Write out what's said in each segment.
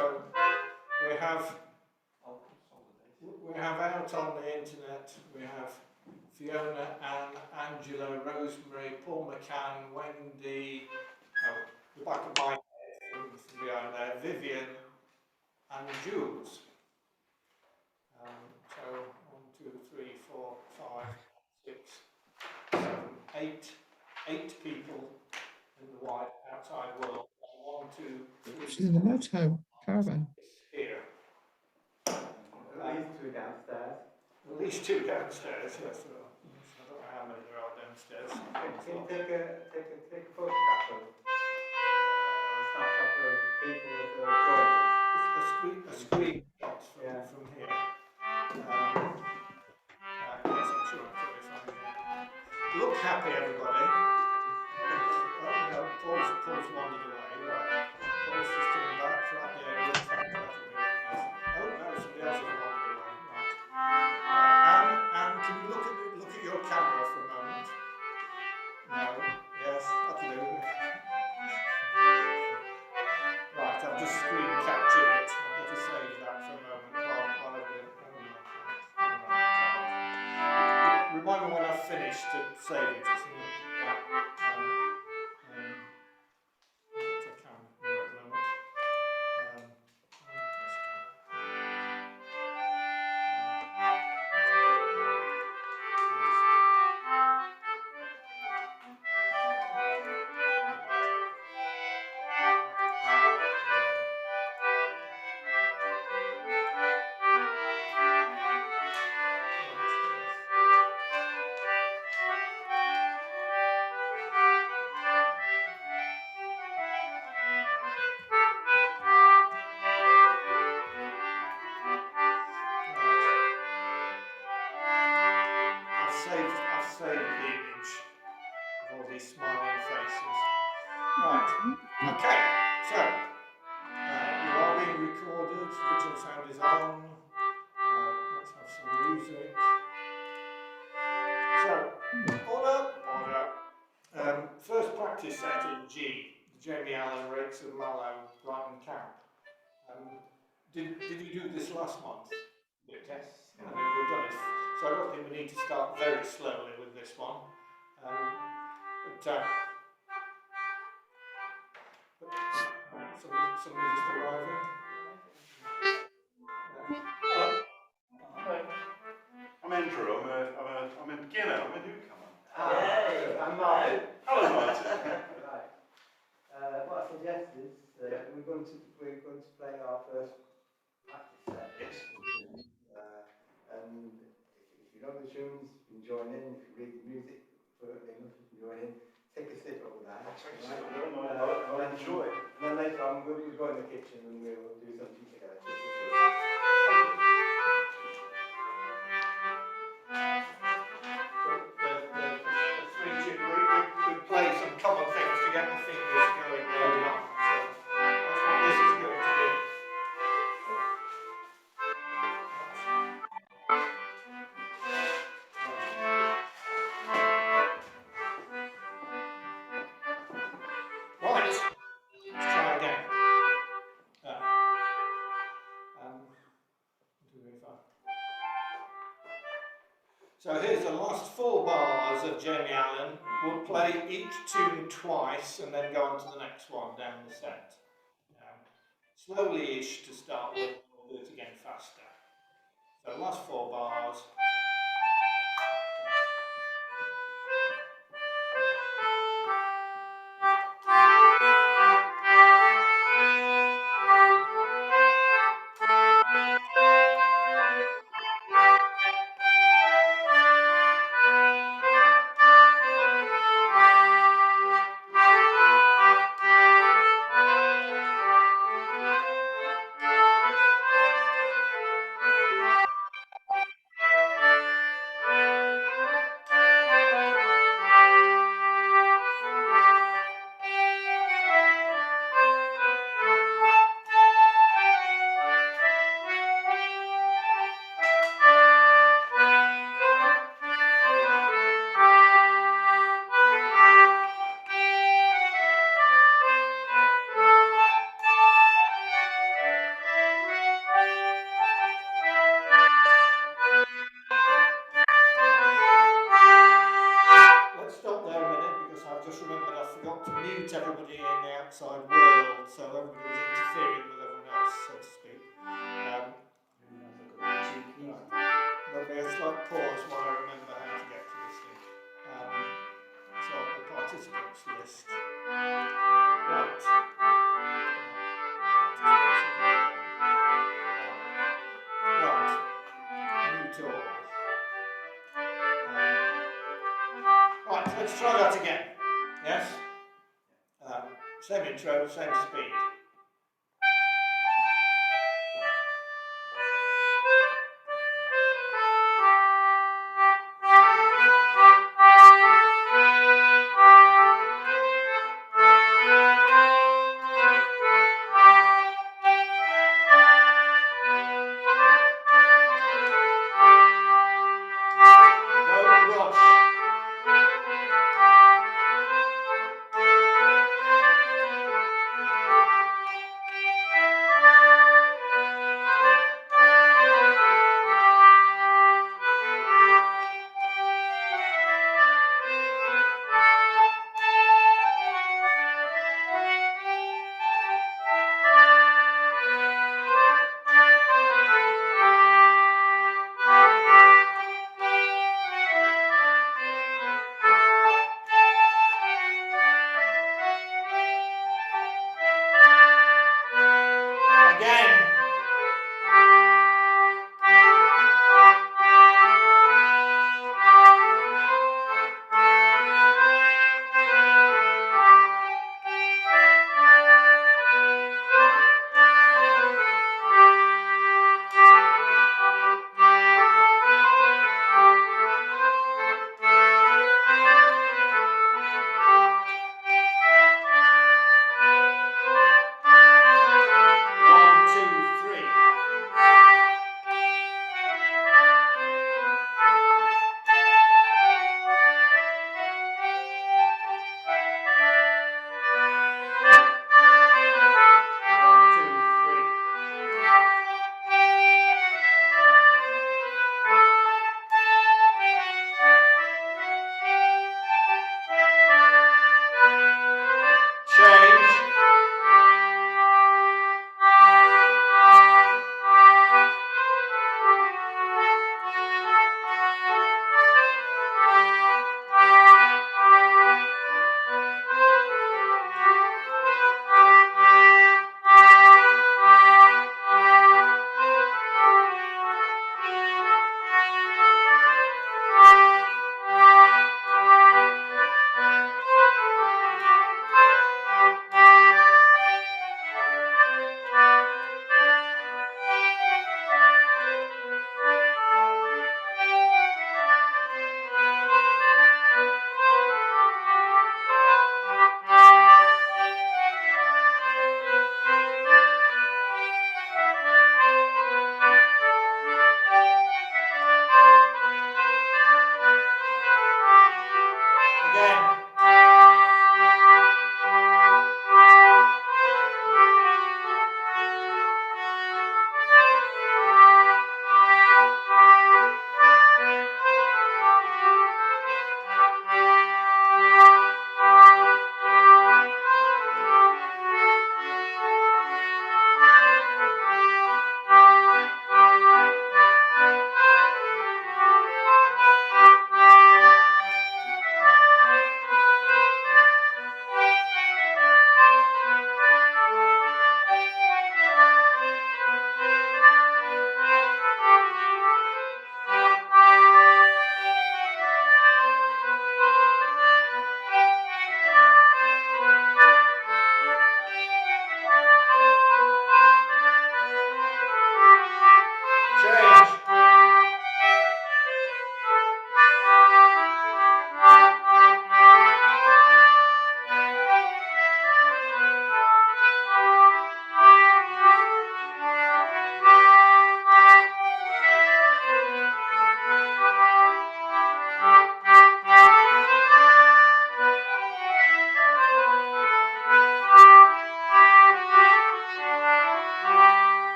So we have out on the internet, we have Fiona, Anne, Angela, Rosemary, Paul McCann, Wendy, the back of my head from behind there, Vivian and Jules. So 1, 2, 3, 4, 5, 6, 7, 8 people in the wide outside world. 1, 2, 3. She's in the motorhome caravan. Here. At least 2 downstairs. At least 2 downstairs, yes. I don't know how many there are downstairs. Can you take a photograph of a snapshot of people that are joining? A screenshot from here. Yes, I'm sure I've got it from here. Look happy, everybody. Oh, no, Paul's wandered away. Right. Paul's just coming back. Right there. Looks happy. Oh, no, somebody else has wandered away. Right. Anne, can you look at your camera for a moment? No. Yes, that'll do. Right, I've just screen captured it. I've got to save that for a moment while I do it. Remind me when I've finished to save it. I've saved the image of all these smiling faces. Right, okay, so you are being recorded, digital sound is on. Let's have some music. So, order. First practice set in G, the Jamie Allen Rakes of Mallow, Brighton Camp. Did you do this last month? Yes. I mean, we've done it. So I don't think we need to start very slowly with this one. Somebody just arriving. I'm Andrew. I'm a beginner. I'm a newcomer. Hey, I'm Martin. Hello, Martin. Right. What I suggest is we're going to play our first practice set. Yes. And if you know the tunes, you can join in. If you read the music fluently enough, you can join in. Take a sit over there. I'll enjoy. And then later on, we'll go in the kitchen and we'll do something together. We play some common things to get the fingers going early on. So that's what this is going to do. Right, let's try again. So here's the last 4 bars of Jamie Allen. We'll play each tune twice and then go on to the next one down the set. Slowly-ish to start with, we'll do it again faster. So last 4 bars. Let's try that again. Yes? Same intro, same speed. Don't rush.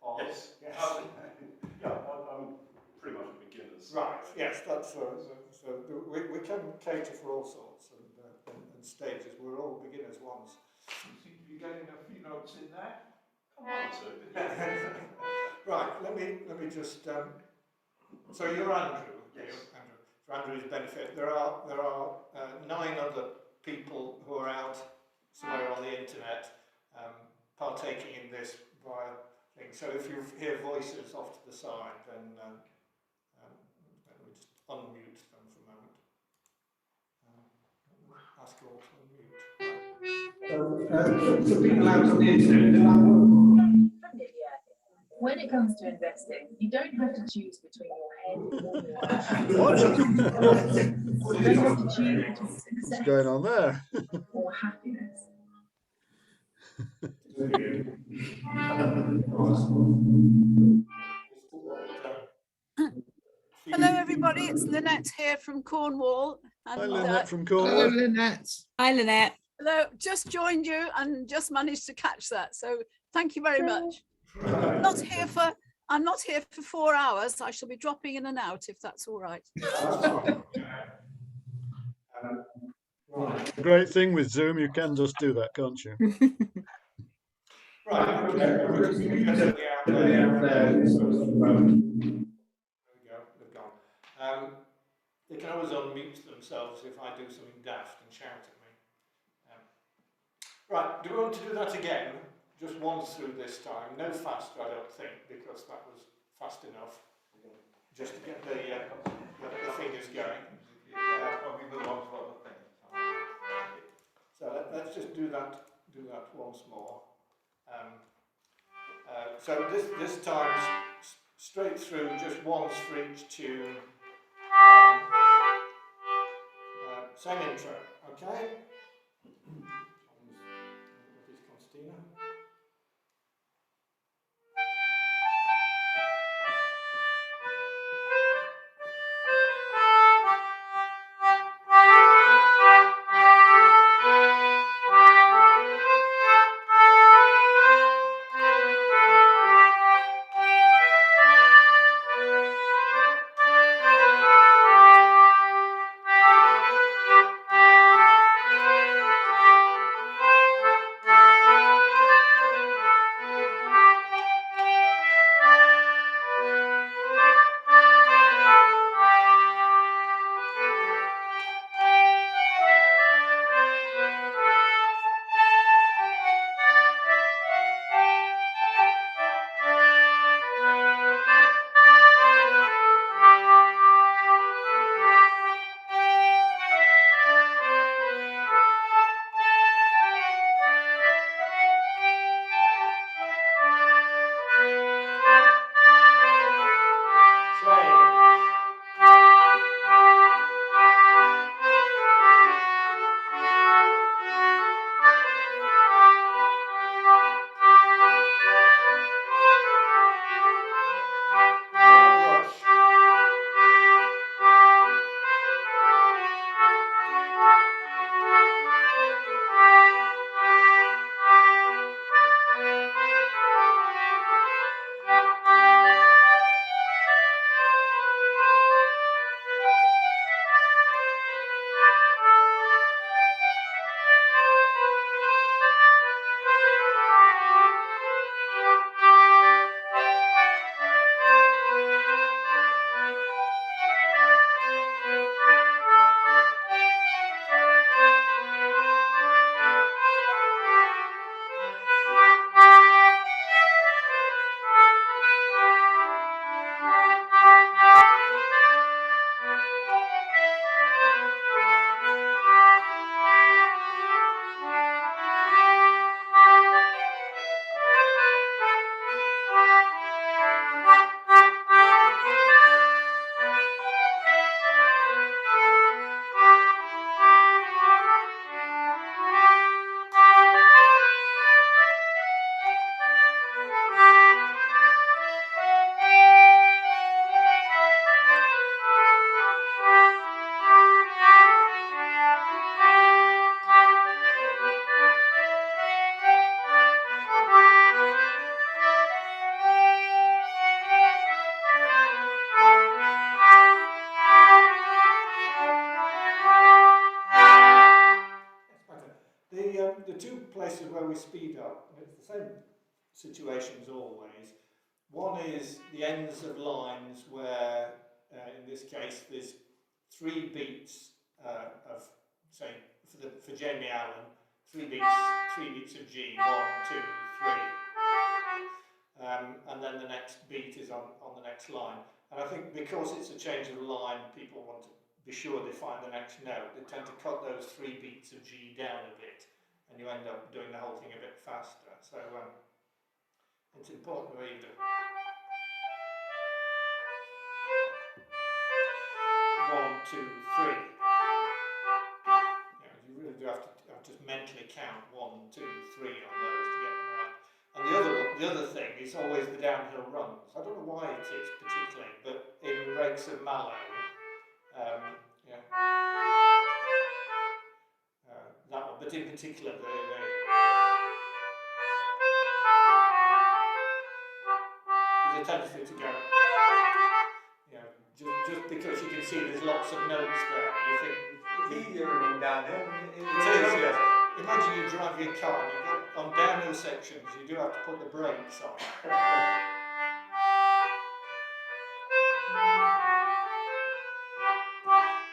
Or, Yes. Yes. Yeah, I'm pretty much a beginner. Right. Yes. That's so we can cater for all sorts and stages. We're all beginners once. You seem to be getting a few notes in there. Come on, sir. Right. Let me just. So you're Andrew. Yes. Andrew. For Andrew's benefit, there are 9 other people who are out somewhere on the internet partaking in this via thing. So if you hear voices off to the side, then let me just unmute them for a moment. Ask you all to unmute. So people out on the internet, do that work? When it comes to investing, you don't have to choose between your head or your heart. You don't have to choose between What's success going on there? or happiness. Hello, everybody. It's Lynette here from Cornwall. And, Hi, Lynette from Hello, Cornwall. Lynette. Hi, Lynette. hello, just joined you and just managed to catch that. So thank you very much. I'm not here for 4 hours. I shall be dropping in and out if that's all right. The great thing with Zoom, you can just do that, can't you? Right. Okay. We're just going to get something out there. There we go. They've gone. They can always unmute themselves if I do something daft and shout at me. Right. Do we want to do that again? Just once through this time. No faster, I don't think, because that was fast enough. Just to get the fingers going. We move on to other things. So let's just do that once more. So this time straight through, just once for each tune. Same intro, okay? This is Constantina. we speed up, and it's the same situation as always. One is the ends of lines where, in this case, there's 3 beats of, say, for Jamie Allen, 3 beats of G, 1, 2, 3. And then the next beat is on the next line. And I think because it's a change of line, people want to be sure they find the next note. They tend to cut those 3 beats of G down a bit, and you end up doing the whole thing a bit faster. So it's important to either 1, 2, 3. You really do have to just mentally count 1, 2, 3 on those to get them right. And the other thing is always the downhill runs. I don't know why it is particularly, but in Rakes of Mallow, that one, but in particular there's a tendency to go, just because you can see there's lots of notes there, you think It's easier running downhill. it is, yes. Imagine you drive your car and you go on downhill sections, you do have to put the brakes on.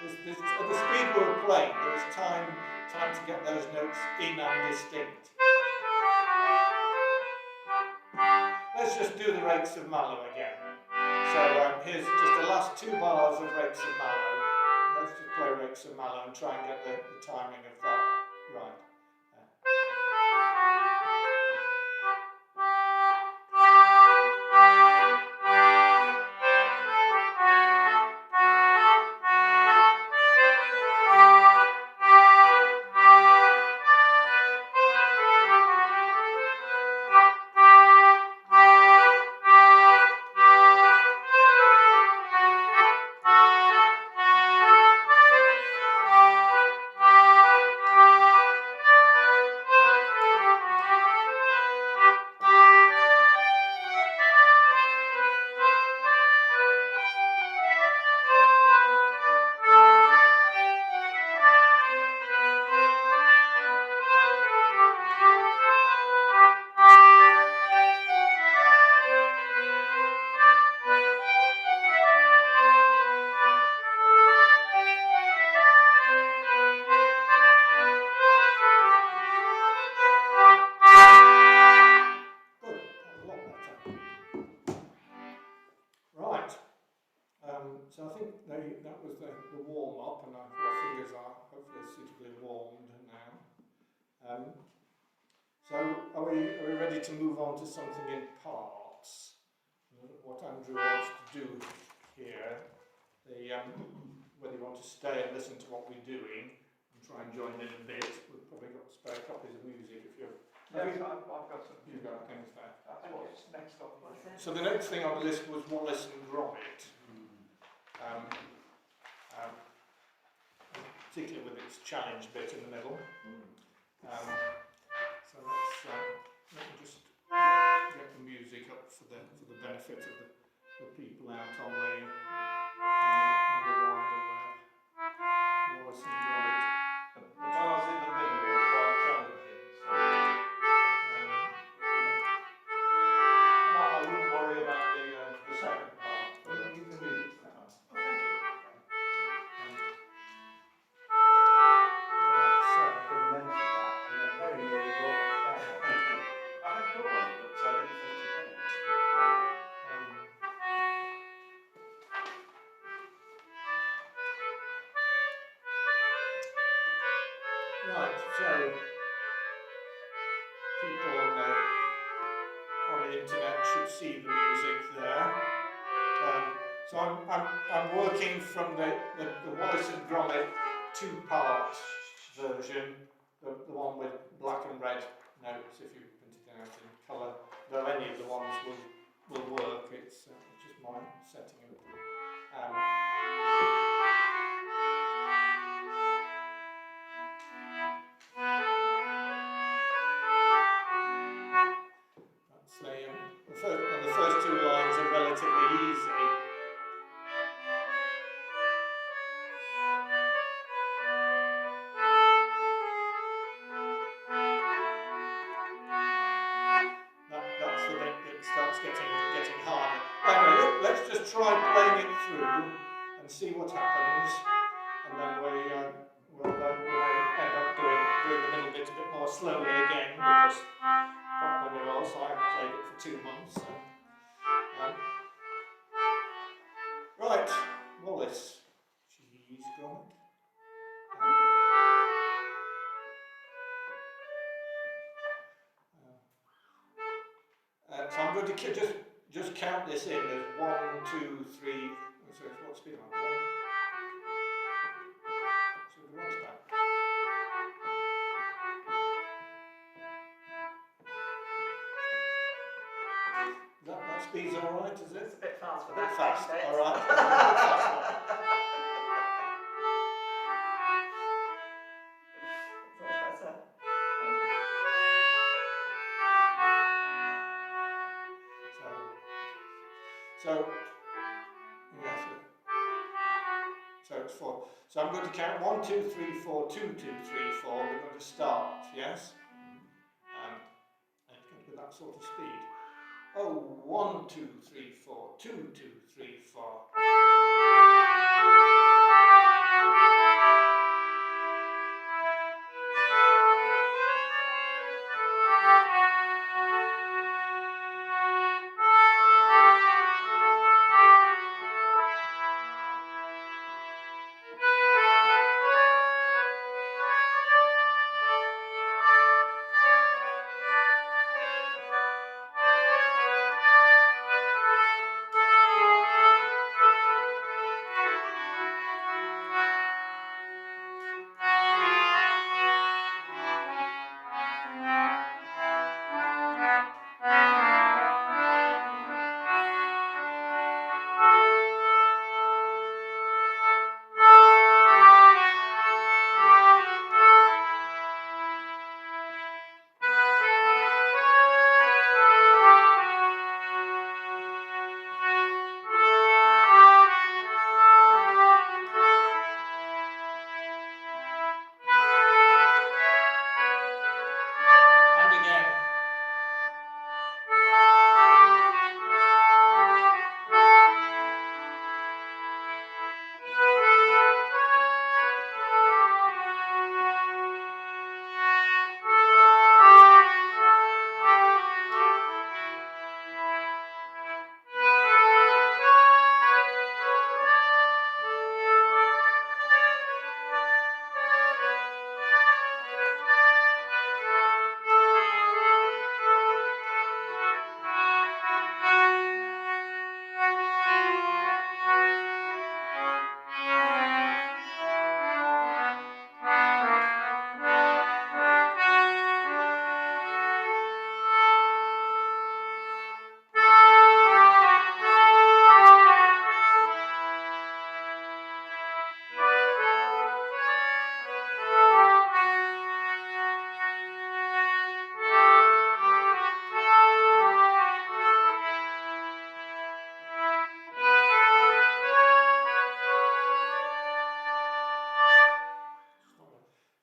At the speed we were playing, there was time to get those notes in and distinct. Let's just do the Rakes of Mallow again. So here's just the last 2 bars of Rakes of Mallow. Let's just play Rakes of Mallow and try and get the timing of that right. So I think that was the warm-up, and our fingers are hopefully suitably warmed now. So are we ready to move on to something in parts? What Andrew wants to do here, whether you want to stay and listen to what we're doing and try and join in a bit. We've probably got spare copies of music if you're... Yes, I've got some. You've got things there. That's what's next on the list. So the next thing on the list was Wallace and Gromit. Particularly with its challenge bit in the middle. So let me just get the music up for the benefit of the people out on the wider web. Wallace and Gromit. The bars in the middle are quite challenging. So, I wouldn't worry about the second part. But the music for now. Oh, thank you. I have got one, but I didn't think to get it. Right, so people on the internet should see the music there. So I'm working from the Wallace and Gromit 2-part version, the one with black and red notes if you print it out in colour. Though any of the ones will work, it's just my setting it up. The first 2 lines are relatively easy. let's just try playing it through and see what happens, and then we'll may end up doing the middle bit a bit more slowly again, because when you're also I played it for 2 months. Right, Wallace, she's grommet. So I'm going to just count this in as 1, 2, 3. So what's been on? 1. So we want that. That speed's all right, is it? It's a bit fast for A bit that. fast. isn't it? All right. That's better. So it's 4. So I'm going to count 1, 2, 3, 4, 2, 2, 3, 4. We're going to start, yes? And it's going to be that sort of speed. Oh, 1, 2, 3, 4, 2, 2, 3, 4. And again.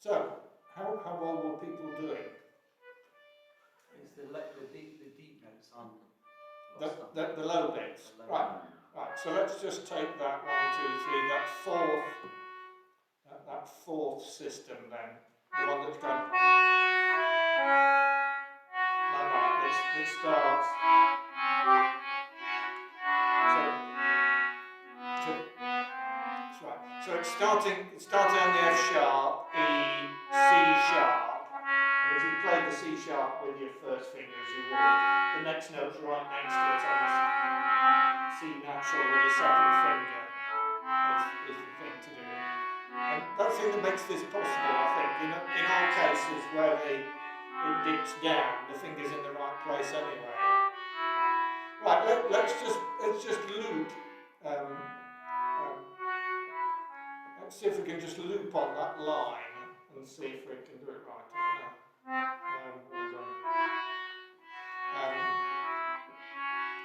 So, how well were people doing? It's the deep notes on The low bits. Right. So let's just take that 1, 2, 3, that fourth system then. The one that's going like that. That starts. That's right. So it's starting on the F sharp, E, C sharp, and if you play the C sharp with your first finger as you would, the next note's right next to it on the C natural with your second finger is the thing to do. And that's the thing that makes this possible, I think. In all cases where it dips down, the finger's in the right place anyway. Right, let's just loop. Let's see if we can just loop on that line and see if we can do it right.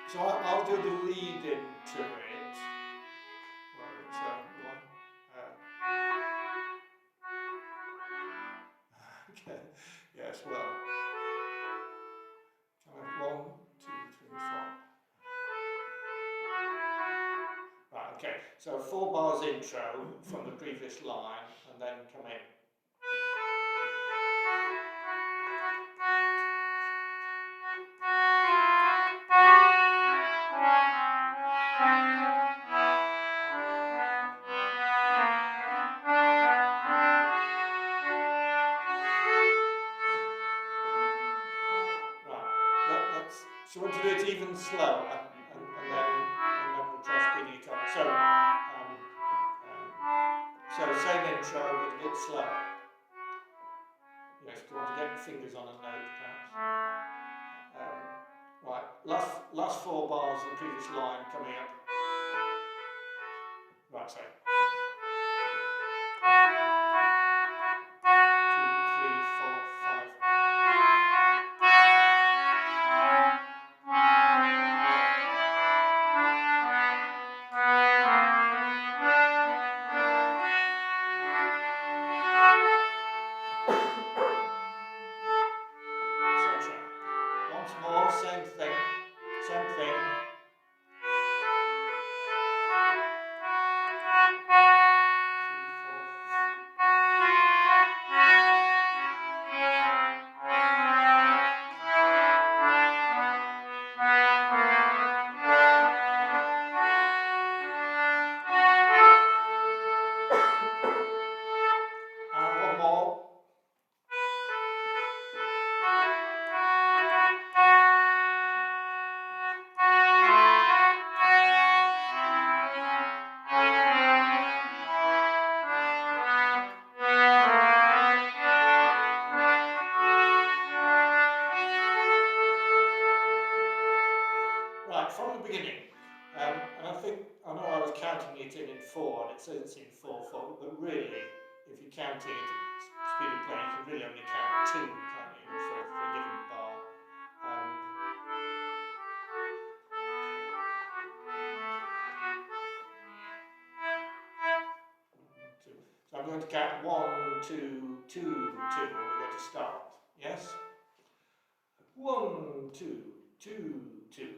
So I'll do the lead into it. Okay. Yes. Well. 1, 2, 3, 4. So 4 bars intro from the previous line and then come in. So we want to do it even slower, and then we'll try speeding it up. So same intro, but a bit slower. Yes, do you want to get your fingers on a note, perhaps? Right, last 4 bars of the previous line coming up. Right, so 2, 3, 4, 5. Etc. Once more, same thing. And one more. Right, from the beginning. And I know I was counting it in 4, and it says it's in 4/4, but really, if you're counting it at speed of play, you can really only count 2, can't you, for a given bar. So I'm going to count 1, 2, 2, 2, and we're going to start. Yes? 1, 2, 2, 2.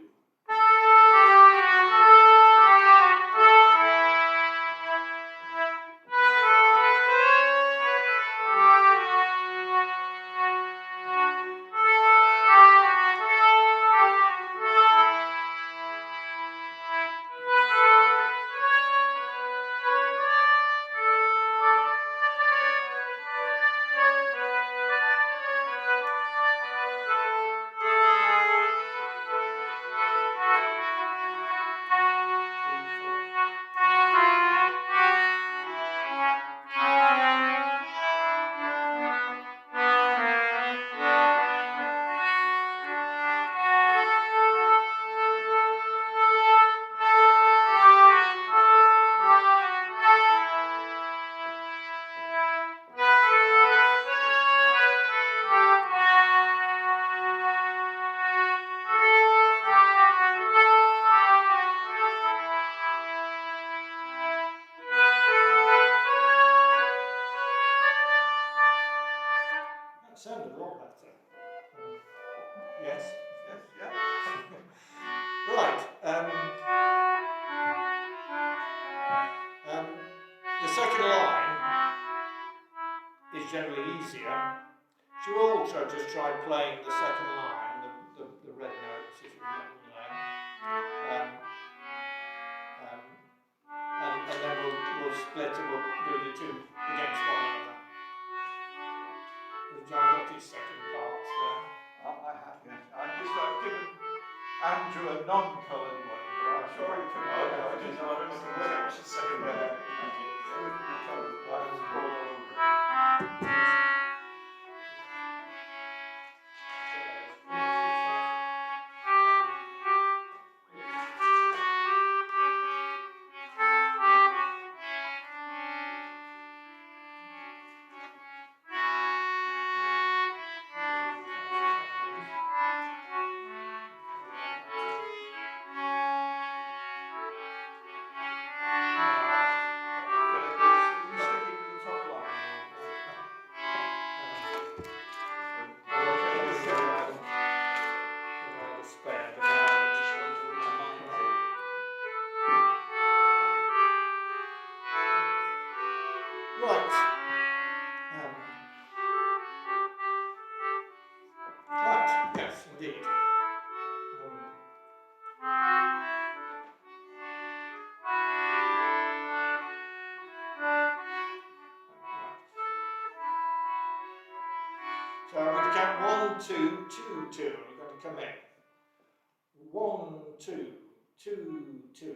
Sounded a lot better. Yes? Yes, yeah. Right. The second line is generally easier. Should we all just try playing the second line, the red notes, if you get them there. And then we'll split and we'll do the 2 against one another. Has John got his second parts there? I have, yes. I've given Andrew a non-coloured one, but I'm sure he can. I didn't know I was the second one. Thank you. Coloured ones all over. You sticking with the top line? 1, 2, 2, 2. You're going to come in. 1, 2, 2, 2.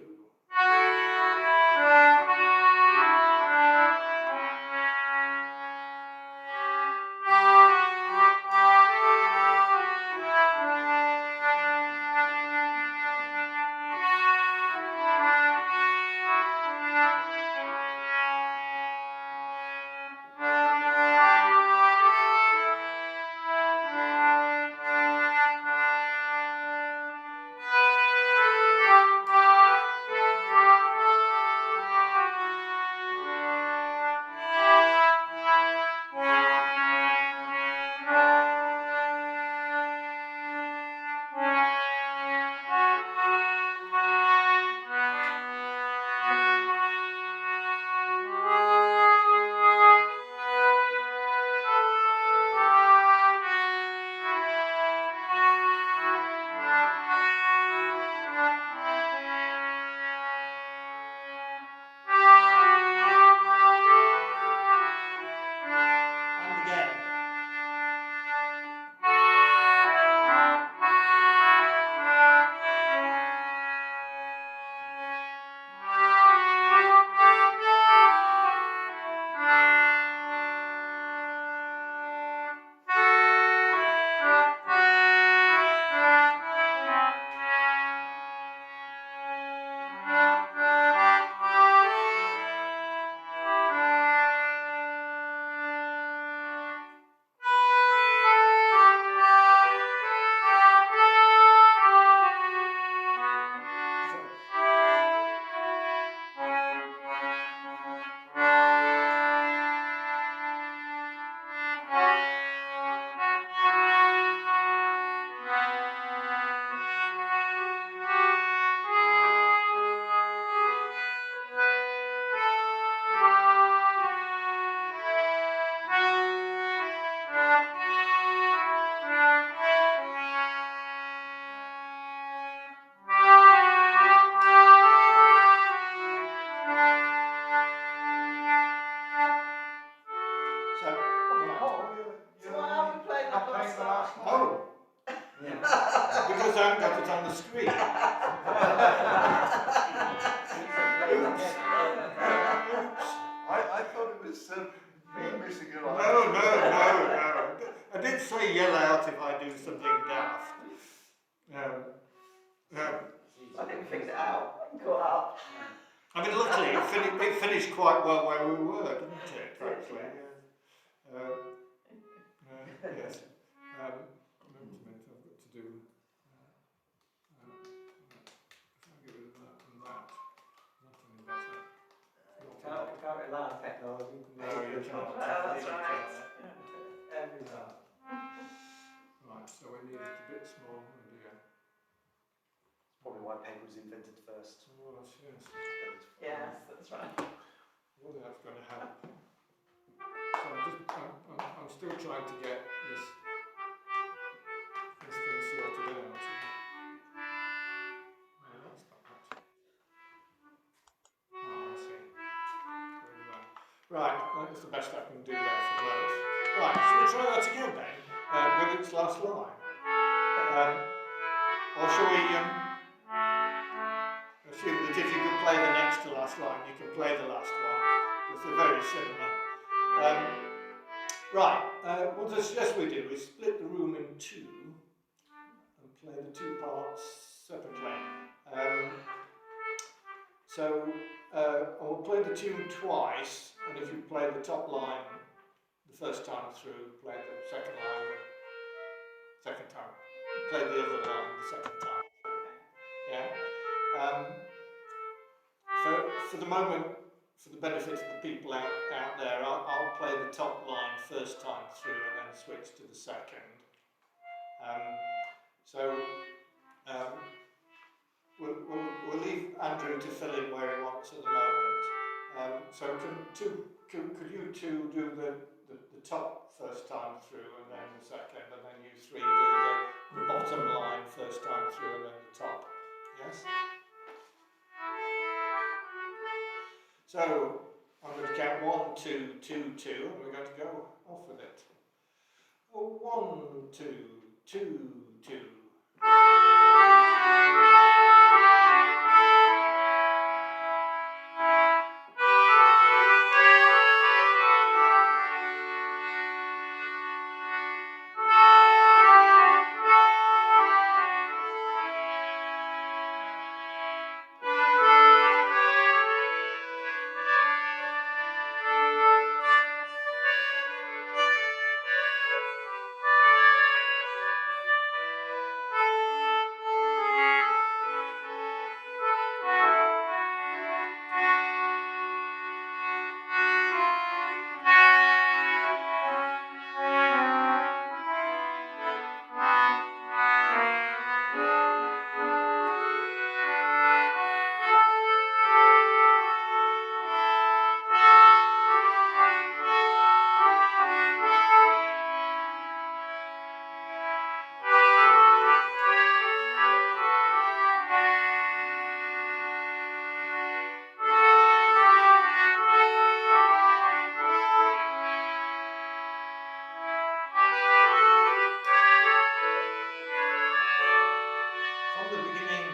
And again. So, So why haven't we played that Not playing the last last line? line. oh, because I haven't got it on the screen. Oops. Oops. I thought it was me missing it on. No. I did say yell out if I do something daft. I think we figured it out. Caught up. I mean, luckily it finished quite well where we were, didn't it? Actually, yes. Wait a minute, I've got to do. If I get rid of that and that, not any better. Can't rely on technology. No, you can't. That's You right. can't. Every time. Right, so we need it a bit small, oh dear. Probably why paper was invented first. Oh, yes. Yes, that's right. Well, that's going to help. So I'm still trying to get this thing sorted out. No, that's not that. Oh, I see. Right, that's the best I can do there for the moment. Right, so we'll try that again then, with its last line. Or shall we assume that if you can play the next to last line, you can play the last one, because they're very similar. Right, what I suggest we do is split the room in two and play the two parts separately. So I'll play the tune twice, and if you play the top line the first time through, play the second line the second time, play the other line the second time. Yeah. For the moment, for the benefit of the people out there, I'll play the top line first time through and then switch to the second. We'll leave Andrew to fill in where he wants at the moment. So could you two do the top first time through and then the second, and then you three do the bottom line first time through and then the top? Yes? So I'm going to count 1, 2, 2, 2, and we're going to go off with it. 1, 2. 2, 2. From the beginning.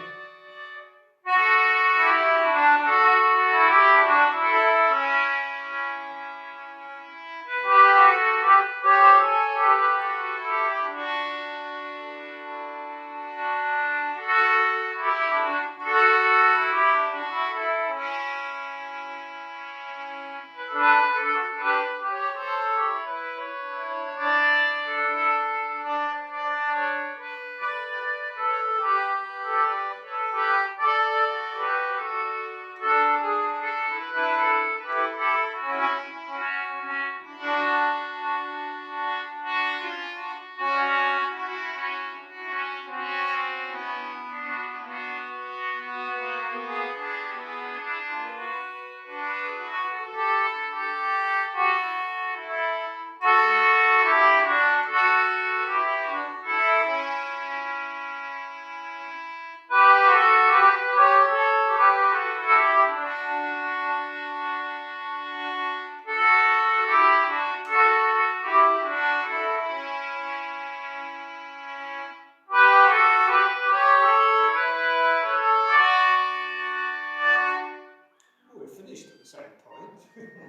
We're finished at the same point.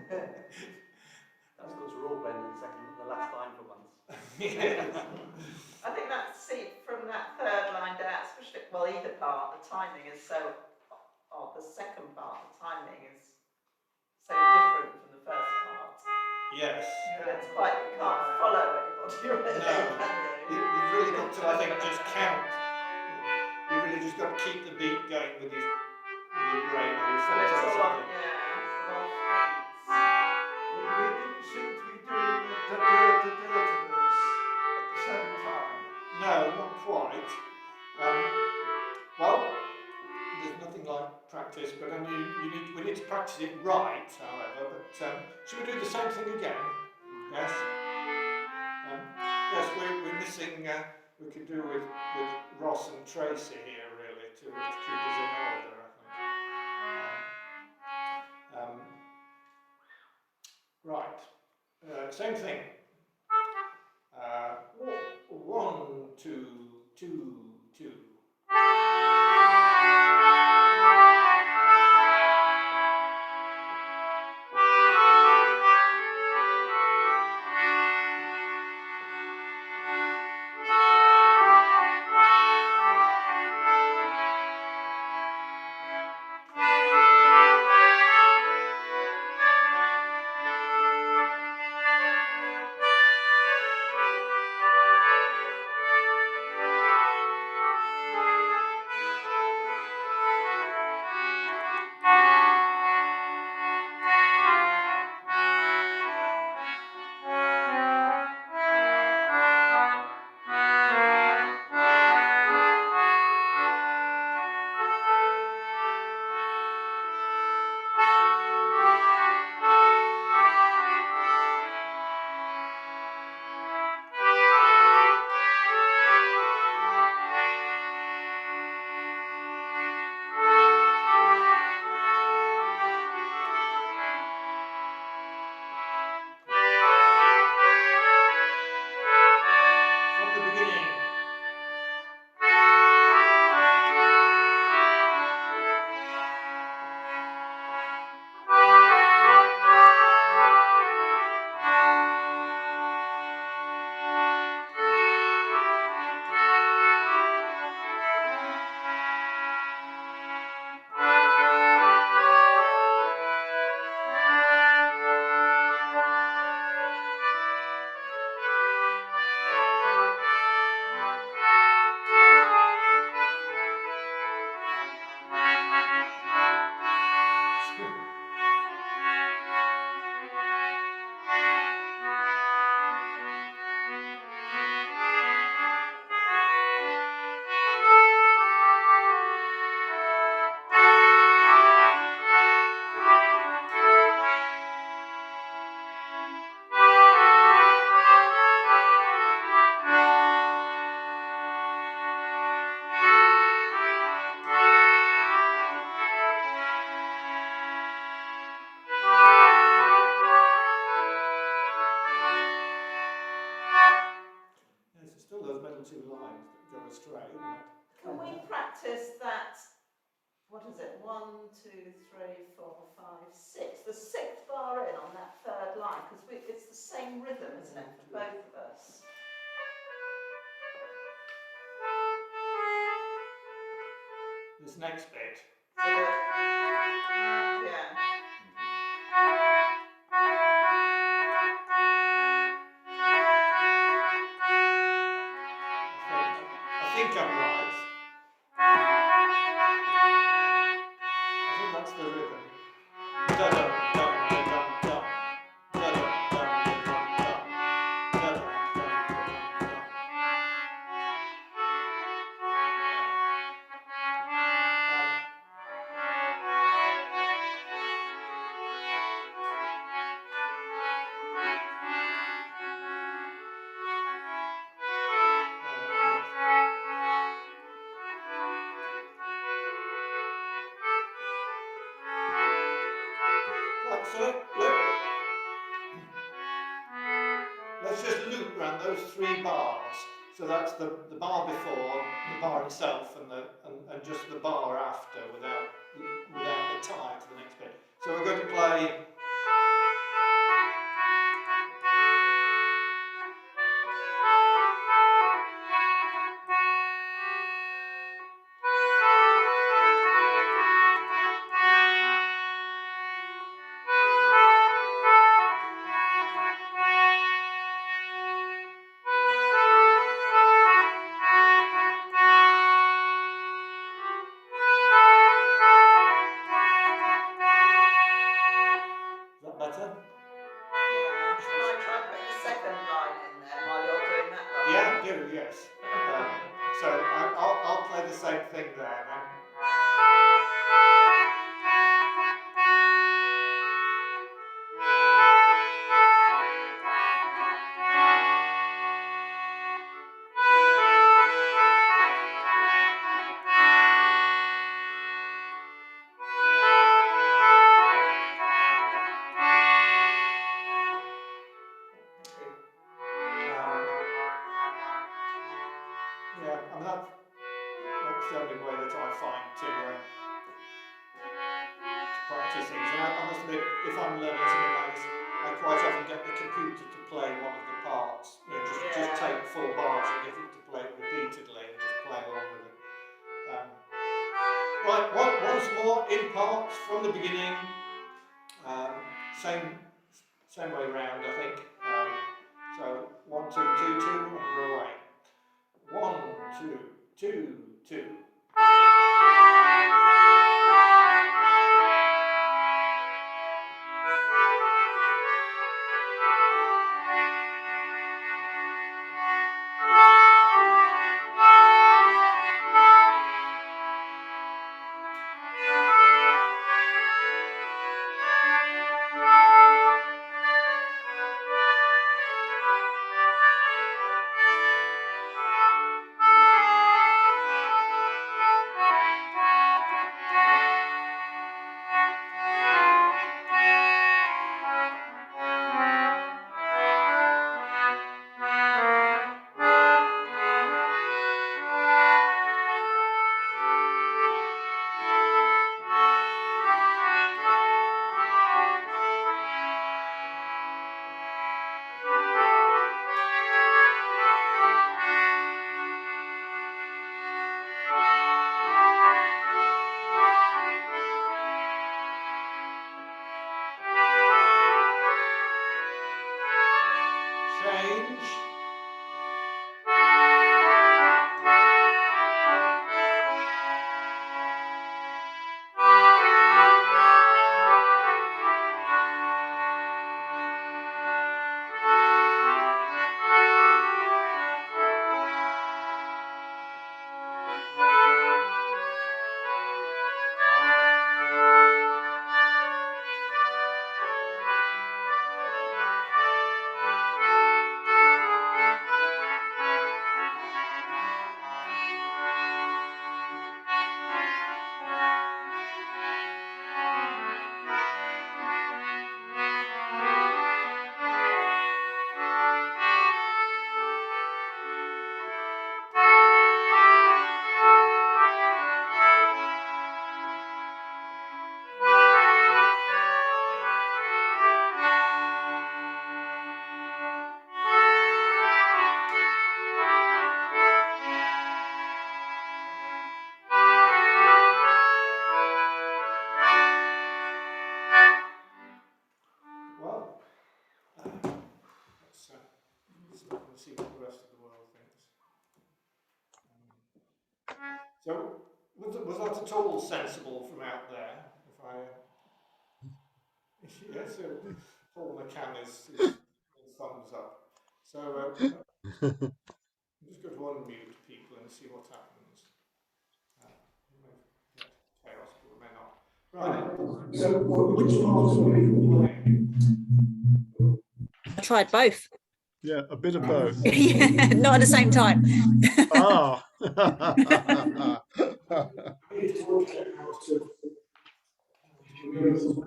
That's because we're all blending the last line for once. Yes. I think that from that third line down, especially either part, the timing is so. Or the second part, the timing is so different from the first part. Yes. It's quite, you can't follow anybody really, No. can you? You've really got to, I think, just count. You've really just got to keep the beat going with your brain or your So foot it's or all on, something. it's all beats. We didn't seem to be doing the da-da-da-da-da-das at the same time. No, not quite. Well, there's nothing like practice, but I mean, we need to practice it right, however. But should we do the same thing again? Yes. Yes, we're missing. We could do with Ross and Tracy here really to keep us in order. I think. Right. Same thing. 1, 2, 2, 2. 1, 2, 3, 4, 5, 6. The sixth bar in on that third line, because it's the same rhythm, isn't it, for both of us? This next bit. So that, yeah. I think I'm right. I think that's the rhythm. Da dum dum da dum dum. Da dum dum da dum dum. Da dum dum da dum dum. Let's just loop around those 3 bars. So that's the bar before, the bar itself, and just the bar after without the tie to the next bit. So we're going to play. Is that better? Yeah. Can I try putting the second line in there while you're doing that line? Yeah, do, yes. So I'll play the same thing there then. Yeah, I mean that's the only way that I find to practice things. And I must admit, if I'm learning something like this, I quite often get the computer to play one of the parts. You know, just take 4 bars and get it to play it repeatedly and just play along with it. Right, once more in parts from the beginning. Same way round, I think. So 1, 2, 2, 2, and we're away. 1, 2, 2, 2. not at all sensible from out there. If I, yes, Paul McCann is thumbs up. So I'm just going to unmute people and see what happens. We may get chaos, but we may not. Right. So which part are you playing? I tried both. Yeah, a bit of both. Yeah, not at the same time. Ah. It's working out to be able to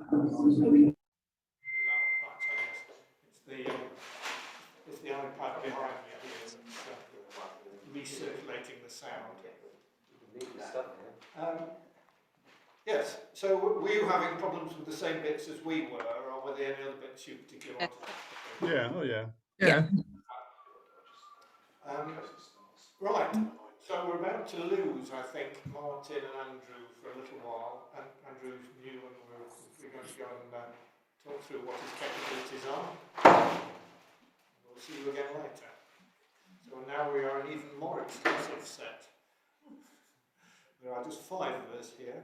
it's the iPad behind me here that's recirculating the sound. Yes, so were you having problems with the same bits as we were, or were there any other bits you particularly wanted? Yeah, oh yeah. Yeah. Right, so we're about to lose, I think, Martin and Andrew for a little while. And Andrew's new, and we're going to go and talk through what his capabilities are. We'll see you again later. So now we are an even more exclusive set. There are just 5 of us here.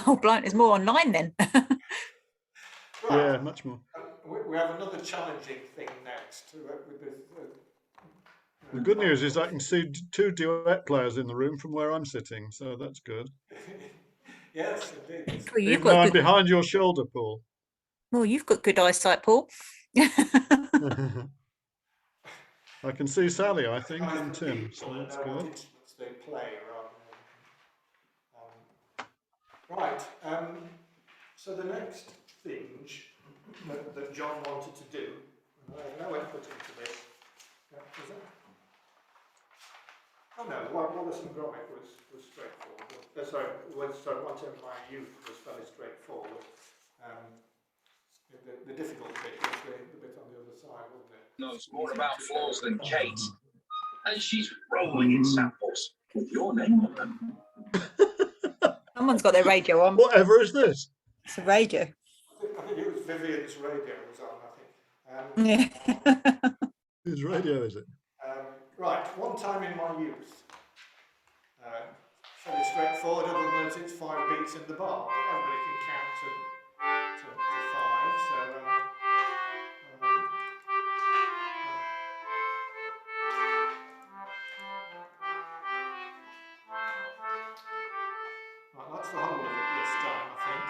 Oh, blind, there's more online then. Right. Yeah, much more. We have another challenging thing next. With this, The good news is I can see 2 duet players in the room from where I'm sitting, so that's good. Yes, indeed. Well, you've Even though got I'm good, behind your shoulder, Paul. well, you've got good eyesight, Paul. I can see Sally, I think, Guys and the Tim, people so that that's know what good. instruments they play rather than, right. So the next thing that John wanted to do, and I have no input into this. Was it? Oh no, Wallace and Gromit was straightforward. Sorry, One Time in My Youth was fairly straightforward. The difficult bit was the bit on the other side, wasn't it? Knows more about floors than Kate, and she's rolling in samples with your name on them. Someone's got their radio on. Whatever is this? It's a radio. I think it was Vivian's radio was on, I think. Yeah. Whose radio is it? Right, One Time in My Youth. Fairly straightforward, other than that it's 5 beats in the bar, but everybody can count to 5. So, right, that's the whole of it this time, I think.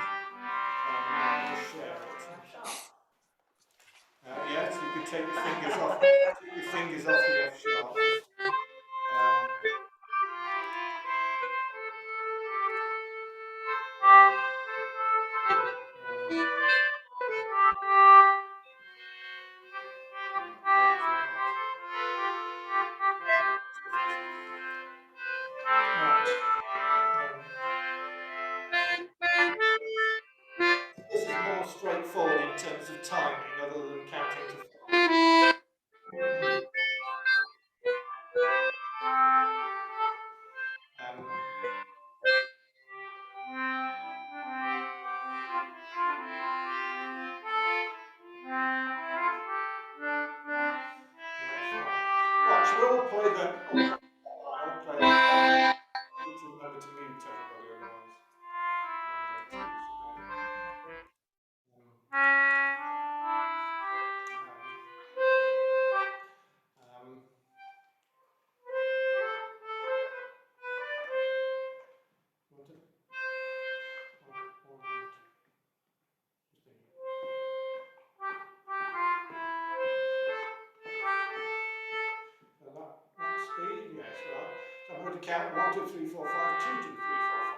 I'm going to share it. Yeah, so you can take your fingers off. Take your fingers off the F sharp. This is more straightforward in terms of timing, other than counting to 5. Right, so we'll all play the. I'll play the. I need to remember to mute everybody, otherwise. That speed, yes, right. So I'm going to count 1, 2, 3, 4, 5, 2, 2, 3, 4, 5.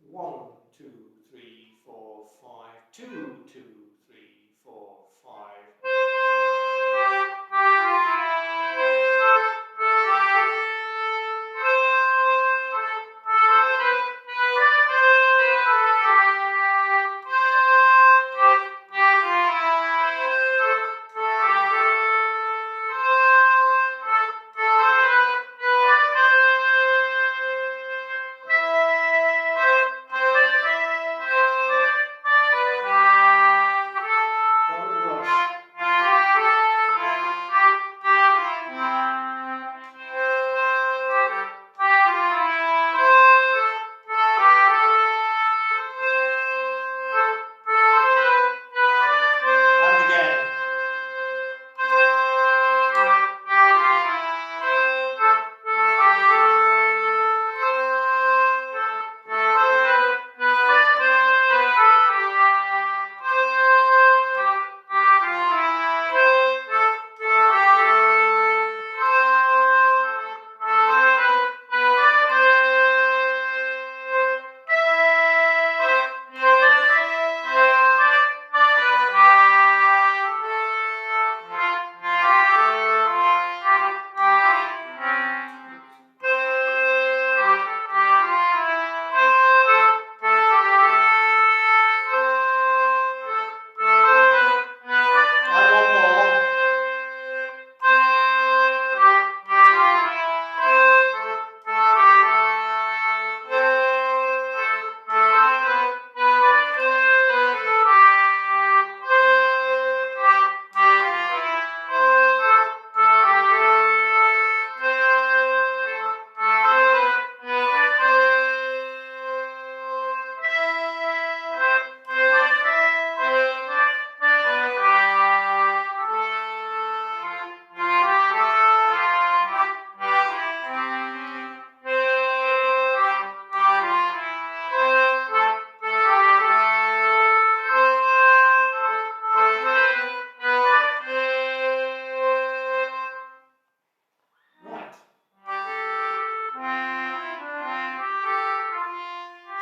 1, 2, 3, 4, 5, 2, 2, 3, 4, 5.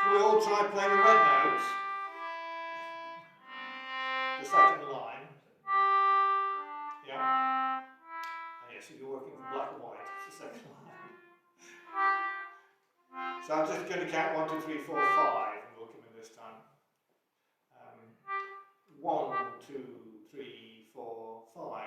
Shall we all try playing the red notes? The second line. Yeah. Yes, if you're working from black and white, it's the second line. So I'm just going to count 1, 2, 3, 4, 5, and we'll come in this time. 1, 2, 3, 4, 5.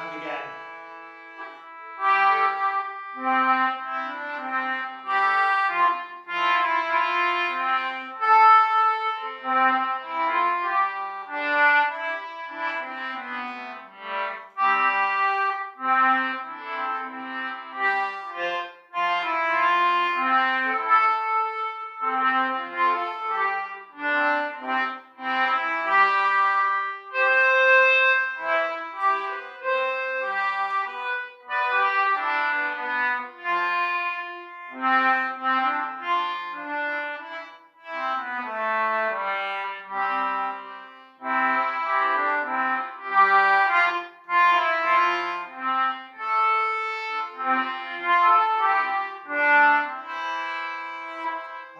And again.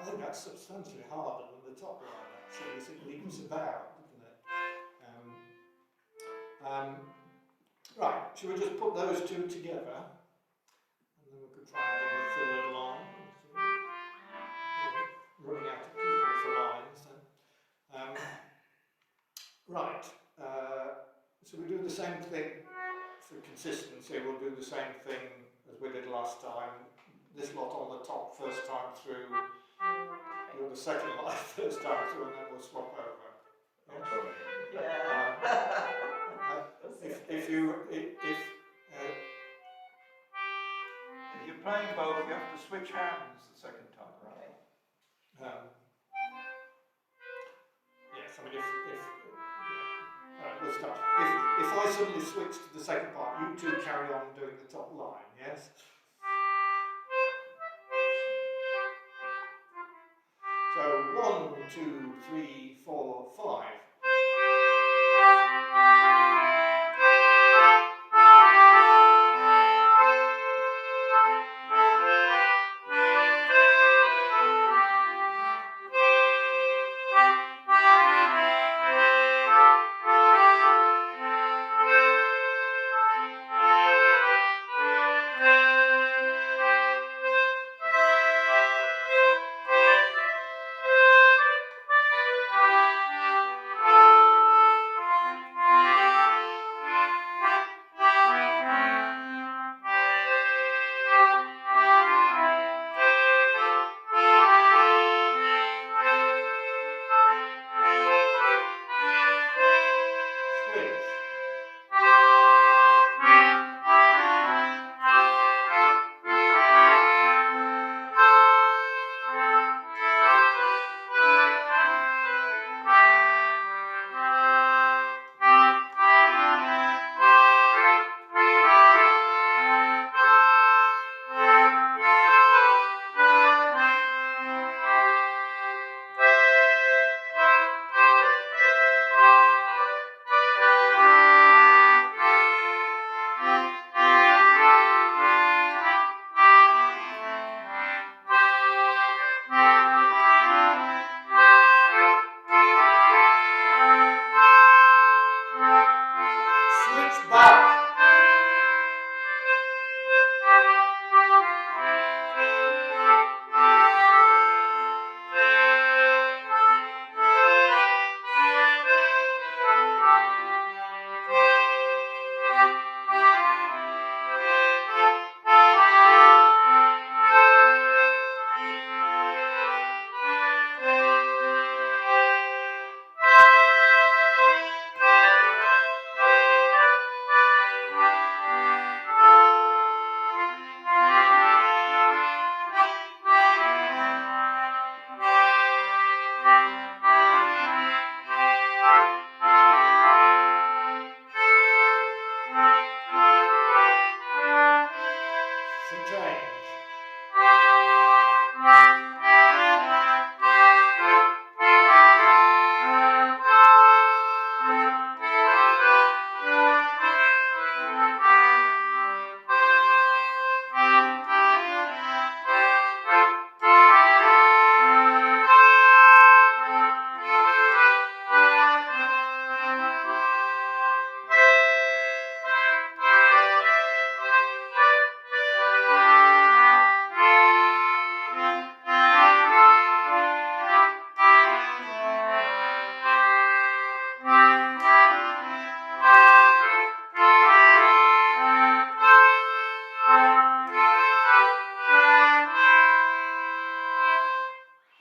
I think that's substantially harder than the top line, actually, as it leaps about, doesn't it? Right, shall we just put those two together? And then we could try and do a third line. Running out of people for lines then. Right, so we do the same thing for consistency. We'll do the same thing as we did last time. This lot on the top first time through, do the second line first time through, and then we'll swap over. Yeah. If you're playing both, you have to switch hands the second time. Right. Yes, I mean right, we'll start. If I suddenly switch to the second part, you two carry on doing the top line, yes? So 1, 2, 3, 4, 5.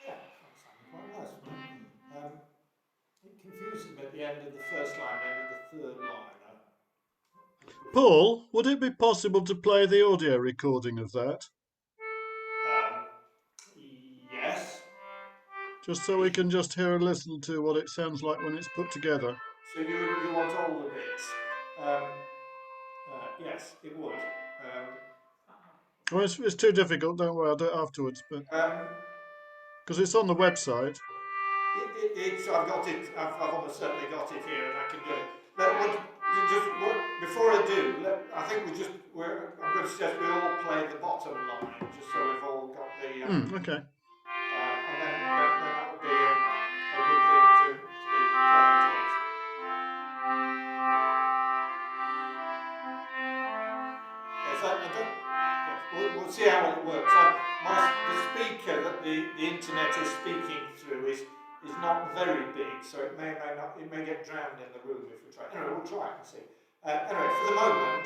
Yeah, that sounded quite nice, wasn't it? It confused me at the end of the first line, end of the third line. Paul, would it be possible to play the audio recording of that? Yes. Just so we can just hear a listen to what it sounds like when it's put together. So you want all the bits? Yes, it would. Well, it's too difficult, don't worry, I'll do it afterwards, but because it's on the website. I've got it. I've almost certainly got it here, and I can do it. Before I do, I think I'm going to suggest we all play the bottom line, just so we've all got the. Okay. And then that would be a good thing to be playing together. Yes, we'll see how it works. The speaker that the internet is speaking through is not very big, so it may get drowned in the room if we try. Anyway, we'll try it and see. Anyway, for the moment.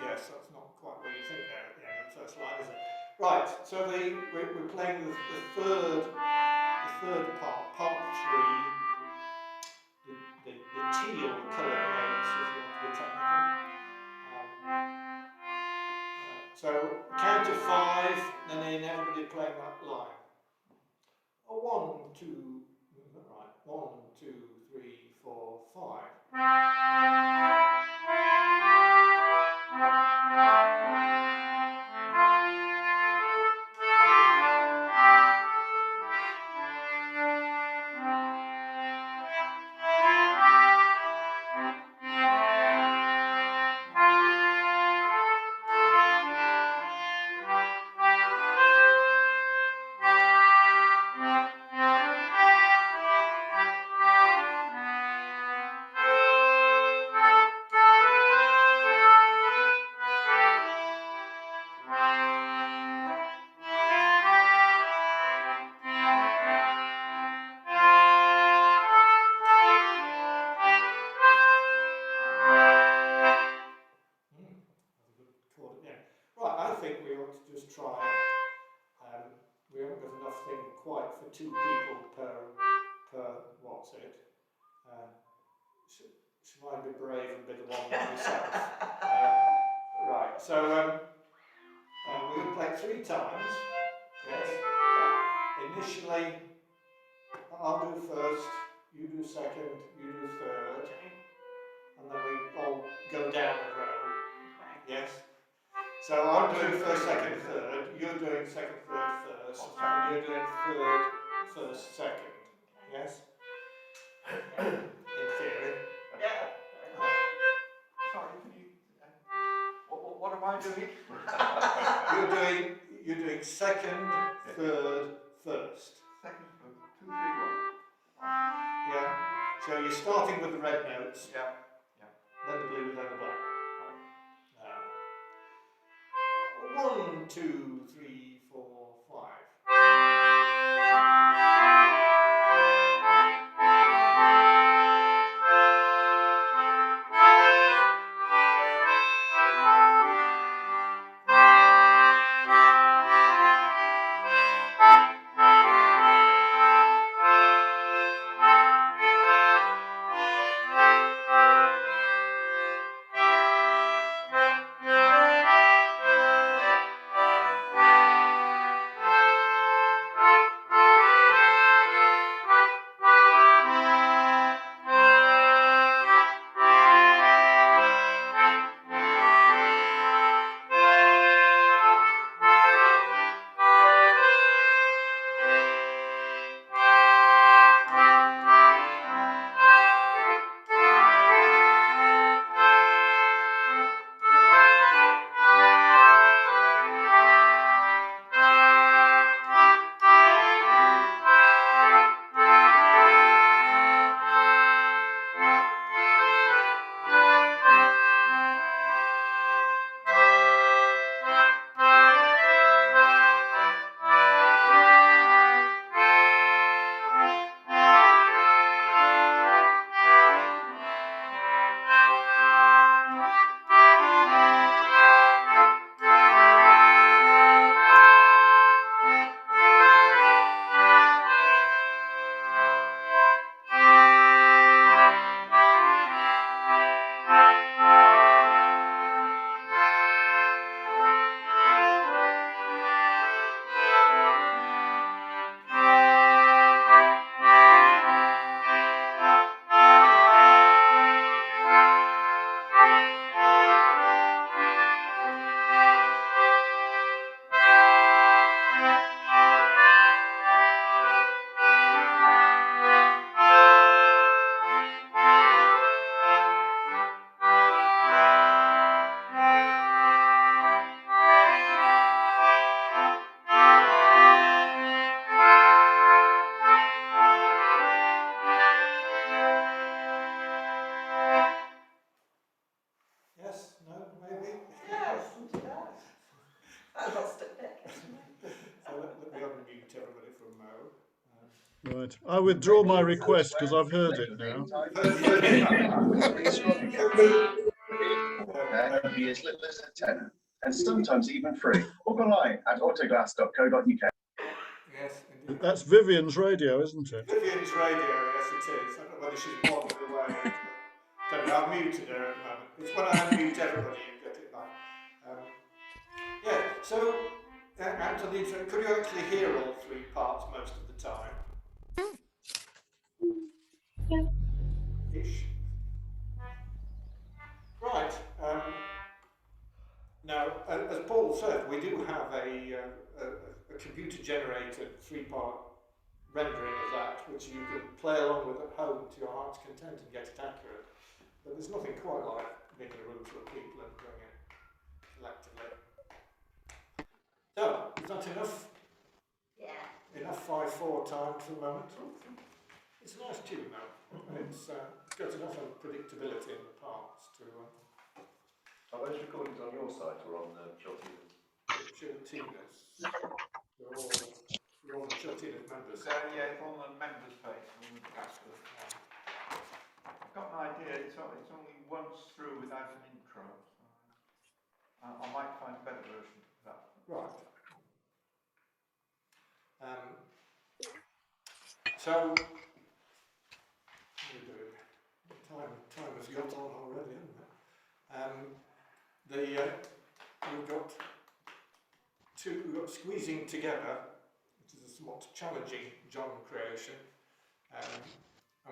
Yes, that's not quite what you think there at the end of the first line, is it? Right, so we're playing the third part 3, the teal coloured notes, if you want to be technical. So count to 5, and then everybody playing that line. 1, 2, right, 1, 2, 3, 4, 5. Right, I think we ought to just try. We haven't got enough thing quite for 2 people per what's it. Should I be brave and be the one by myself? Right, so we're going to play 3 times. Yes. Initially, I'll do first, you do second, you do third, and then we all go down the row. Yes. So I'm doing first, second, third. You're doing second, third, first, and you're doing third, first, second. Yes. In theory. Yeah. Sorry, can you? What am I doing? You're doing second, third, first. Second, 2, 3, 1. Yeah. So you're starting with the red notes. Yeah. Then the blue, then the black. 1, 2, 3, 4, 5. Right. I withdraw my request because I've heard it now. Only as little as a tenner, and sometimes even free. Book online at autoglass.co.uk. Yes, indeed. That's Vivian's radio, isn't it? Vivian's radio, yes it is. I don't know whether she's wandered away. Don't know, I've muted her at the moment. It's when I unmute everybody you get it back. Yeah, so Anthony, could you actually hear all three parts most of the time? Ish. Right. Now, as Paul said, we do have a computer-generated three-part rendering of that, which you can play along with at home to your heart's content and get it accurate. But there's nothing quite like being in a room full of people and doing it collectively. So, is that enough? Yeah. Enough 5/4 time for the moment. It's a nice tune though. It's got enough unpredictability in the parts to. Are those recordings on your site or on the Chiltinas? Chiltinas. They're all the Chiltinas members. Yeah, it's on the members page. I've got an idea. It's only once through without an intro. So I might find a better version of that. Right. So, what are we doing? Time has got on already, hasn't it? We've got Squeezing Together, which is a somewhat challenging John creation, and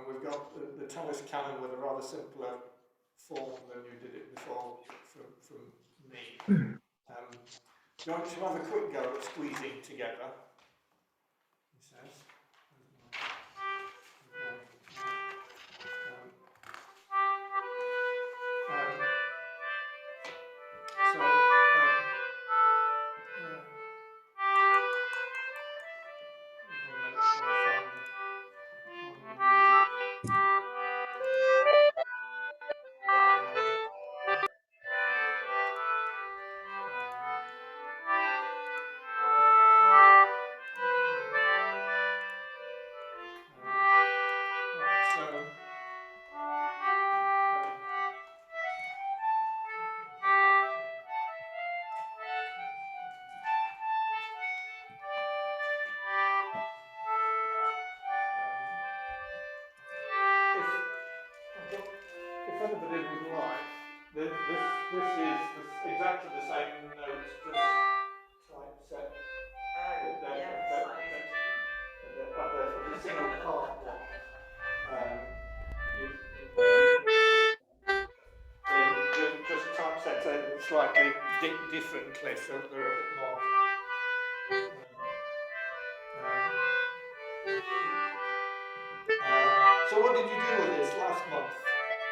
we've got the Tallis Canon with a rather simpler form than you did it before from me. Do you want to have a quick go at Squeezing Together? He says. If anybody would like, this is exactly the same notes, just typeset. The single part one. Just typeset slightly differently, so they're a bit more. So what did you do with this last month,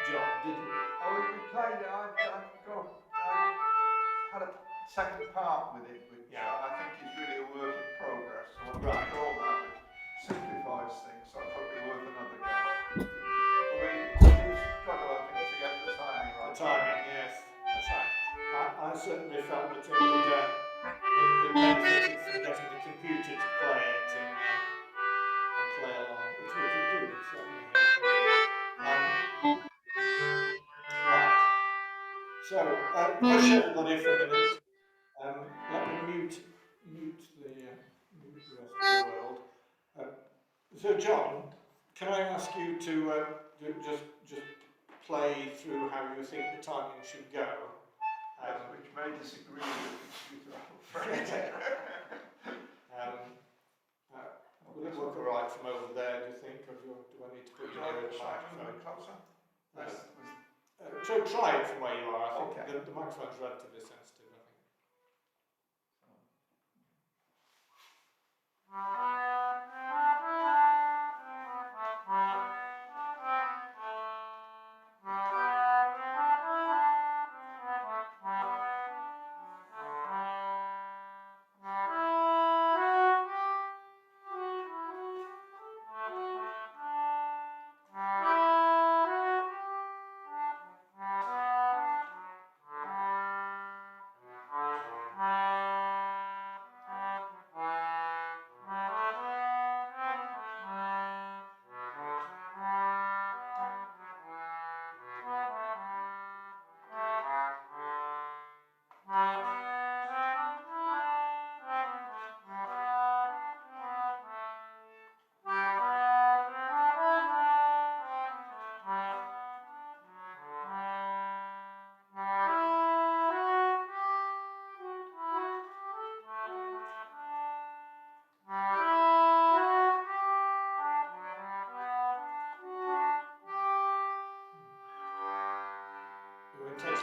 John? Did you? Oh, we played it. I had a second part with it, which I think is really a work in progress. So I'm right. All that it simplifies things. So I thought it'd be worth another go. We do struggle, I think, to get the timing right. The timing, yes, that's right. I certainly felt that it benefited from getting the computer to play it and play along, which we could do, certainly. Right. So, hush everybody for a minute. Let me mute the rest of the world. So, John, can I ask you to just play through how you think the timing should go? Which may disagree with the computer, I'm afraid. Will it work all right from over there, do you think? Or do I need to put you near the microphone? Closer? Try it from where you are. I think the microphone's relatively sensitive, I think.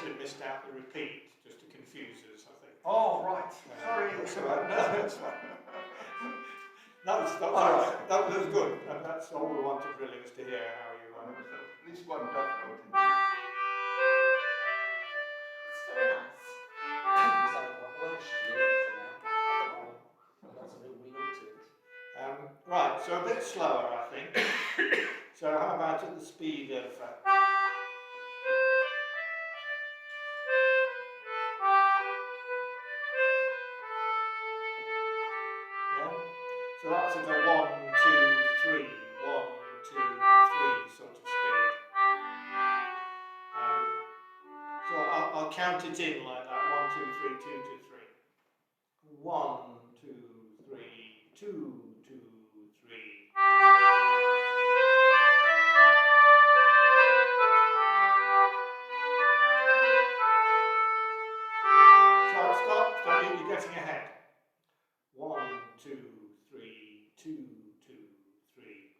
obviously missed out the repeat, just to confuse us, I think. Oh, right. Sorry. That's all right. No, that's fine. That All was, right. that was good, and that's all we wanted really, was to hear how you Well, there was were. at least one duck note in It's very nice. You sound quite Welsh to me, so now. I don't know what that's a real ring to it. Right, so a bit slower, I think. So how about at the speed of... yeah? So that's at a 1, 2, 3, 1, 2, 3 sort of speed. So I'll count it in like that. 1, 2, 3, 2, 2, 3. 1, 2, 3, 2, 2, 3. Stop, you're getting ahead. 1, 2, 3, 2, 2, 3.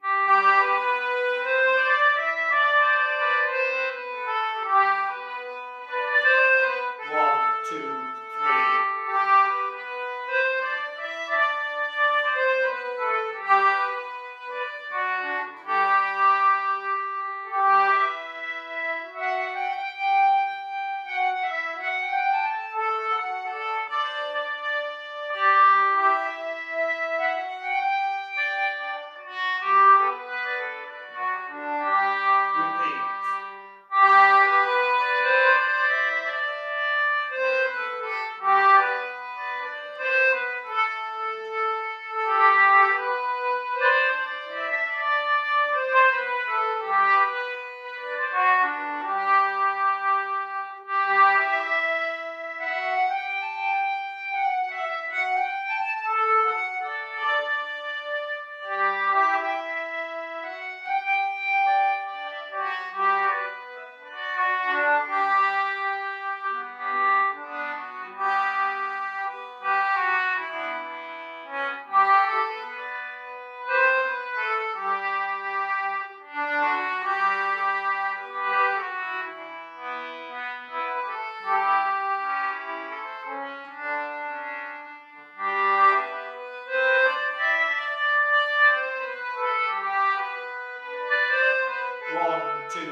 1, 2,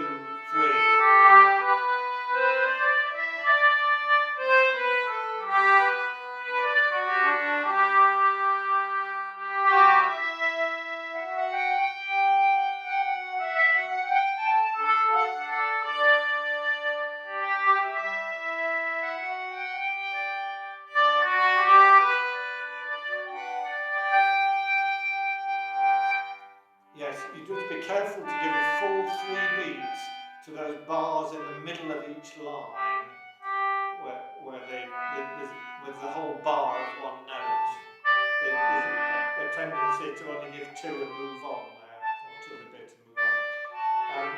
3. Yes, you do have to be careful to give a full 3 beats to those bars in the middle of each line, where with the whole bar as one note. There's a tendency to only give 2 and move on there, or 2 and a bit and move on.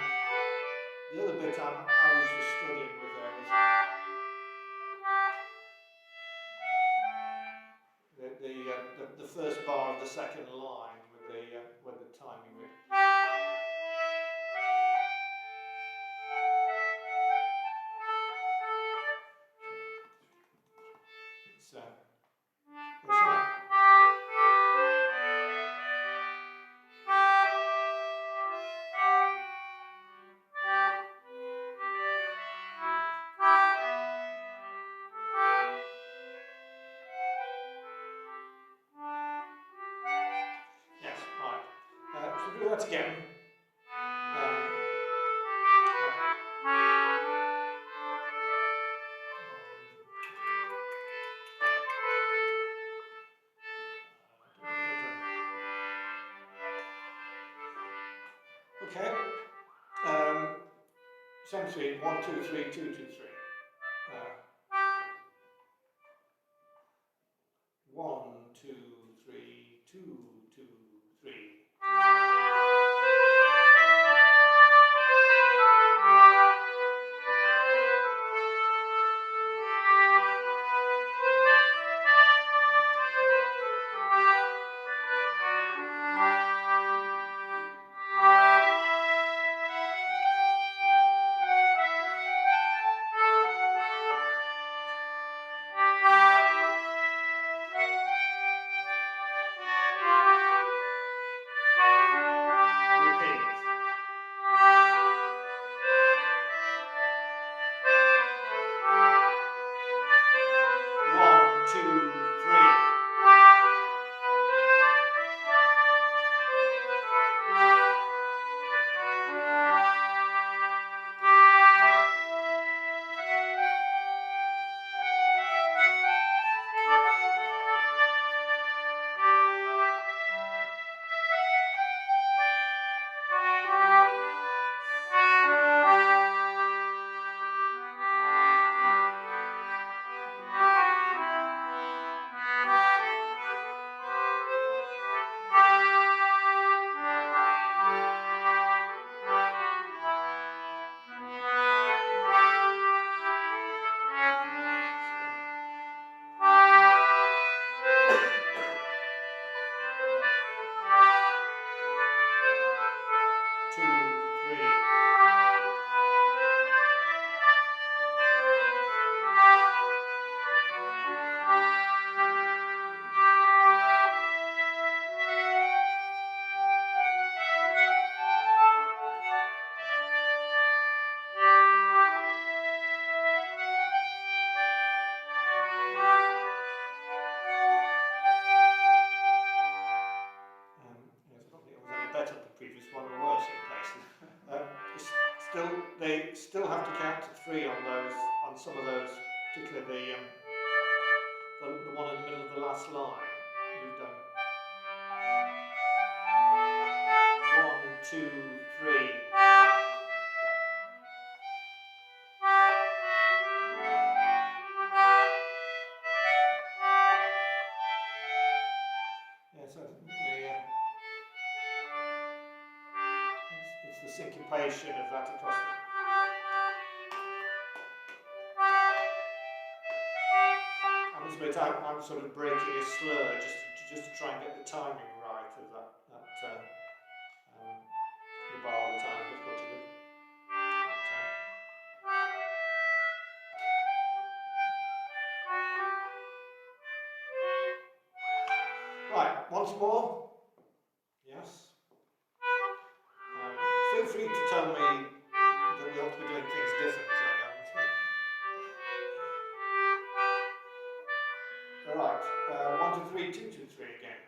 The other bit I was just struggling with there was the first bar of the second line with the timing bit. So, yes, right. So do that again. Okay. Same speed. 1, 2, 3, 2, 2, 3. 1, 2, 3, 2, 2, 3. one of the worst in places. They still have to count to 3 on those, on some of those, particularly the one in the middle of the last line. You've done 1, 2, 3. Yeah, so it's the syncopation of that across the. I'm sort of breaking a slur just to try and get the timing right of the bar all the time. Difficult to do. Right, once more. Yes. Feel free to tell me that we ought to be doing things differently. All right, 1, 2, 3, 2, 2, 3 again.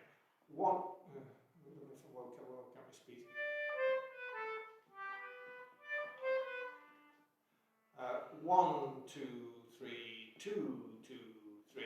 1. Well, can we speak? 1, 2, 3, 2, 2, 3.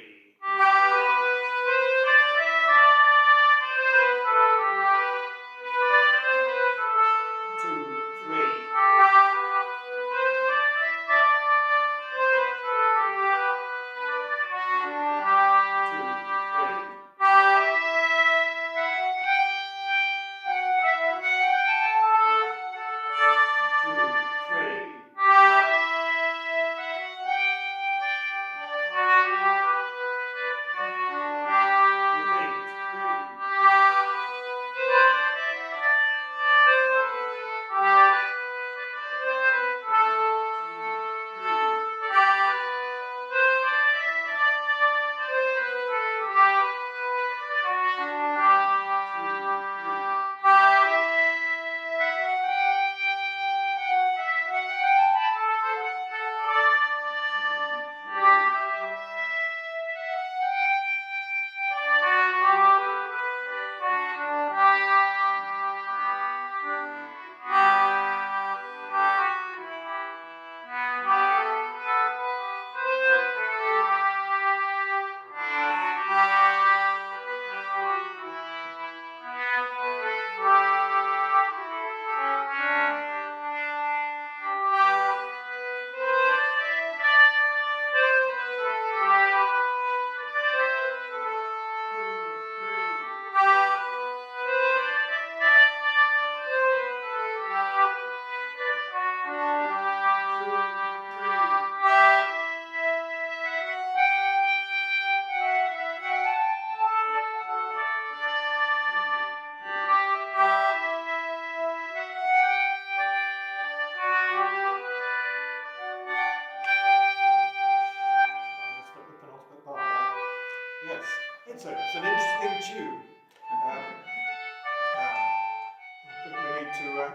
It's an interesting tune.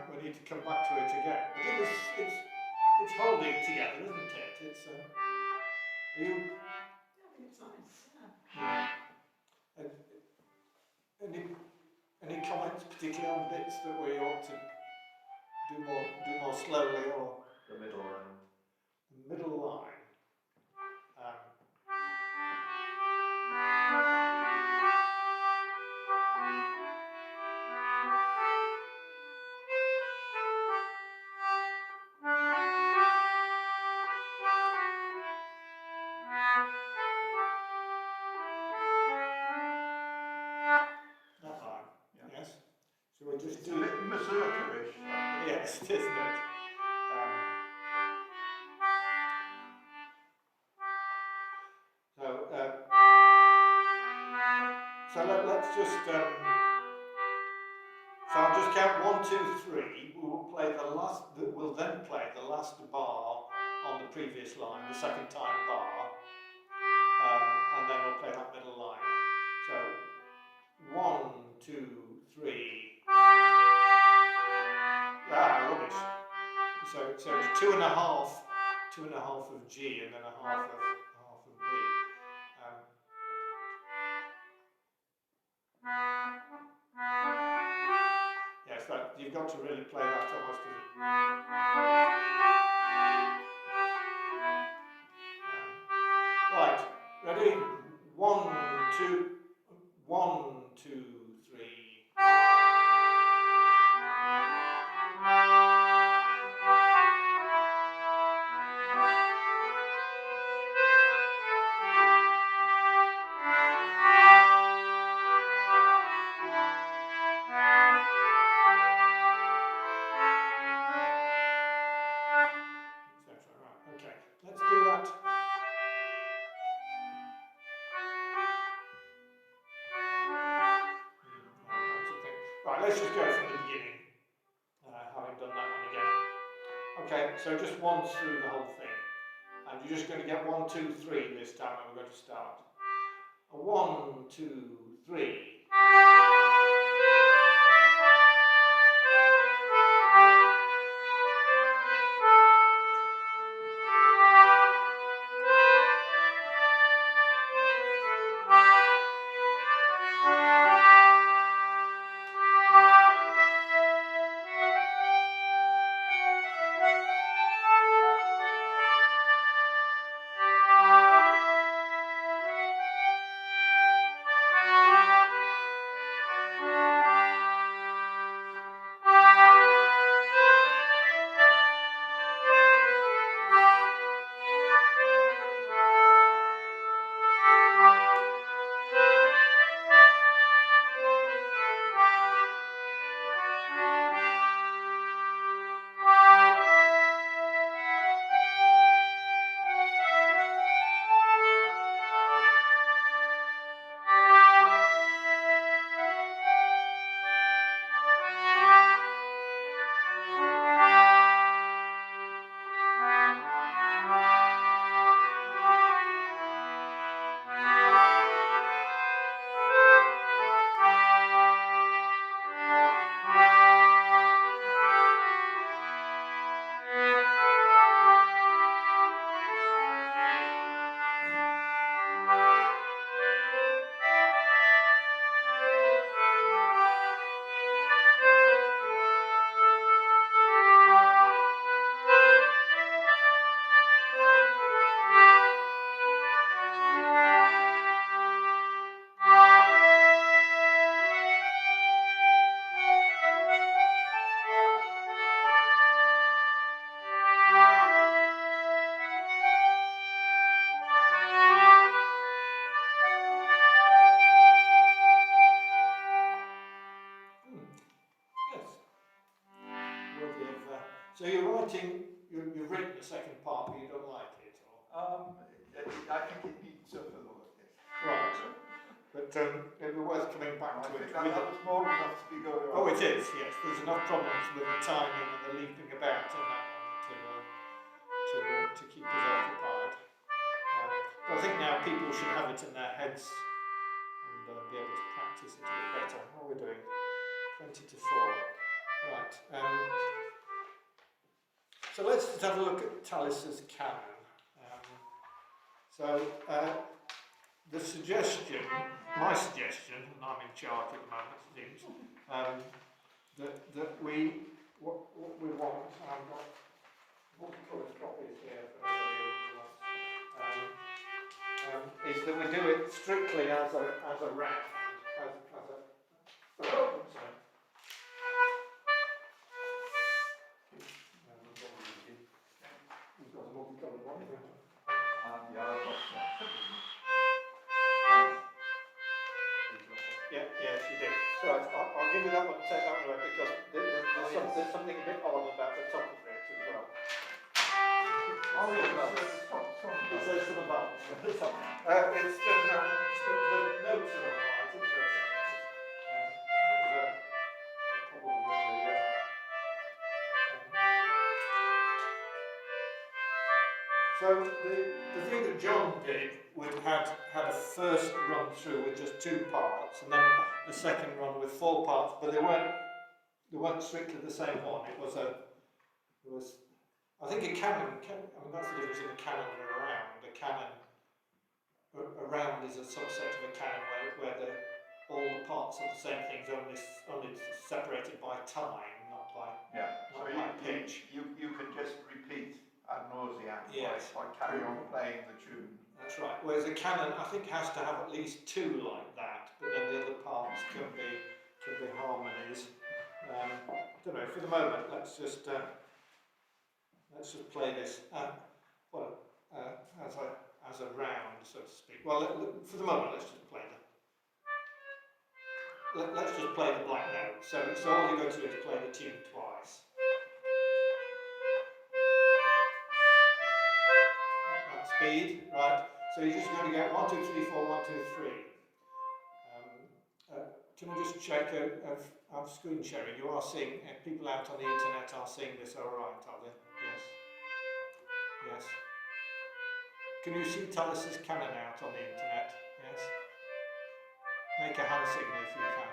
We need to come back to it again. But it's holding together, isn't it? It's are you? Yeah, it's nice. Yeah. Any comments, particularly on bits that we ought to do more slowly, or The middle line. the middle line? That line, yes. So we just It's do a bit mazurka-ish. yes, isn't it? So let's just. So I'll just count 1, 2, 3. We'll play the last. We'll then play the last bar on the previous line, the second time bar, and then we'll play that middle line. So 1, 2, 3. Rubbish. So it's 2.5 of G, and then a half of B. Yes, that you've you've got to really play that almost as right, ready? 1, 2, 1, 2, 3. Right, okay, let's do that. Right, let's just go from the beginning, having done that one again. Okay, so just once through the whole thing. And you're just going to get 1, 2, 3 this time, and we're going to start. 1, 2, 3. So you're writing, you've written the second part, but you don't like it, or? I think it needs a further work, yes. Right. But it'd be worth coming back to it. That was more enough to be going on. Oh, it is, yes. There's enough problems with the timing and the leaping about in that one to keep us occupied. But I think now people should have it in their heads and be able to practice it a bit better. What are we doing? 20 to 4. Right. So let's just have a look at Tallis's canon. The suggestion, my suggestion, and I'm in charge at the moment, it seems, that what we want, and I've got multicoloured copies here for everybody who wants, is that we do it strictly as a round, sorry. We've got a multicoloured one, haven't we? Yes, you did. So I'll give you that one, take that one away, because there's something a bit odd about the top of it as well. It says some above. It's the notes are alright, isn't it? So the thing that John did, we had a first run through with just 2 parts, and then a second run with 4 parts, but they weren't strictly the same one. It was I think a canon. I mean, that's the difference in a canon and a round. A round is a subset of a canon where all the parts of the same things only separated by time, not out of the way Yes. if I carry on playing the tune. That's right. Whereas a canon, I think, has to have at least two like that, but then the other parts can be harmonies. Don't know. For the moment, let's just play this. As a round, so to speak. Well, for the moment, let's just play let's just play the black note. So all you're going to do is play the tune twice. That speed, right? So you're just going to get 1, 2, 3, 4, 1, 2, 3. Can I just check of screen sharing? You are seeing, people out on the internet are seeing this all right, are they? Yes. Yes. Can you see Talis's canon out on the internet? Yes. Make a hand signal if you can.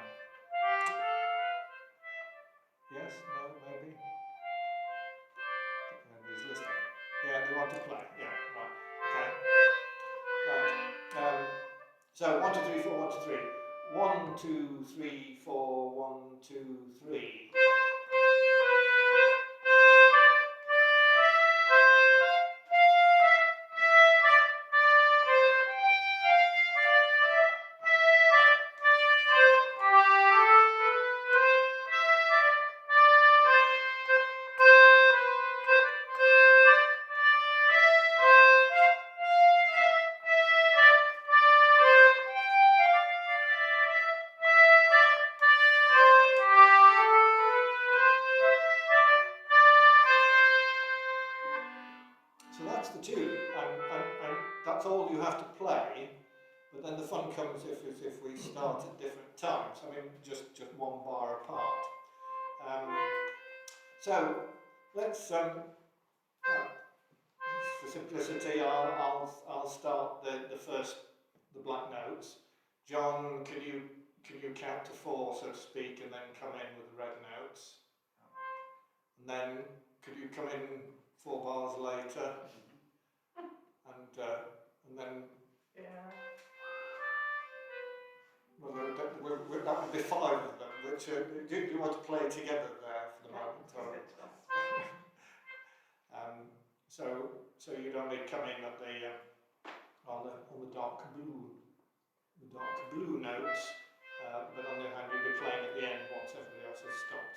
Yes? No? Maybe? Nobody's listening. Yeah, they want to play. Yeah, right. Okay. Right. So 1, 2, 3, 4, 1, 2, 3. 1, 2, 3, 4, 1, 2, 3. So that's the tune, and that's all you have to play. But then the fun comes if we start at different times. I mean, just one bar apart. So let's for simplicity, I'll start the black notes. John, can you count to 4, so to speak, and then come in with the red notes? And then could you come in 4 bars later? And then. Yeah. Well, that would be 5 of them. Which do you want to play together there for the moment? Or? So you'd only come in at on the dark blue notes, but on the other hand, you'd be playing at the end once everybody else has stopped.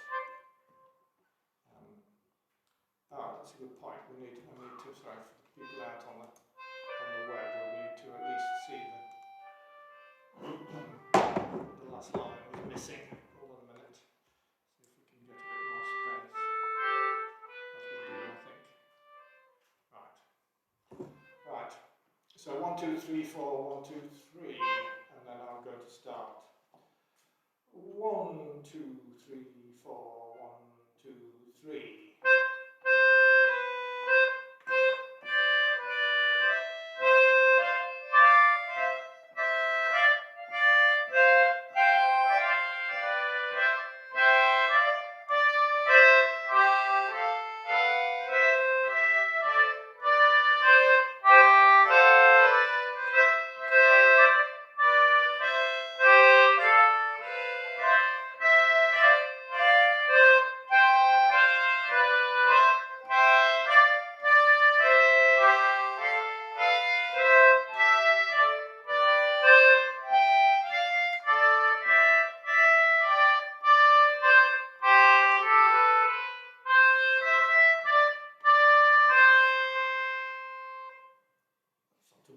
That's a good point. I need to, sorry, for the people out on the web, we'll need to at least see the last line was missing. Hold on a minute. See if we can get a bit more space. That will do, I think. Right. So 1, 2, 3, 4, 1, 2, 3, and then I'm going to start. 1, 2, 3, 4, 1, 2, 3.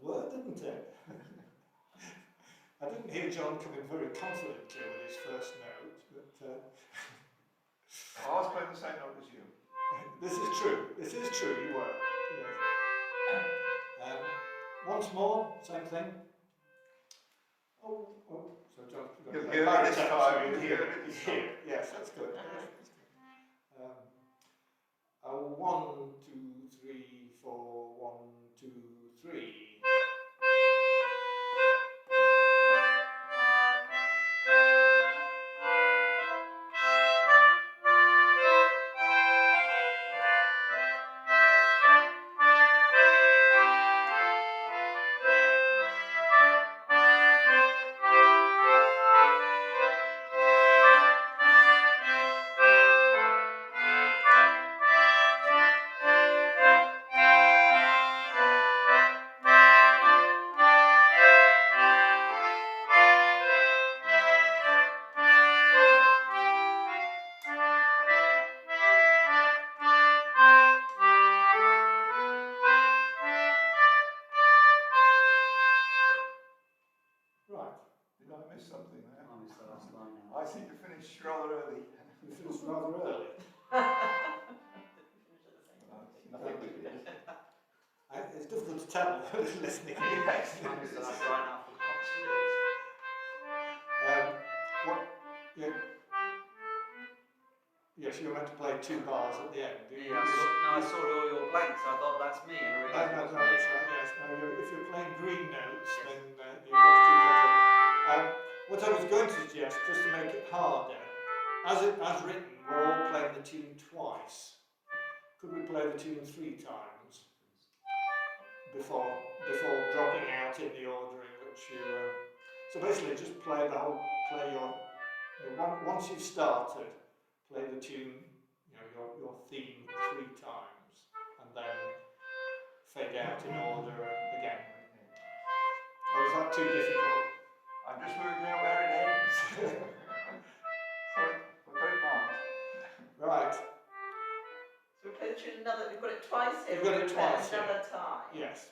Word, didn't it? I didn't hear John coming very confidently with his first note, but I was playing the same note as you. This is true. This is true. You were. Yes. Once more, same thing. Oh. So John. You'll hear it this time. You'll hear it. Yes, that's good. That's good. 1, 2, 3, 4, 1, 2, 3. early? I think we did. It's difficult to tell who's listening. Yes. I'm just like, right now, I forgot to do it. What, yes, you were meant to play 2 bars at the end. Yeah, I saw all your blanks. I thought that's me, and I No, realised it no, wasn't no, me. that's right, yes. No, if you're playing green notes, Yes. then you've got to keep that. What I was going to suggest, just to make it harder, as written, we're all playing the tune twice. Could we play the tune 3 times before dropping out in the order in which you? So basically, just play once you've started, play the tune, your theme 3 times, and then fade out in order again. Or is that too difficult? I'm just working out where it ends. Sorry, we've got it marked. Right. So we play the tune another, we've got it twice here. You've got it we play twice, another time. Yes.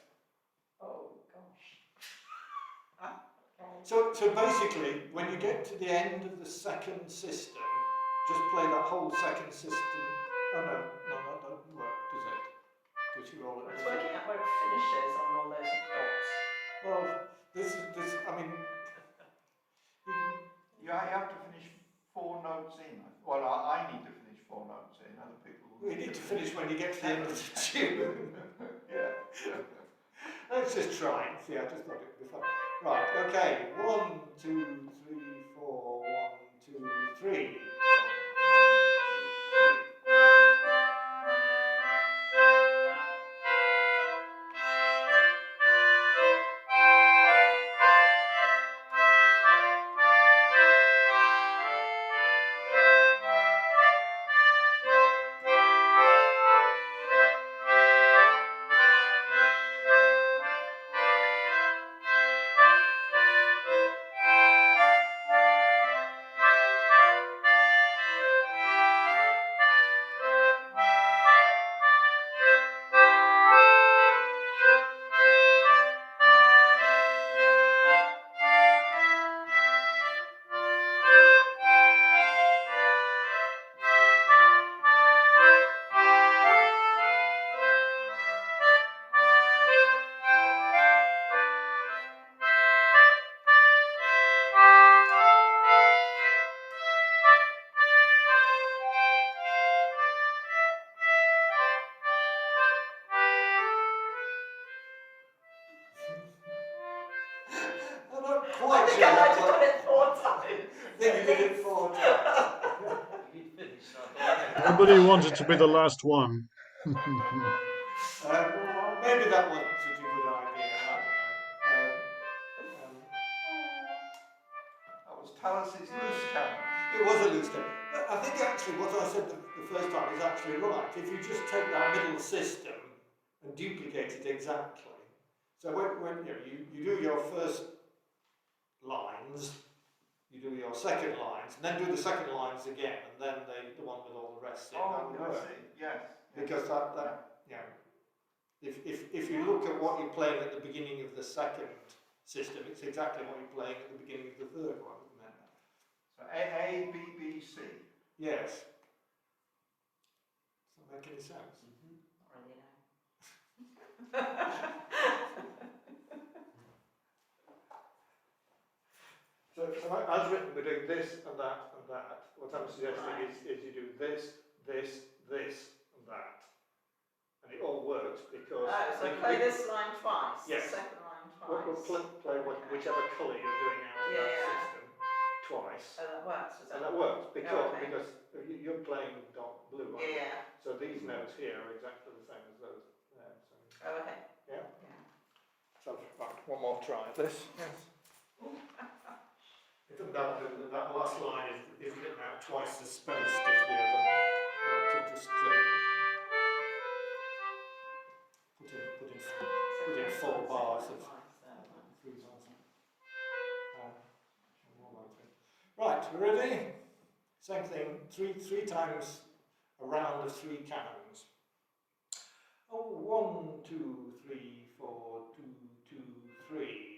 Oh gosh. Okay. So basically, when you get to the end of the second system, just play that whole second system. Oh no, that doesn't work, does it? Because you roll it. It's working out where it finishes on all those dots. Well, this. I mean, You have to finish 4 notes in. Well, I need to finish 4 notes in. Other people. we need to finish when you get to the end of the tune. Yeah. Let's just try it. See, I just thought it would be fun. Right. Okay. 1, 2, 3, 4. 1, 2, 3. I'm not quite sure. I might have done it 4 times. I think you did it 4 times. You'd finished, so I thought, Nobody wanted to be the last one. Maybe that wasn't such a good idea. I don't know. That was Talus's loose cannon. It was a loose cannon. But I think actually what I said the first time is actually right. If you just take that middle system and duplicate it exactly. So when you do your first lines, you do your second lines, and then do the second lines again, and then the one with all the rest in. Oh, that would I work. see. Yes. Because if you look at what you're playing at the beginning of the second system, it's exactly what you're playing at the beginning of the third one, isn't it? So A, B, B, C. Yes. Does that make any sense? Not really, no. So as written, we're doing this and that and that. What I'm suggesting is you do this, this, and that. And it all works because... Oh, so play this line twice, yes. the second line twice. We'll play whichever colour you're doing out of that system twice. So that works, does And that? that works because, okay. because you're playing dark blue, aren't you? Yeah. So these notes here are exactly the same as those there. So. Oh, okay. Yeah. So right, one more try at this. Yes. That last line is written out twice as spaced as the other. To just put in 4 bars of 3 bars. Right, we're ready? Same thing, three times a round of 3 cannons. Oh, 1, 2, 3, 4, 2, 2, 3.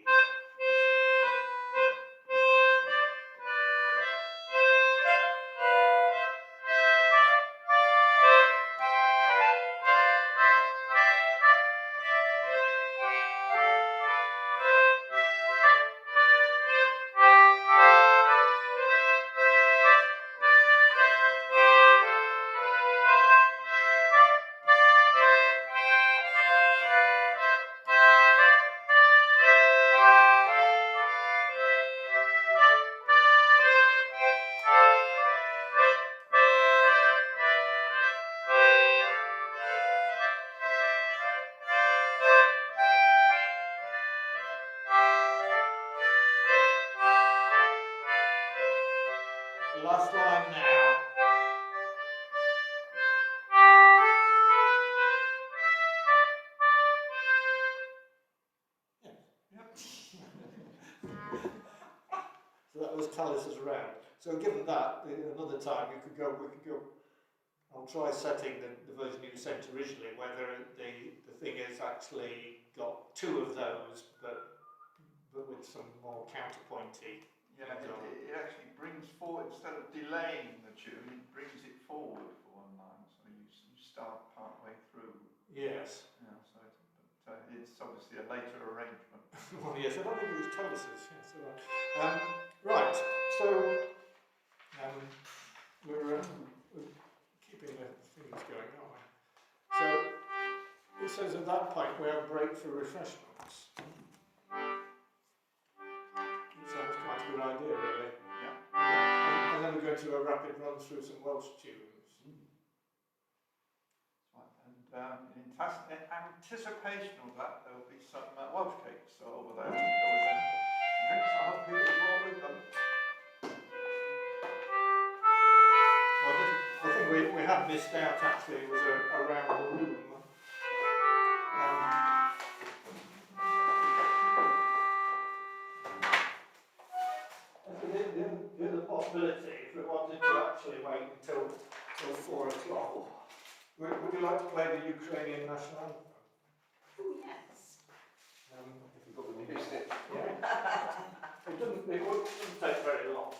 tallies us around. So given that, another time we could go. I'll try setting the version you sent originally, where the thing has actually got two of those, but with some more counterpointy. Yeah, it actually brings forward, instead of delaying the tune, it brings it forward for one line. So you start part way through. Yes. Yeah, so it's obviously a later arrangement. Well, yes, I don't think it was Tullis's. Yes, right. So we're keeping the things going, aren't we? So it says at that point we have a break for refreshments. It sounds quite a good idea, really. Yeah. And then we're going to do a rapid run through some Welsh tunes. And in anticipation of that, there will be some Welsh cakes over there. Drinks I hope people brought with them. Well, the thing we had missed out actually was around the room. The other possibility, if we wanted to actually wait until 4 o'clock, would you like to play the Ukrainian national anthem? Oh, yes. If you've got the music. Yeah. It wouldn't take very long.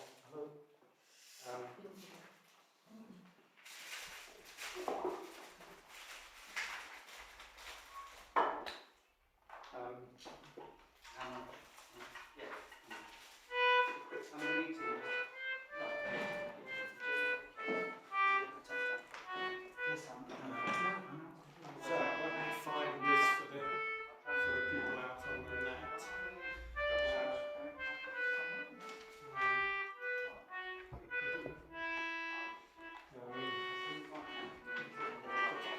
So let me find this for the people out on the net.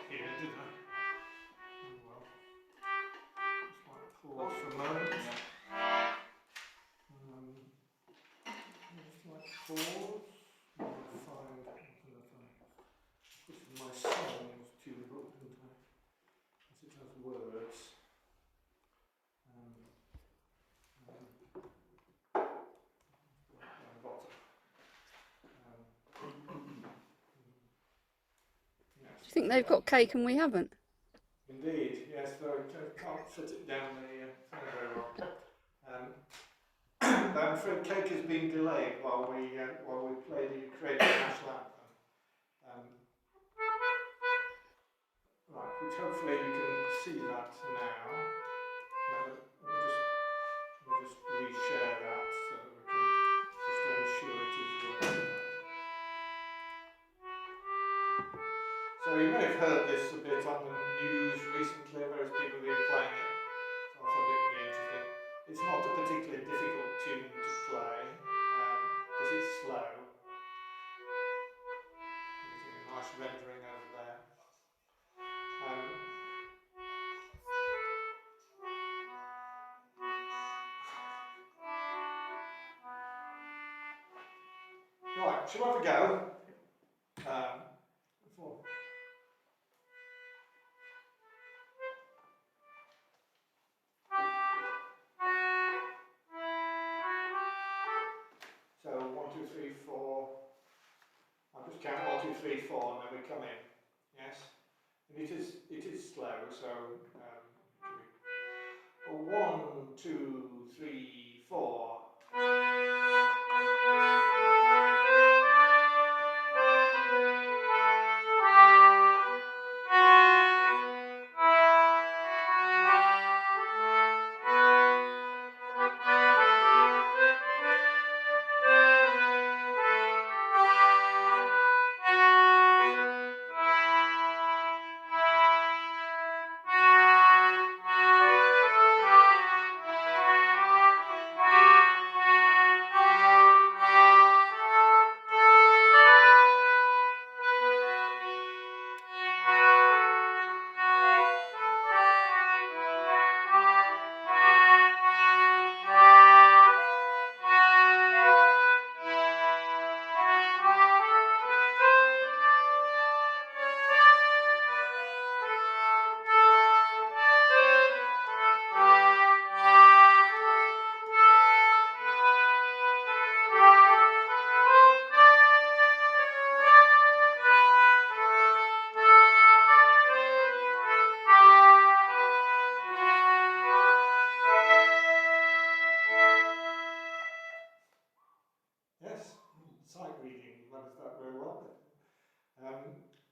Here, didn't I? Oh, well. Just like pause for a moment. Just like pause. Find my songs tune book, didn't I? As it has words. Do you think they've got cake and we haven't? Indeed, yes, though I can't fit it down the thing very well. I'm afraid cake has been delayed while we play the Ukrainian national anthem. Right, which hopefully you can see that now. Let me just reshare that so that we can just ensure it is working. So you may have heard this a bit on the news recently, various people have been playing it, so I thought it would be interesting. It's not a particularly difficult tune to play, because it's slow. Getting a nice rendering over there. Right, shall we have a go? So 1, 2, 3, 4. I'll just count 1, 2, 3, 4, and then we come in. Yes, and it is slow. So 1, 2, 3, 4.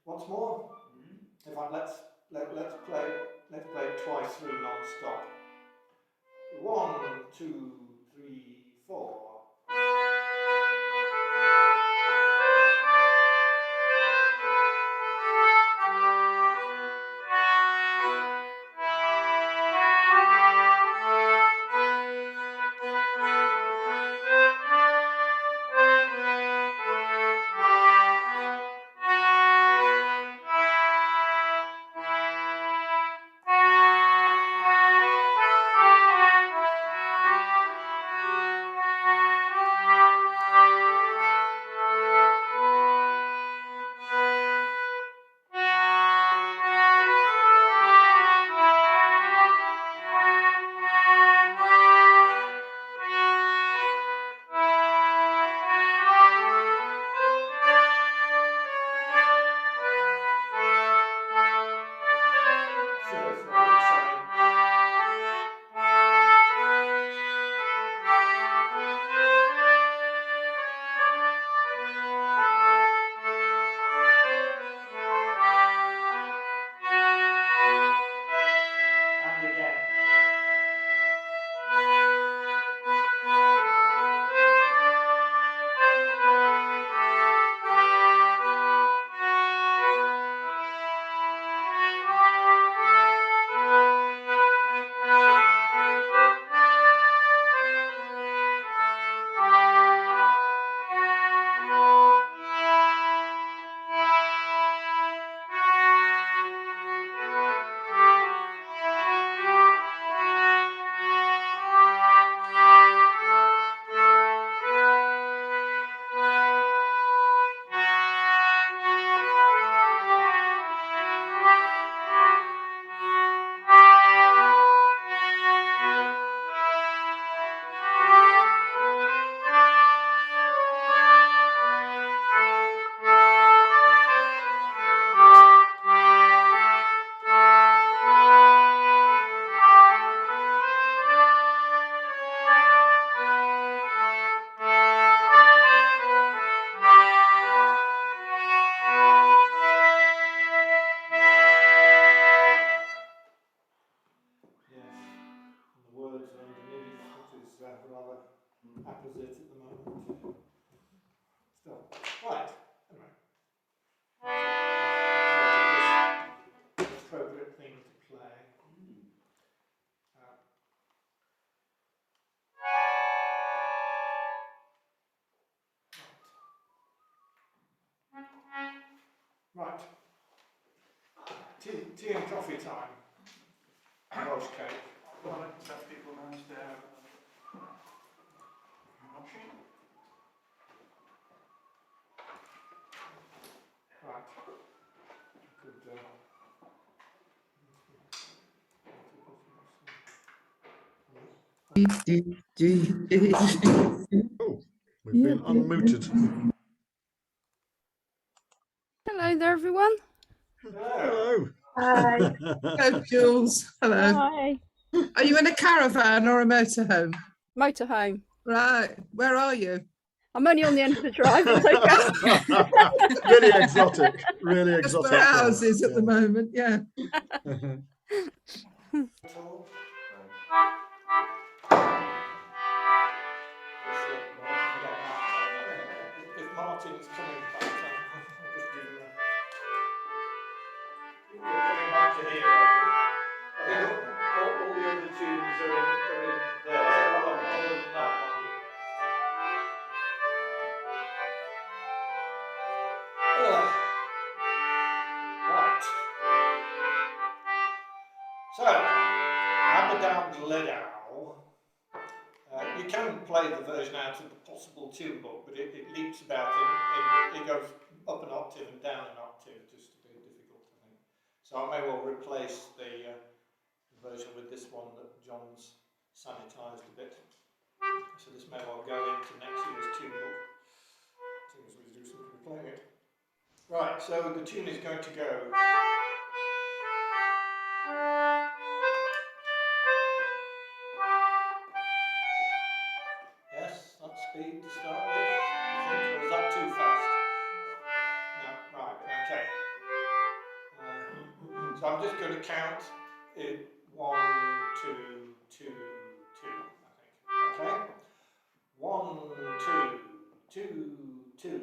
Once more. In fact, let's play it twice through non-stop. 1, 2, 3, 4. Rather apposite at the moment. Still, right. Anyway, the appropriate thing to play. Right. Tea and coffee time. Welsh cake. Well, let's have people downstairs watching. Right. Oh, we've been unmuted. Hello there, everyone. Hello. Hi. Hello, Jules. Hello. Hi. Are you in a caravan or a motorhome? Motorhome. Right. Where are you? I'm only on the end of the drive. It's okay. Really exotic. Really That's exotic. where ours is at the moment. Yeah. If Martin's coming back, I'll just give him a... You're coming back to here, I think all the other tunes are in there, other than that one. Right. So, Aberdown's Lead Owl. You can play the version out of the possible tune book, but it leaps about it goes up an octave and down an octave, just a bit difficult, I think. So I may well replace the version with this one that John's sanitised a bit. So this may well go into next year's tune book. As soon as we do something playing it. Right, so the tune is going to go. Yes, that's speed to start with, I think, or is that too fast? No, right, okay. So I'm just going to count it 1, 2, 2, 2, I think. Okay? 1, 2, 2, 2.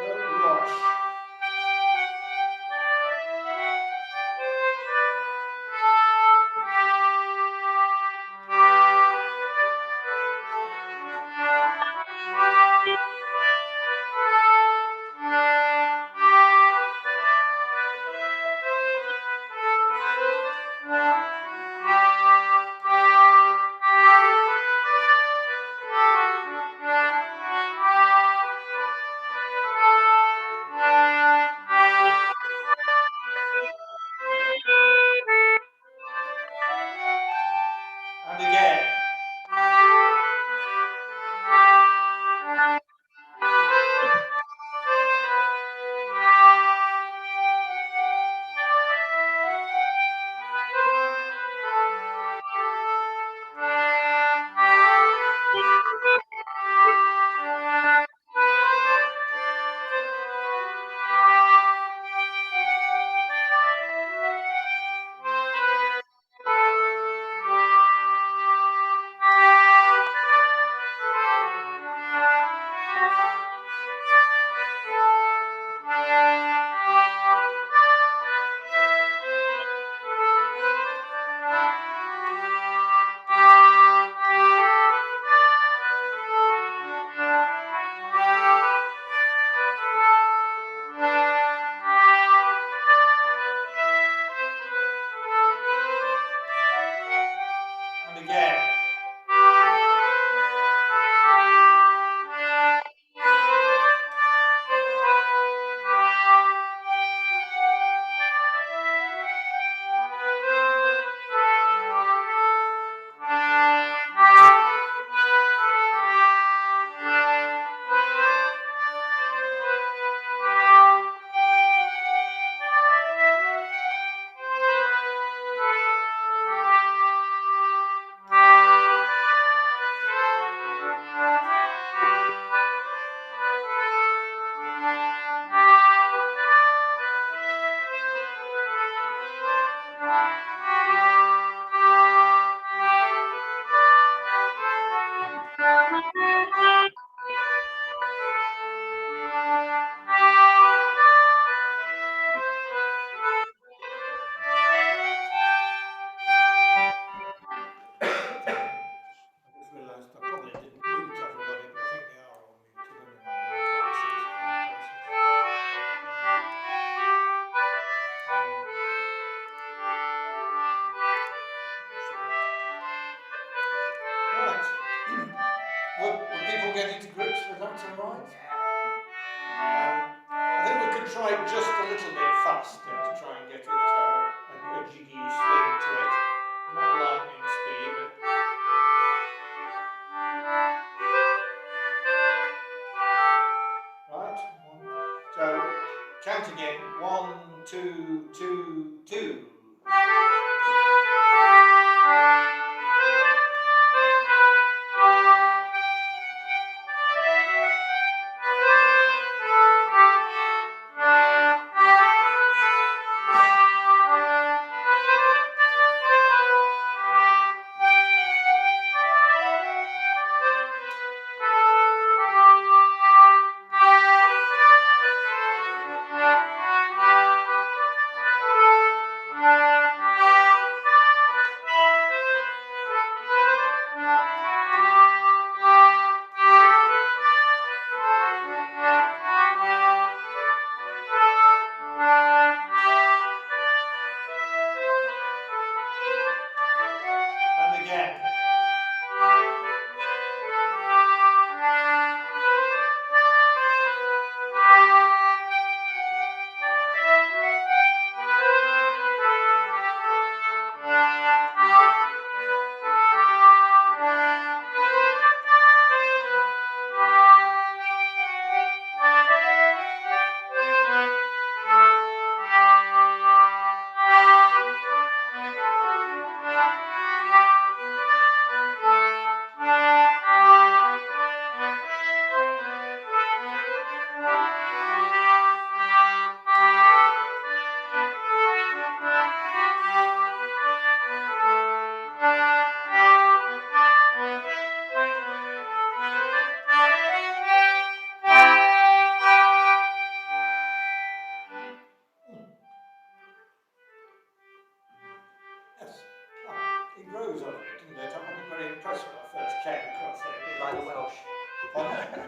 Don't rush. And again. And again. Realised I probably didn't mute everybody, but I think they are all muted anyway. They're quite sensible in the process. Right. Were people getting to grips with that all right? I think we could try just a little bit faster to try and get it a jiggy swing to it. Not lightning speed, but right. So count again. 1, 2, 2, 2.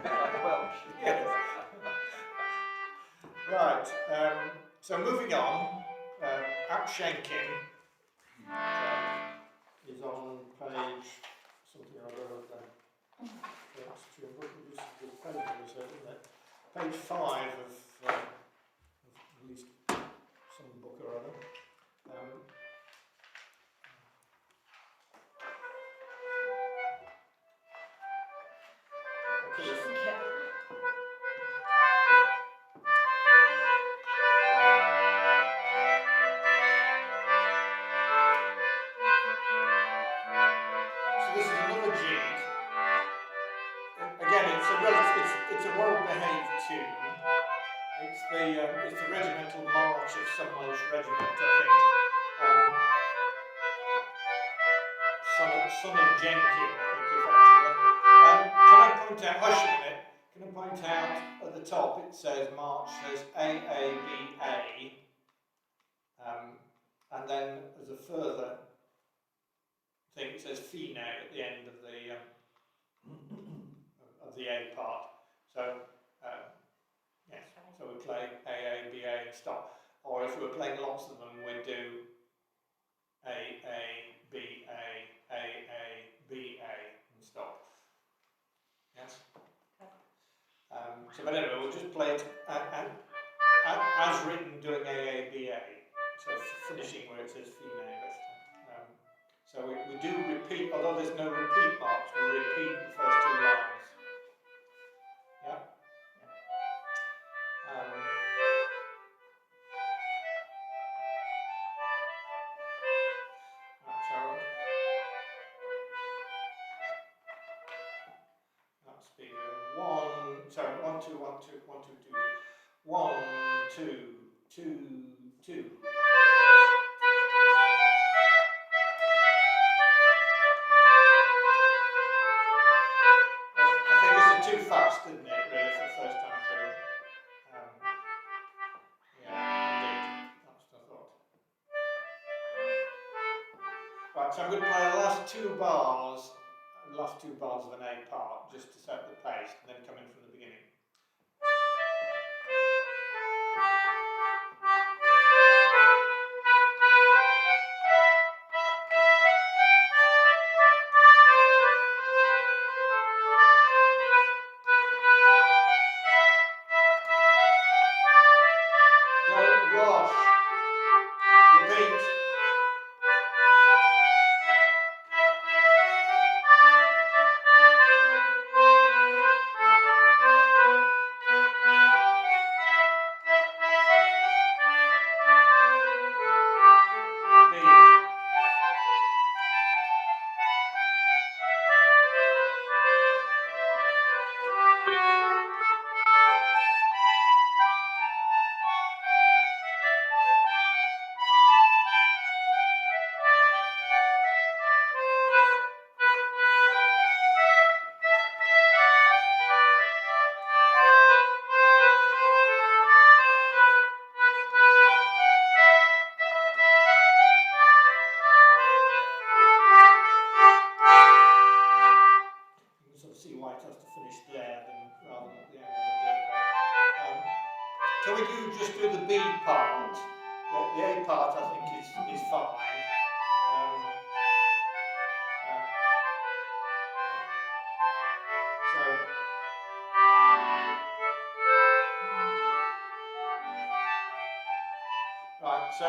Like Welsh. Yes. Right, so moving on, Outshanking is on page something or other of the history of book. This is the page number, so, isn't it? Page 5 of at least some book or other. Okay, so this is another jig. Again, it's a well-behaved tune. It's the regimental march of some Welsh regiment, I think. Son of Jenkin, I think, effectively. Can I point out? Hush a minute. Can I point out at the top? It says march. Says AABA, and then as a further thing, it says Fine at the end of the A part. So yes, so we play A, B, A and stop. Or if we were playing lots of them, we'd do A, B, B, A and stop. Yes? So but anyway, we'll just play it as written, doing A, B, A. So finishing where it says Fine. So we do repeat, although there's no repeat marks, we repeat the first two lines. Yeah? That's bigger. 1, 2, 1, 2, 1, 2, 2, 2. 1, 2, 2, 2. I think this is too fast, isn't it, really, for the first time through? Yeah, indeed. That's what I thought. Right, so I'm going to play the last two bars of an A part, just to set the pace, and then come in from the beginning. Don't rush. Repeat. See why it has to finish there rather than at the end. Can we just do the B part? The A part I think is fine. So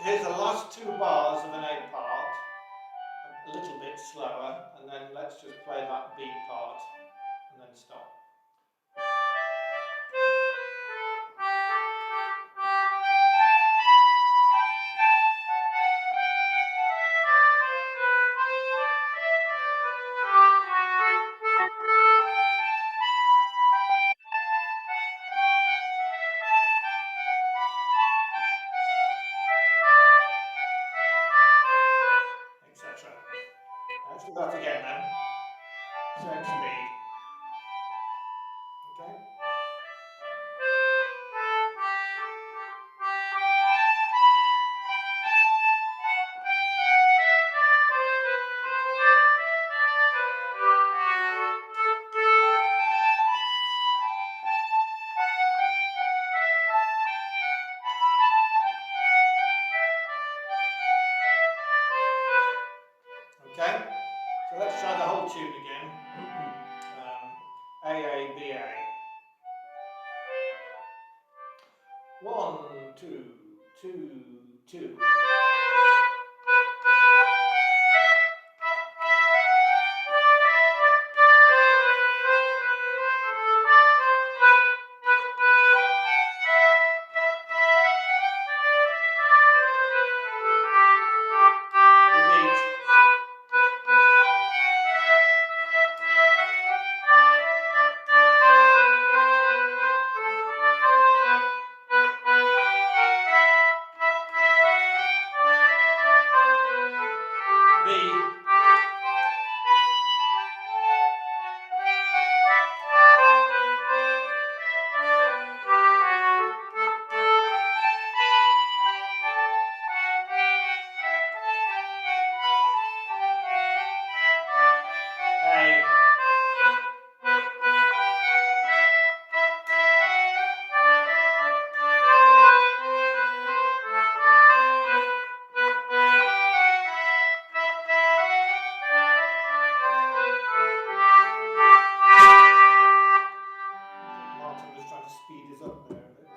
here's the last two bars of an A part, a little bit slower, and then let's just play that B part and then stop. Etc. Let's do that again then. Same speed. Okay. AABA. 1, 2, 2, 2. Repeat. B. A. Martin was trying to speed us up there a bit.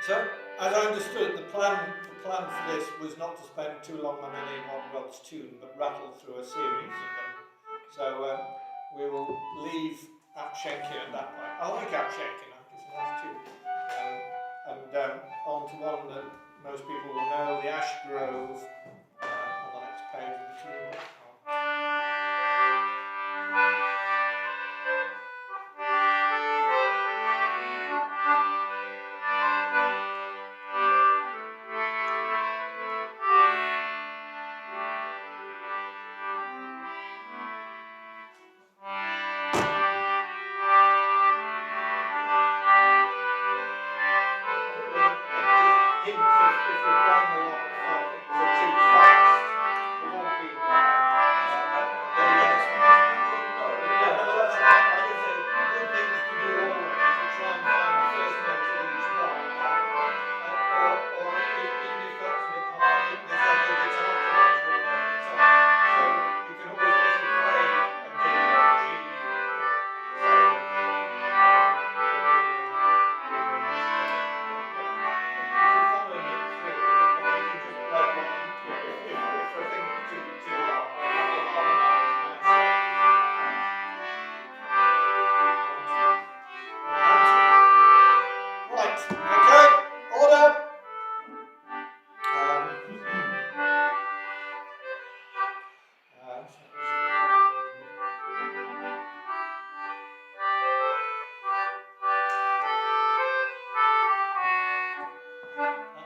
So, as I understood, the plan for this was not to spend too long on any one Welsh tune, but rattle through a series of them. So we will leave Apshenkin at that point. I like Apshenkin, I think it's a nice tune. And on to one that most people will know, the Ash Grove, on the next page of the tune.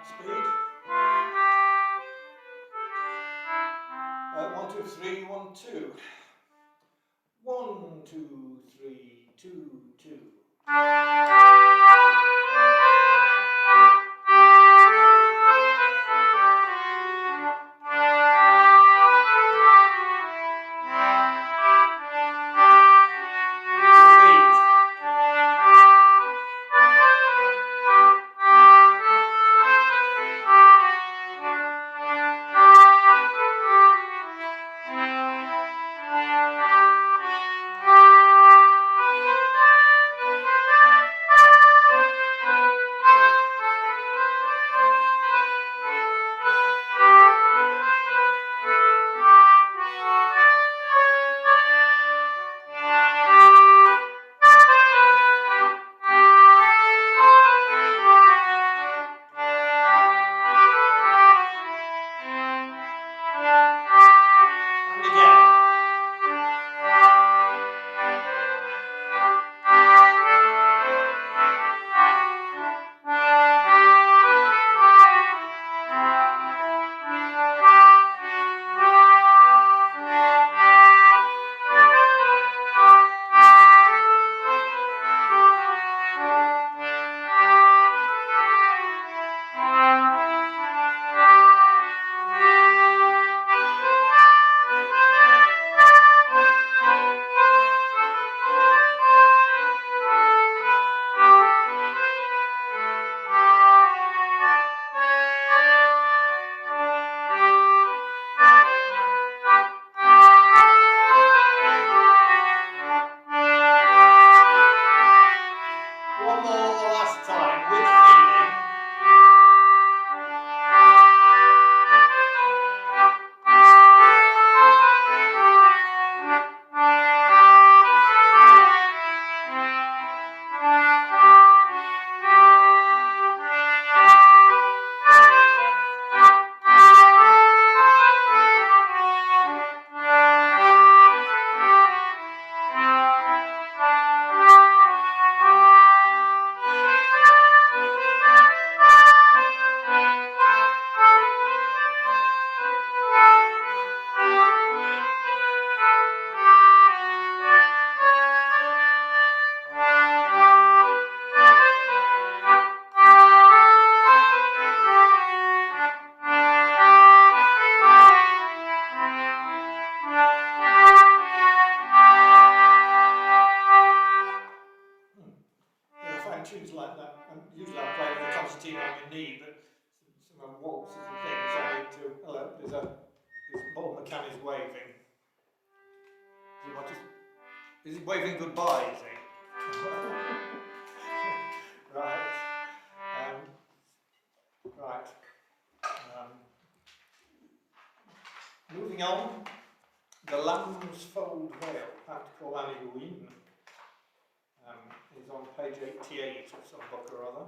Speed. 1, 2, 3, 1, 2. 1, 2, 3, 2, 2. Repeat. you want to? Is he waving goodbye? Is he? Right. Right. Moving on. The Lamb's Fold Vale, Practical Halloween, is on page 88 of some book or other.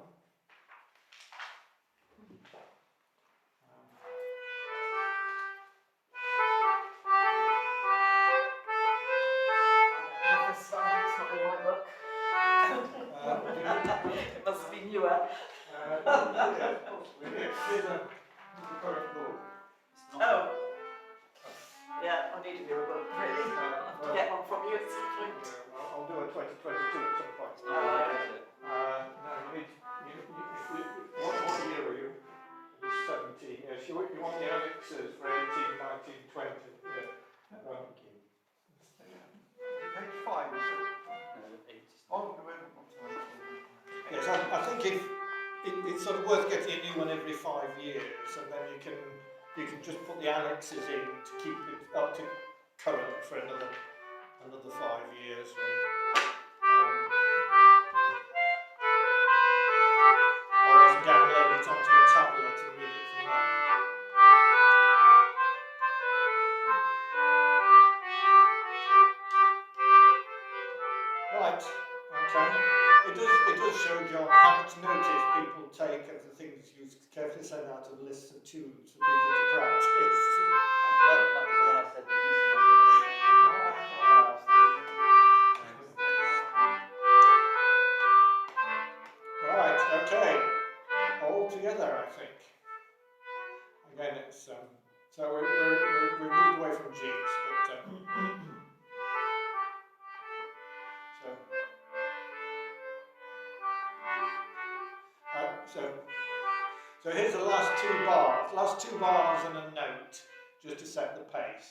This one, it's not in my book. It must be newer. Yeah, possibly. Here's a current book. Oh. Yeah, I need a newer book, really. I'll have to get one from you at some point. I'll do a 2022 at some point. Oh, okay. No, you need, what year are you? You're 17, yes. You want the annexes for 18, 19, 20. Yeah. Thank you. Page 5, is it? No, 8. Oh, no, wait, Yes, I think it's sort of worth getting a new one every 5 years, and then you can just put the annexes in to keep it up to current for another 5 years. Or else download it onto a tablet and read it from there. Right, okay. It does show, John, how much notice people take of the things you carefully send out of lists of tunes for people to practice. That was the one I said Right, okay. All together, I think. Again, it's so we've moved away from G's, but so here's the last two bars and a note, just to set the pace.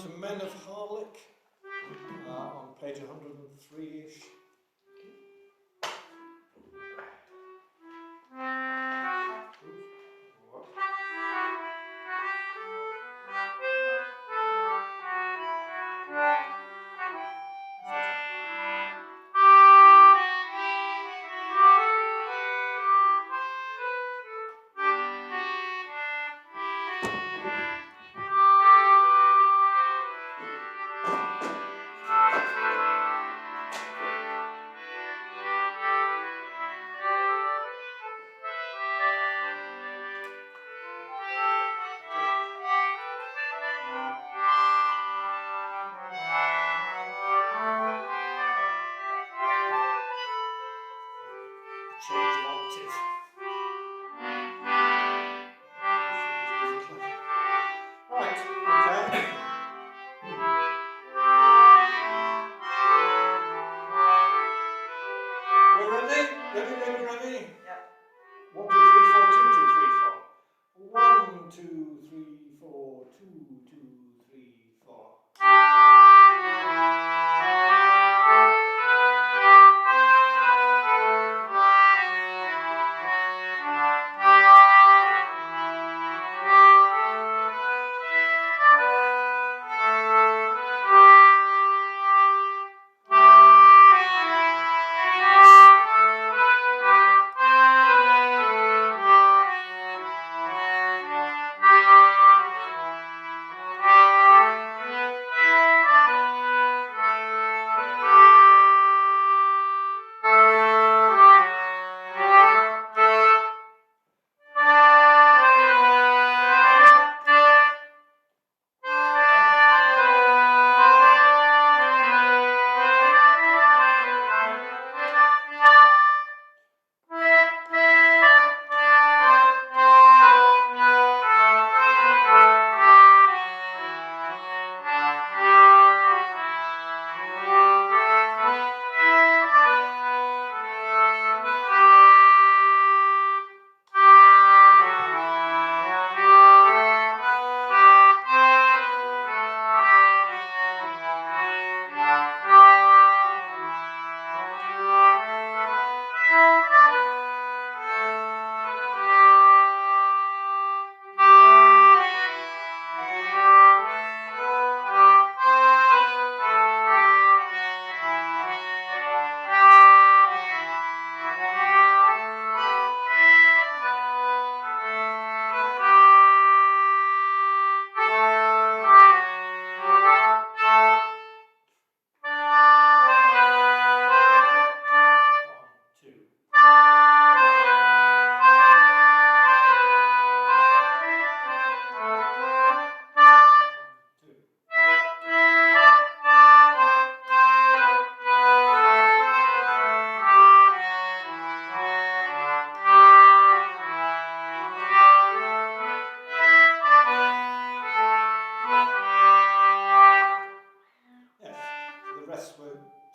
to Men of Harlech on page 103-ish. Change of octave. Right, okay. We're ready? Ready? Yep. 1, 2, 3, 4, 2, 2, 3, 4. 1, 2, 3, 4, 2, 2, 3, 4.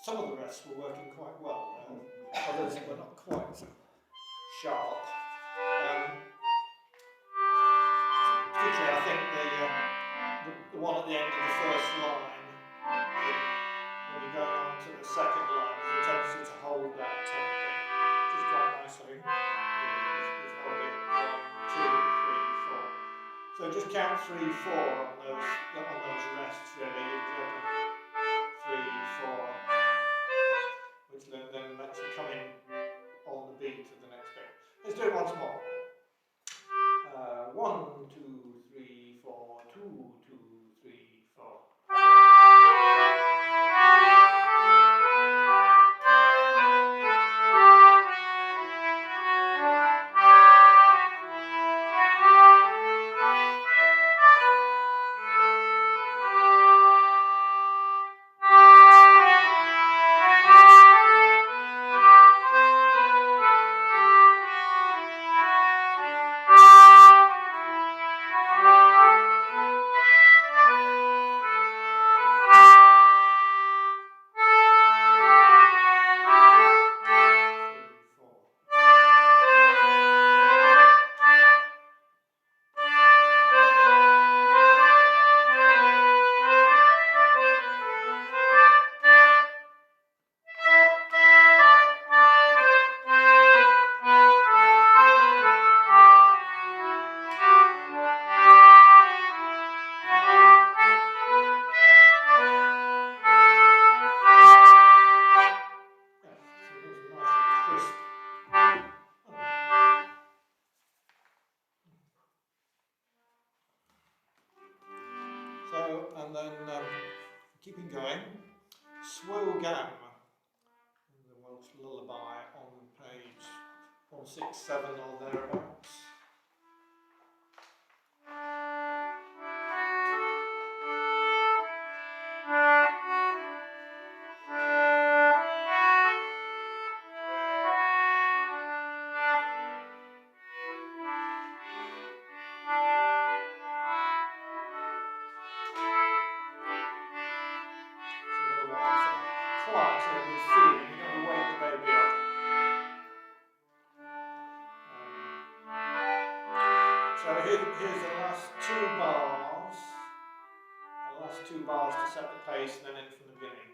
Some of the rest were working quite well. Others were not quite so sharp. Particularly, I think the one at the end of the first line, when you're going on to the second line, there's a tendency to hold that tempo, which is quite nice, I think. You've held it 1, 2, 3, 4. So just count 3, 4 on those rests, really. 3, 4, which then lets you come in on the beat of the next bit. Let's do it once more. 1, 2, 3, 4, 2, 2, 3, 4. Keeping going. Swogam, the Welsh lullaby on page 167 or thereabouts. Quiet and with feeling, you're going to wake the baby up. So here's the last two bars. The last two bars to set the pace, and then in from the beginning.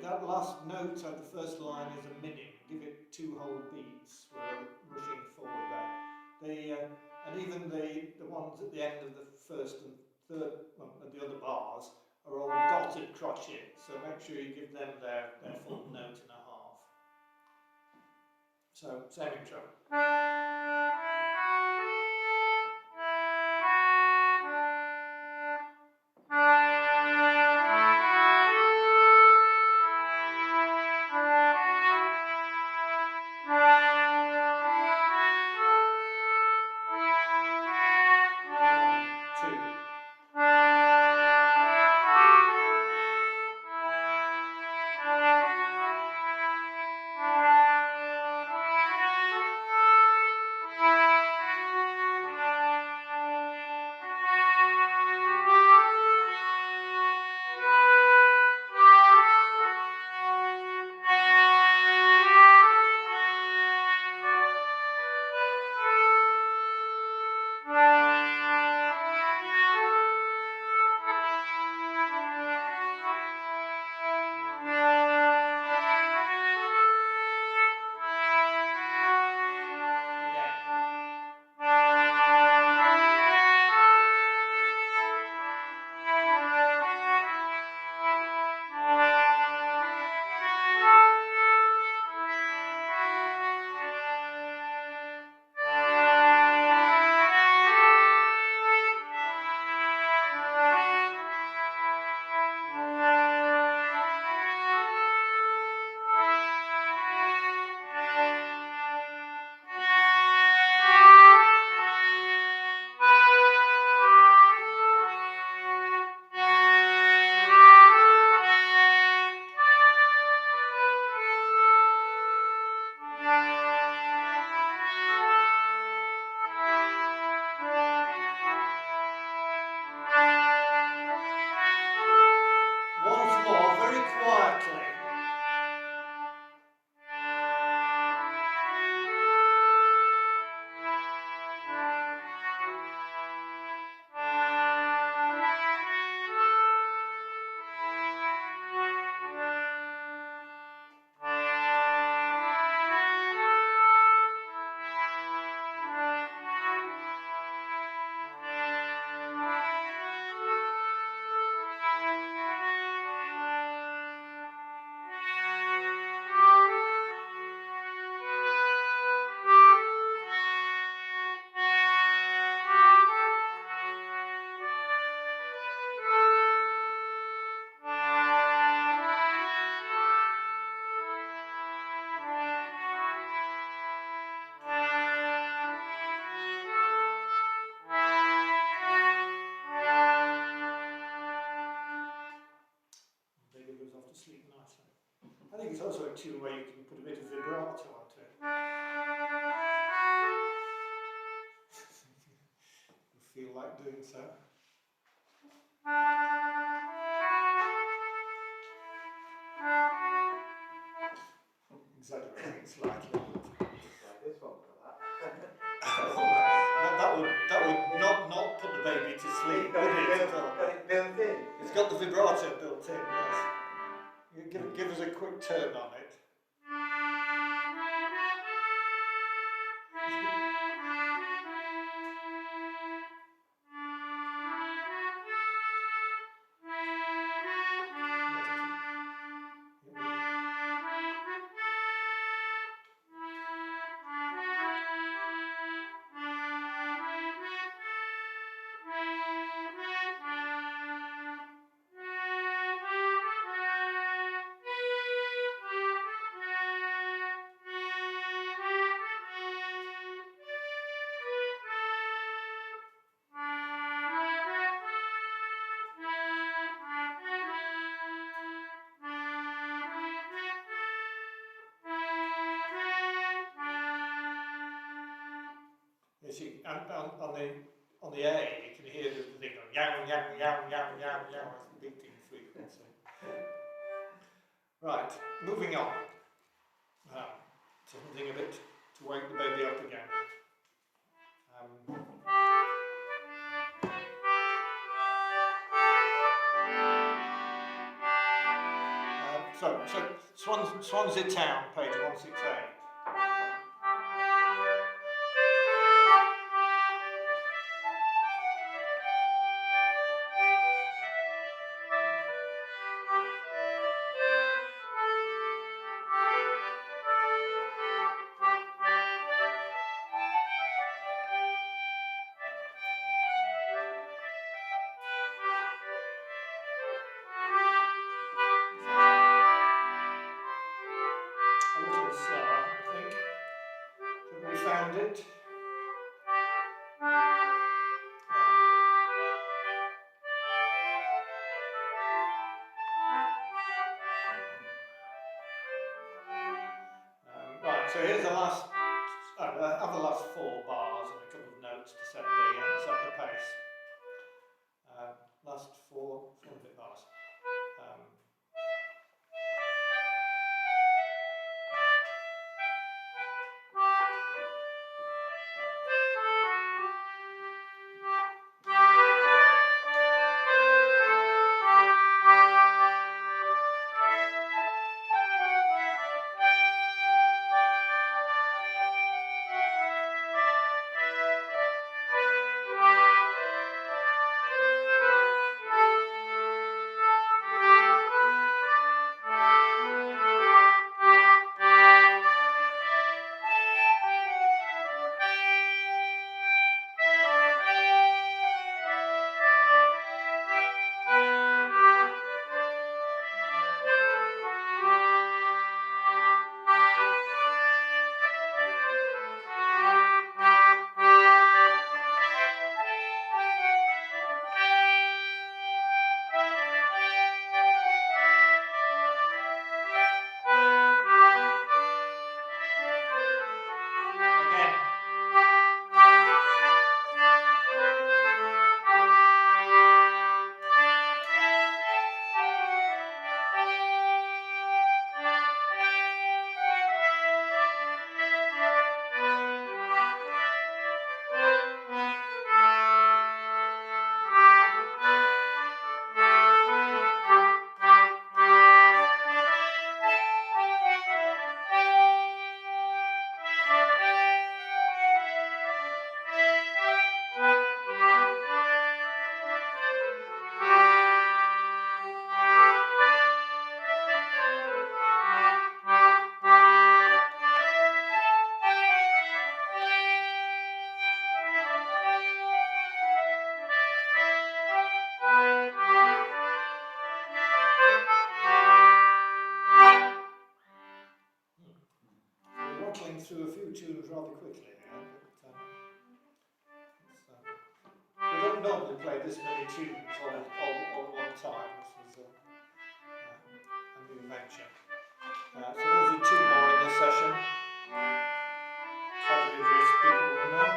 That last note of the first line is a minute. Give it 2 whole beats. We're rushing forward there. And even the ones at the end of the first and third, well, the other bars are all dotted crotchet. So make sure you give them their full note and a half. So same intro. think it's also a tune where you can put a bit of vibrato onto it. You feel like doing so. Exaggerating slightly. This one for that. that would not put the baby to sleep, would it? Got it built in. It's got the vibrato built in, yes. You give us a quick turn on it. on the A, you can hear the thing going yow, yow, yow, yow, yow, yow, it's a beating frequency. Right, moving on. Something a bit to wake the baby up again. So Swansea Town, page 168. A little slower, I think. Have we found it? Right, so here's the last, have the last 4 bars and a couple of notes to set the pace. Last 4 and a bit bars. Through a few tunes rather quickly here, but we don't normally play this many tunes all at one time. This was a new venture. So we'll do 2 more in this session. Probably most people will know.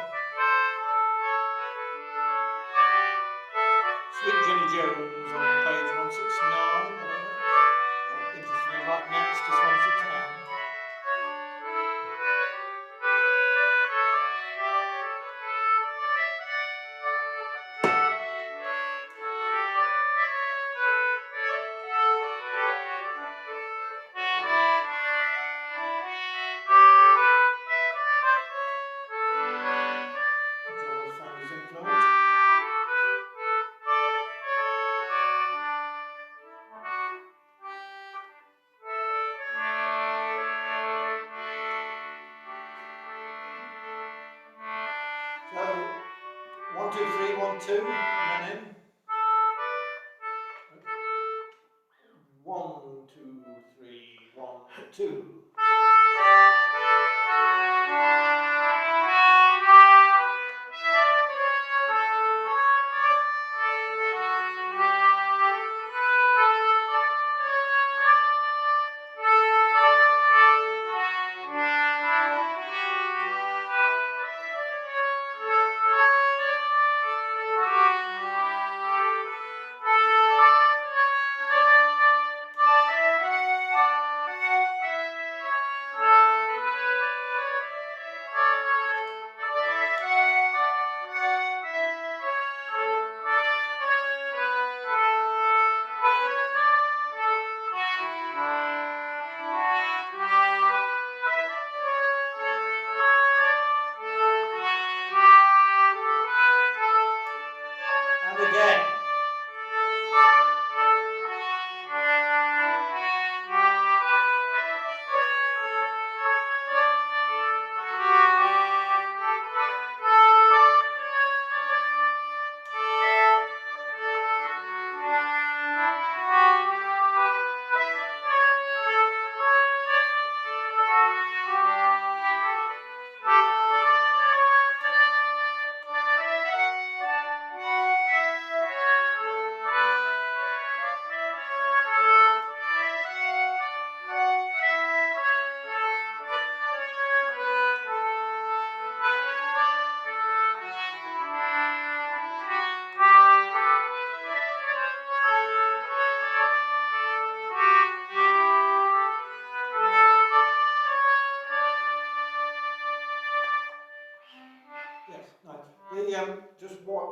Sweet Jenny Jones on page 169. Interestingly, right next to Swansea Town. So 1, 2, 3, 1, 2, and then in. 1, 2, 3, 1, 2.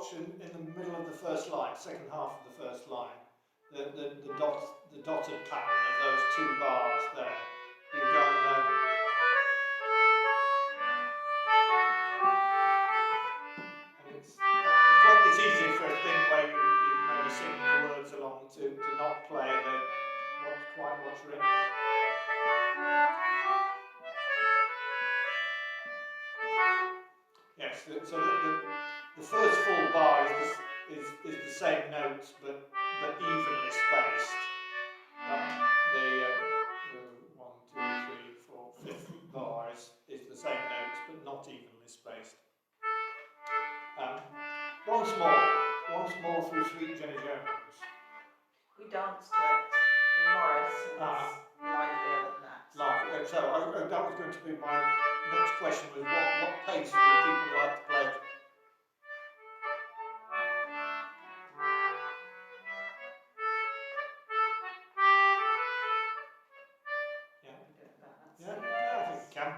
watch in the middle of the first line, second half of the first line, the dotted pattern of those two bars there. You've got and it's easy for a thing where you maybe sing the words along to not play what's written. Yes, so the first full bar is the same notes but evenly spaced. The 1, 2, 3, 4, fifth bar is the same notes but not evenly spaced. Once more through Sweet Jenny Jones. We danced to it in Morris, and it's livelier than that. So that was going to be my next question, was what pace would people like to play it? Yeah, I think we can.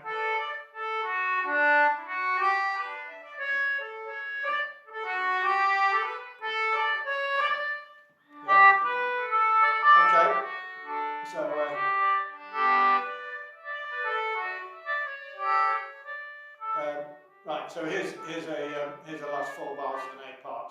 Okay, so right, so here's a last 4 bars of an A part.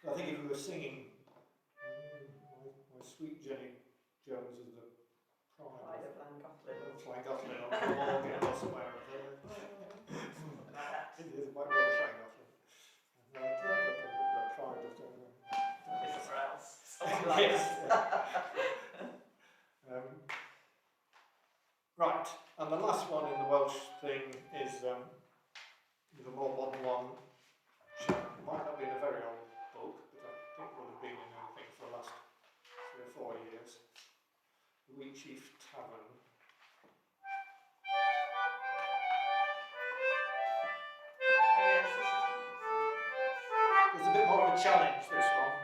I think if we were singing my Sweet Jenny Jones is the pride of Llangollen or Maulden or somewhere or other. Something like that. It is quite well Llangollen. The pride of somewhere else. Something like that. Right, and the last one in the Welsh thing is a more modern one. It might not be in a very old book, but I think would have been in anything for the last 3 or 4 years. The Wheatsheaf Tavern. It's a bit more of a challenge, this one.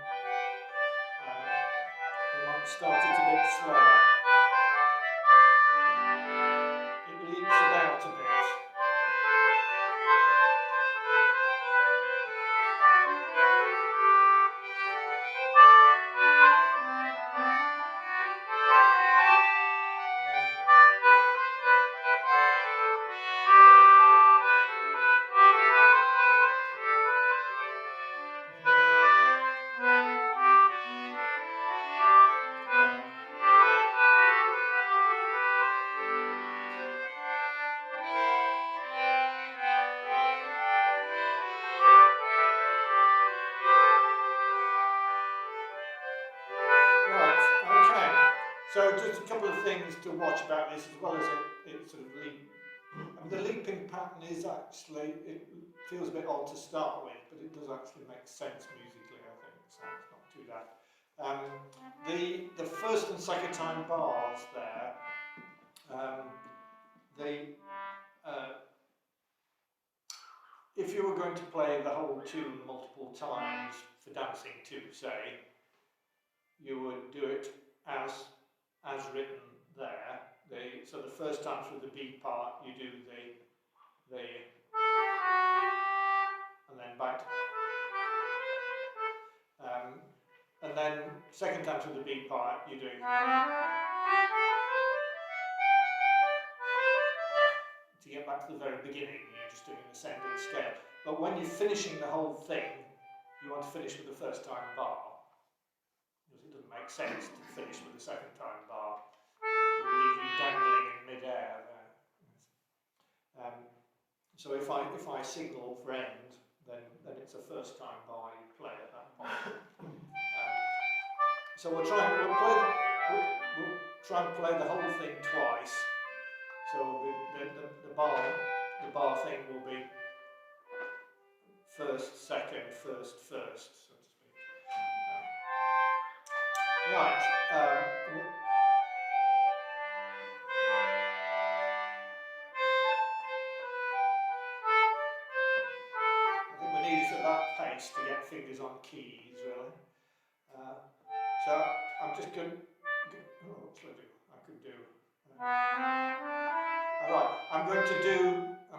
We might start it a bit slower. It leaps about a bit. So just a couple of things to watch about this, as well as it sort of the leaping pattern is actually, it feels a bit odd to start with, but it does actually make sense musically, I think, so it's not too bad. The first and second time bars there, if you were going to play the whole tune multiple times for dancing to, say, you would do it as written there, so the first time through the beat part, you do the and then back. And then second time through the beat part, you're doing to get back to the very beginning. You're just doing an ascending scale. But when you're finishing the whole thing, you want to finish with the first time bar. Because it doesn't make sense to finish with the second time bar. It will leave you dangling in mid-air there. So if I signal for end, then it's a first time bar you play at that point. So we'll try and play the whole thing twice. So the bar thing will be first, second, first, so to speak. Right. I think we need it at that pace to get fingers on keys, really. So I'm just going. Oh, what should I do? I could do. All right. I'm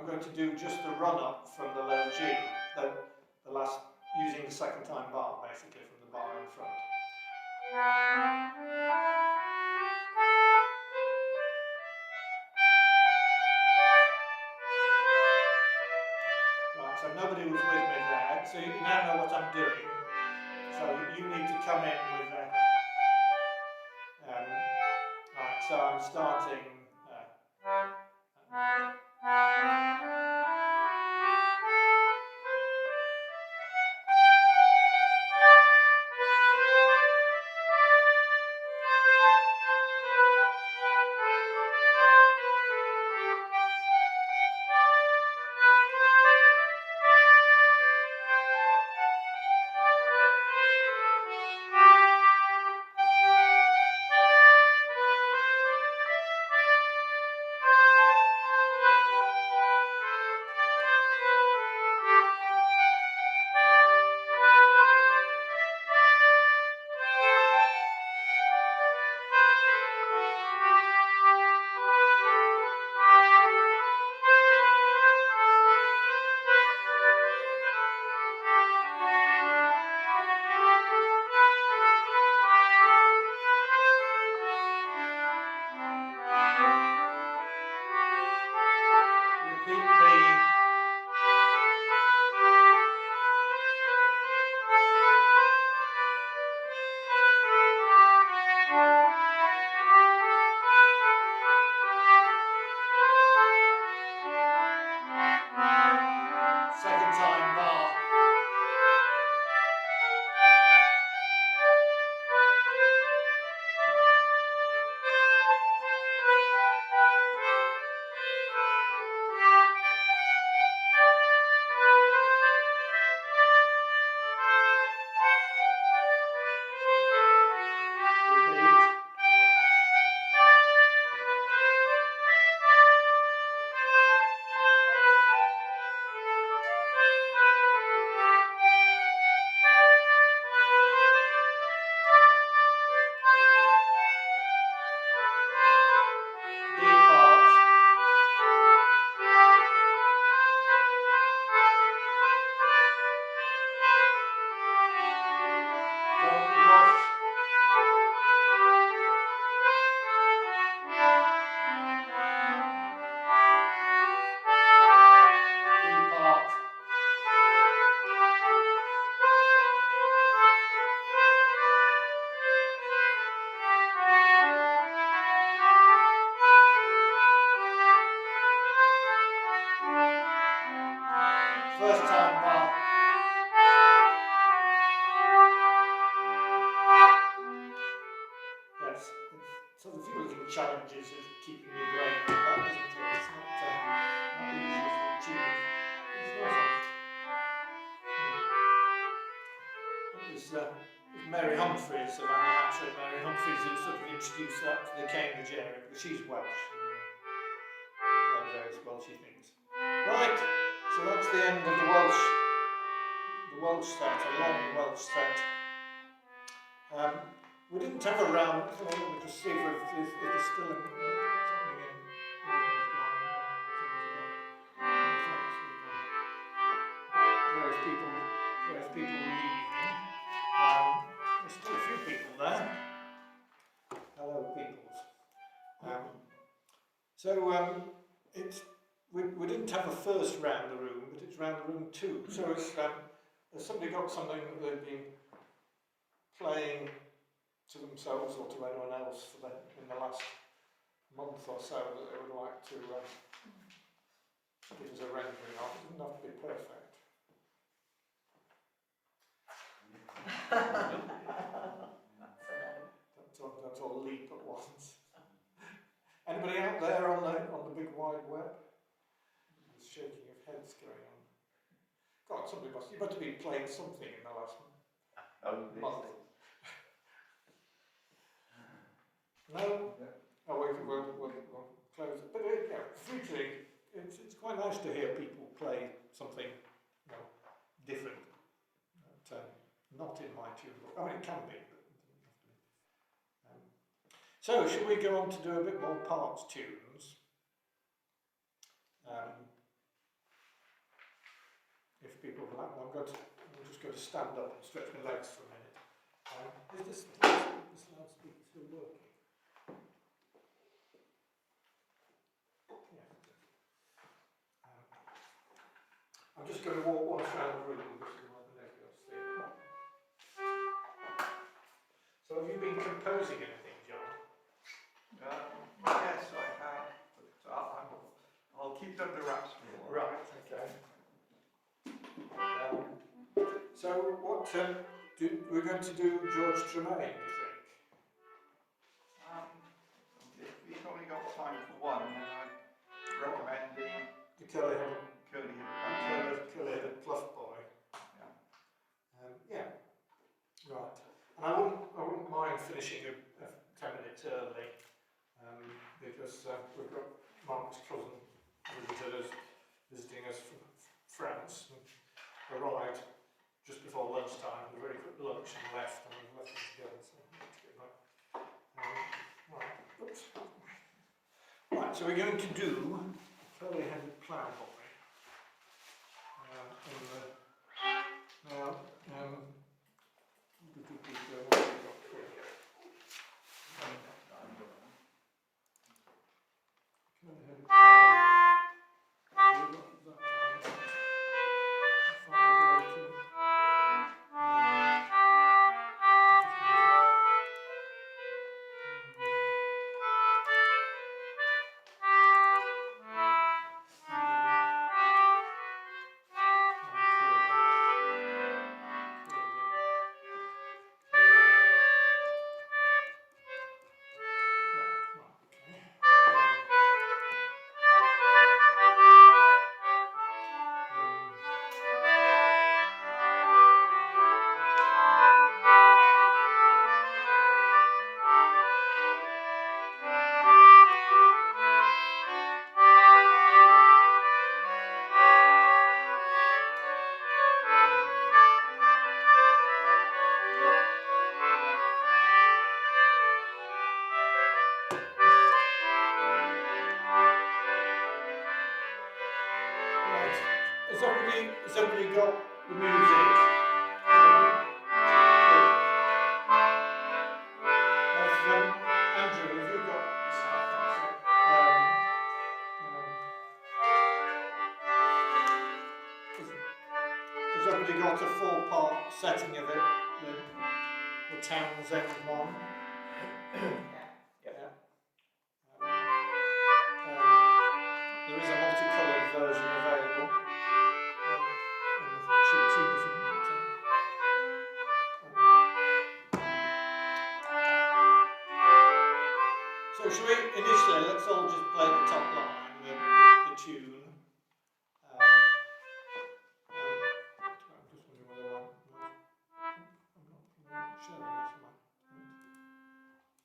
going to do just the run up from the low G, the last, using the second time bar basically from the bar in front. Right. So nobody was with me there. So you now know what I'm doing. So you need to come in with a. Right, so I'm starting. Second time bar. First time bar. Yes, it's sort of a few little challenges of keeping your brain like that, isn't it? It's not easy to achieve. It's no fun. It was Mary Humphreys, of Anna Hatcher, Mary Humphreys, who sort of introduced that to the Cambridge area, because she's Welsh. And various Welshy things. Right, so that's the end of the Welsh set, a long Welsh set. We didn't have a round. Let me just see if there's still people leaving. There's still a few people there. Hello, peoples. We didn't have a first round the room, but it's round the room 2. So it's has somebody got something that they've been playing to themselves or to anyone else in the last month or so that they would like to give us a rendering of? It doesn't have to be perfect. Don't all leap at once. Anybody out there on the big wide web? There's shaking of heads going on. God, somebody you must be playing something in the last month. No? Oh, we'll close it. But hugely, it's quite nice to hear people play something different. Not in my tune book. I mean, it can be, but it doesn't have to be. So, should we go on to do a bit more parts tunes? If people would like, I'm just going to stand up and stretch my legs for a minute. Is this loudspeaker still working? Yeah. I'm just going to walk once around the room. So have you been composing anything, John? Yes, I have. But I'll keep it under wraps for you. Right, okay. So what we're going to do George Tremaine, do you think? If we've only got time for one, then I'd recommend the curly-headed fluff boy. Yeah. Right. And I wouldn't mind finishing 10 minutes early, because we've got Mark's cousin visiting us from France, and arrived just before lunchtime, had a very quick lunch and left, and we've left them together, so let's get back. Right, oops. Right, so we're going to do Curly-Headed Ploughboy. Has everybody got the music? Andrew, have you got has everybody got a 4-part setting of it? The Townsend one? Yeah. There is a multicoloured version available. Chiltinas Zoom. So should we initially, let's all just play the top line, the tune. I'm just wondering whether I'm not sharing this one.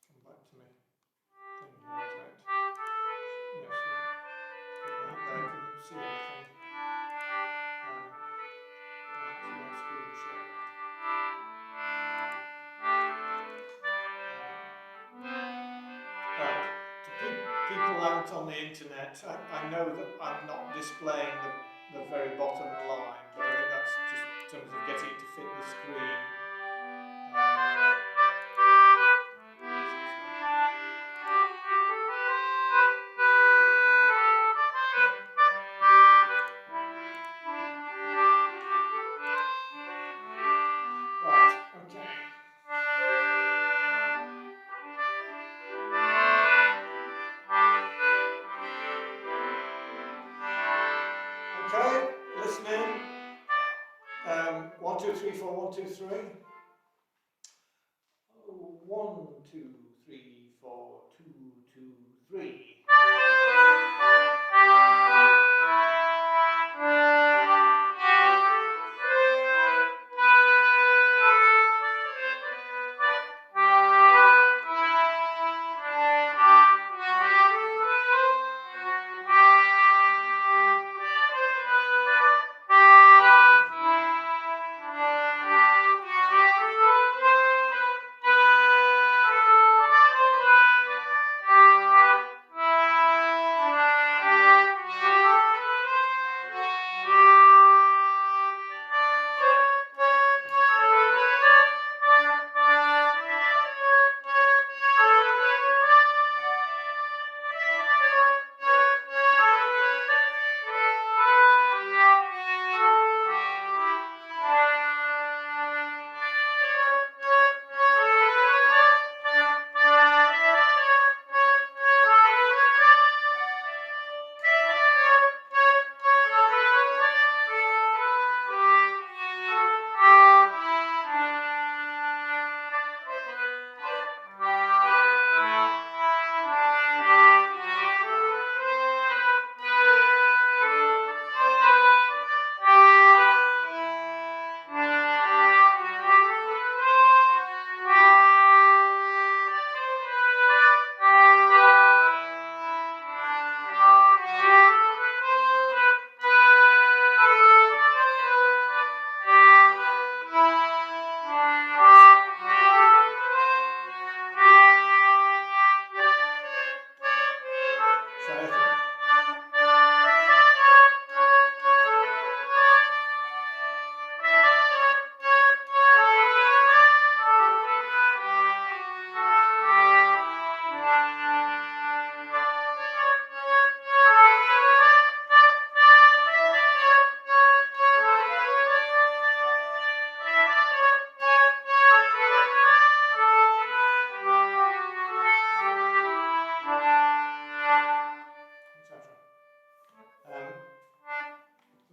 Come back to me. Right. Yes, I couldn't see anything. My screen share. Right. To people out on the internet, I know that I'm not displaying the very bottom line, but I think that's just screen. Right, okay. Okay, listen in. 1, 2, 3, 4, 1, 2, 3. 1, 2, 3, 4, 2, 2, 3.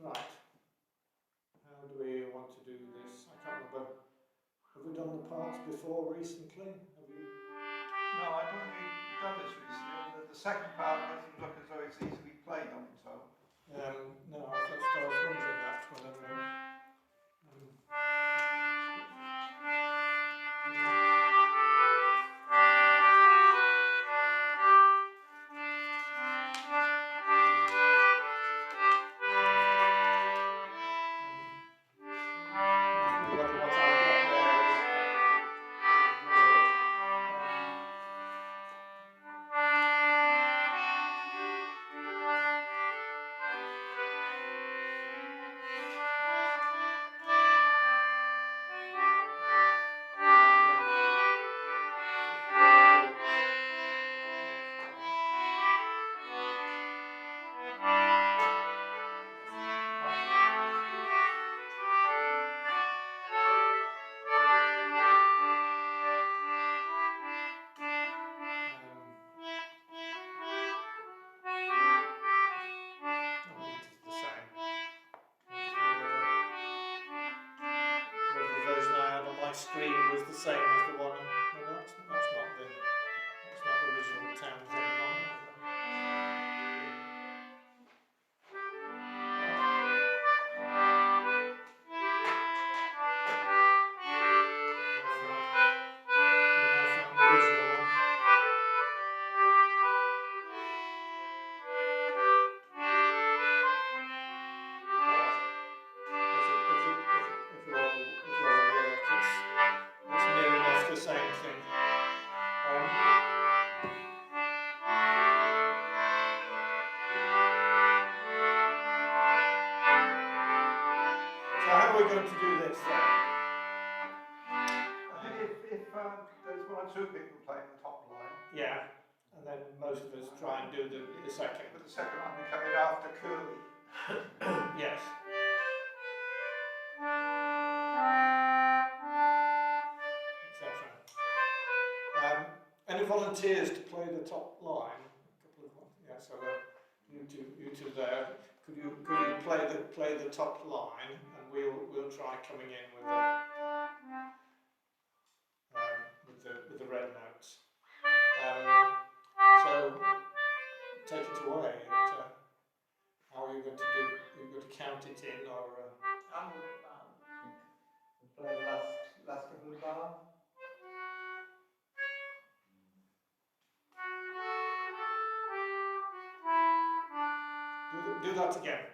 Right. How do we want to do this? I can't remember. Have we done the parts before recently? Have you? No, I don't think we've done this recently. The second part doesn't look as though it's easily played on its own. No, I was wondering that whenever. What I've got there is the same. Whether the version I had on my screen was the same as the one. No, that's not the original Townsend one. It's near enough the same thing. So how are we going to do this then? there's one or two people playing the top line. Yeah, and then most of us try and do the second. But the second one we come in after Curly. Yes. Etc. Any volunteers to play the top line? A couple of ones. Yeah, so you two there. Could you play the top line, and we'll try coming in with the red notes. So take it away. How are you going to do? Are you going to count it in, or? Play the last couple of bars. Do that again.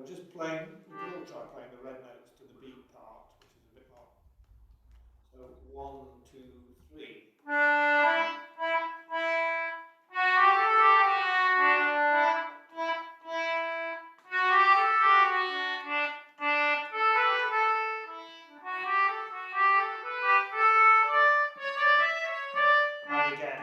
Just playing, we could all try playing the red notes to the beat part, which is a bit more. So 1, 2, 3. And again.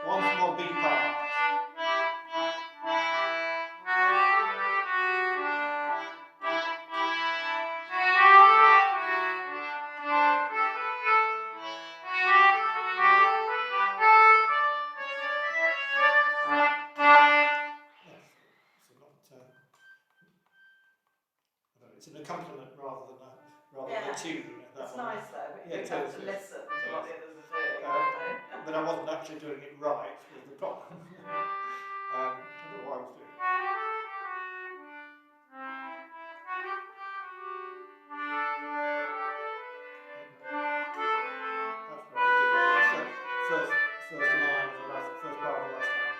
Once more beat part. It's an accompaniment rather than a tune. It's nice though, but Yeah, you have to listen to what the others are doing. But I wasn't actually doing it right, was the problem. I don't know what I was doing. That's what I was doing. First line of the first part of the last line.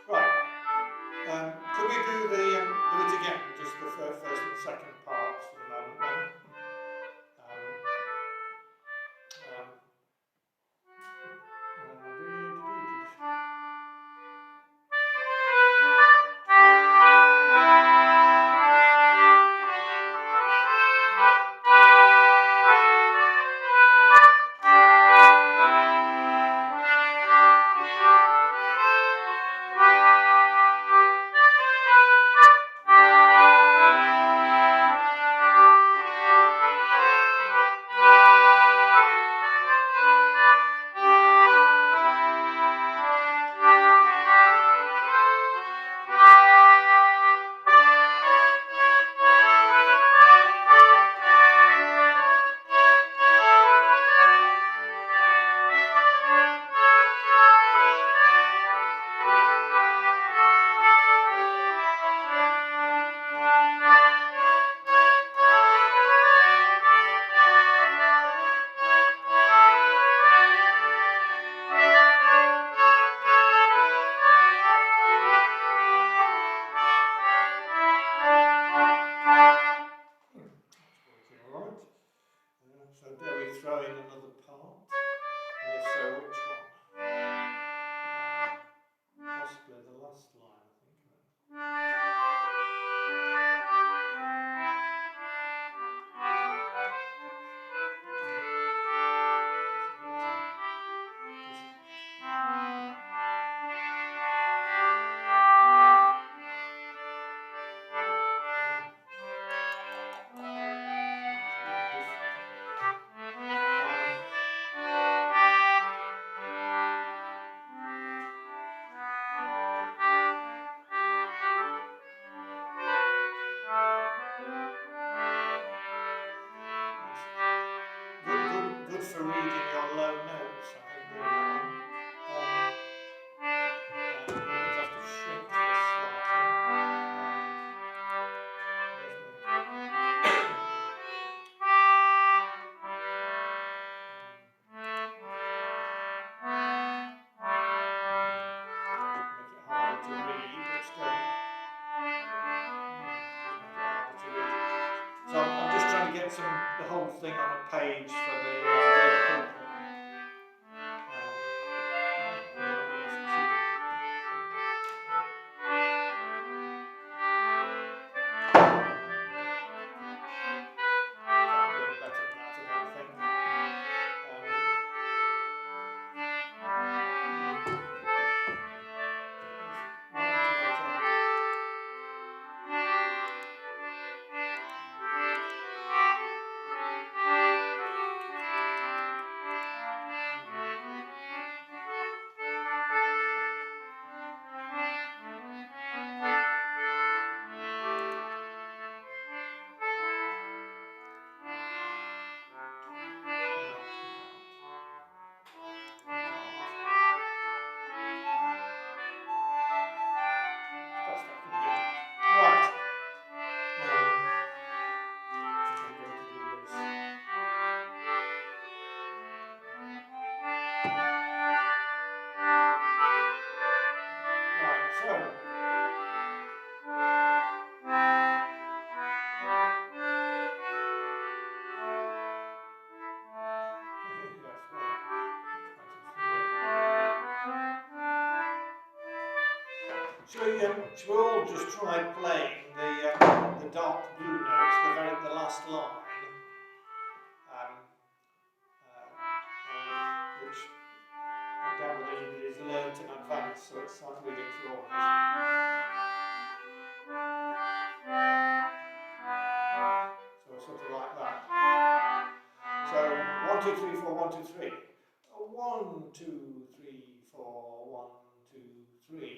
Right. Could we do it again? Just the first and second part. Good for reading your low notes, I think, doing that one. I might have to shrink this slightly. Make it harder to read, but still. Make it harder to read. So I'm just trying to get the whole thing on a page for the people. Should we all just try playing the dark blue notes, the last line, which I doubt whether anybody's learnt in advance, so it's like reading through all of this. So sort of like that. So 1, 2, 3, 4, 1, 2, 3. 1, 2, 3, 4, 1, 2, 3.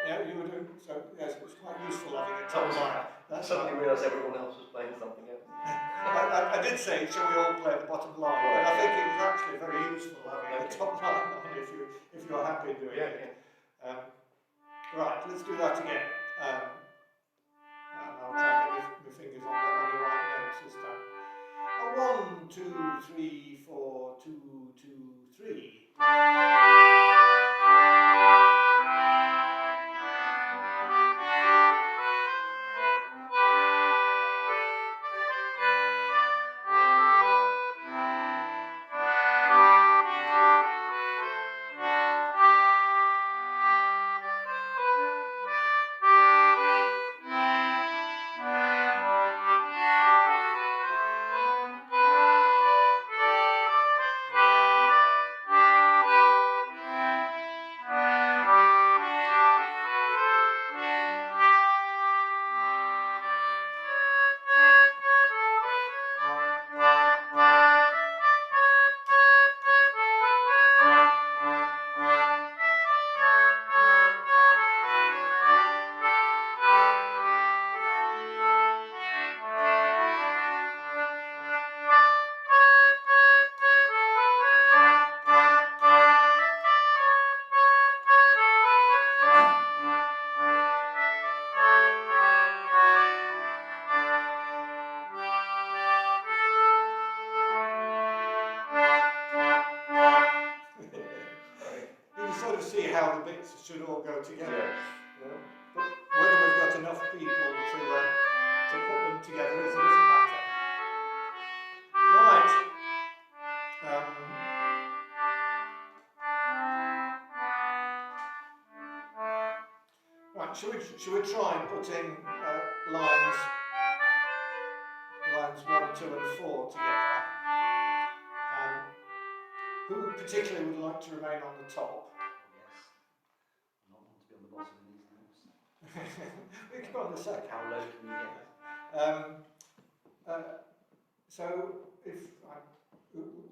Yeah, you were doing so. Yes, it was quite useful having a top line. I suddenly realised everyone else was playing something else. I did say, shall we all play the bottom line? But I think it was actually very useful having the top line on if you're happy doing it. Right, let's do that again. And I'll try and get my fingers on the right notes this time. 1, 2, 3, 4, 2, 2, 3. see how the bits should all go together. Yes. But whether we've got enough people to put them together is a different matter. Right. Right, should we try putting lines 1, 2 and 4 together? Who particularly would like to remain on the top? Yes. I don't want to be on the bottom of these notes. We can go on the second. How low can you get? So if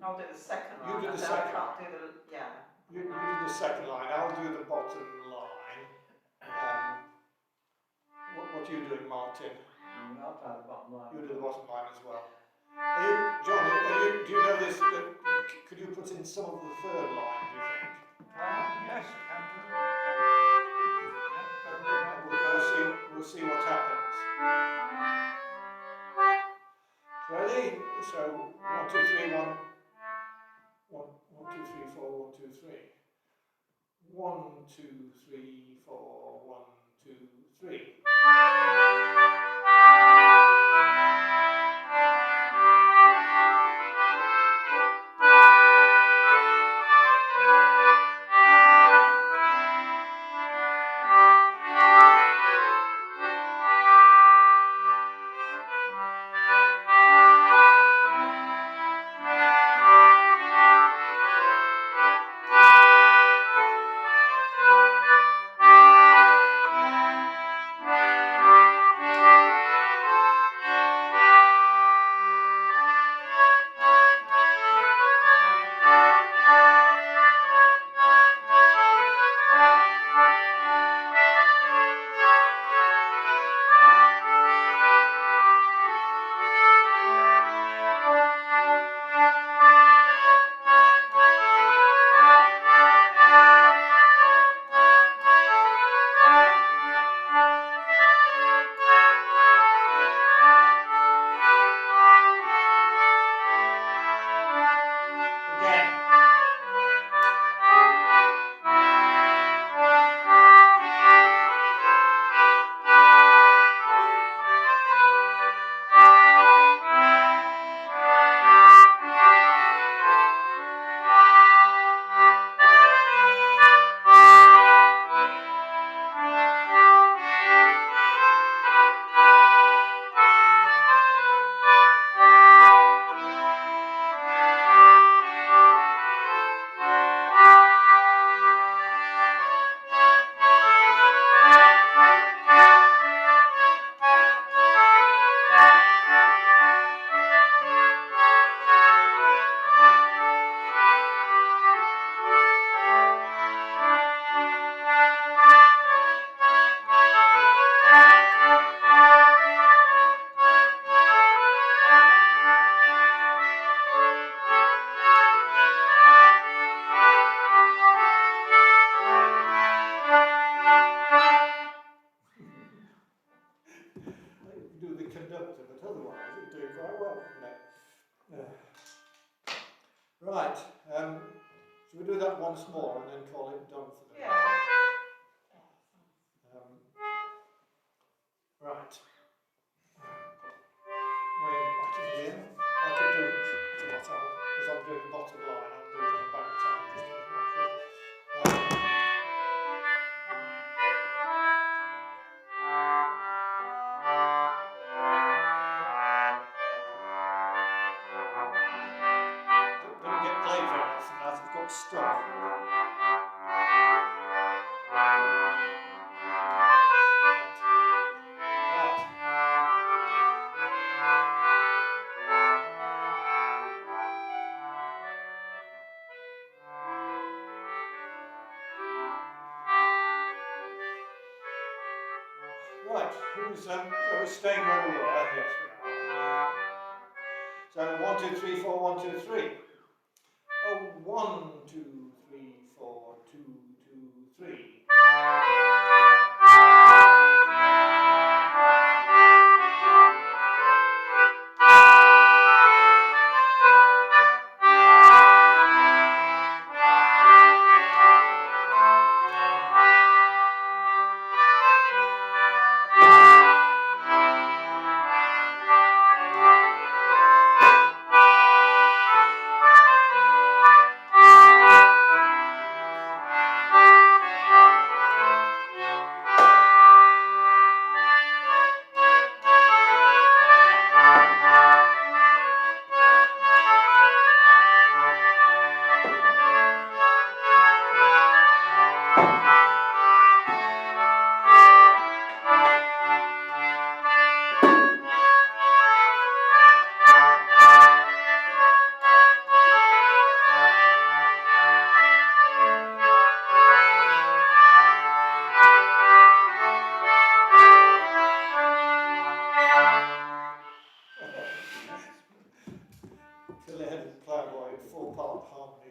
I'll do the second you line. do the I second. can't do the, yeah. You do the second line. I'll do the bottom line. What are you doing, Martin? I'll try the bottom line. You do the bottom line as well. John, do you know this? Could you put in some of the third line, do you think? Yes, I can do We'll see what happens. Ready? So 1, 2, 3, 1. 1, 2, 3, 4, 1, 2, 3. 1, 2, 3, 4, 1, 2, 3. Right, should we do that once more and then call it done for the day? Right. Rain button in. I could do what as I'm doing the bottom line, I'll do it on the back time just to make it. Don't get played very often, as it's got stuck. Right, who's are we staying where we were? Yes, we are. So 1, 2, 3, 4, 1, 2, 3. Oh, 1, 2, 3, 4, 2, 2, 3.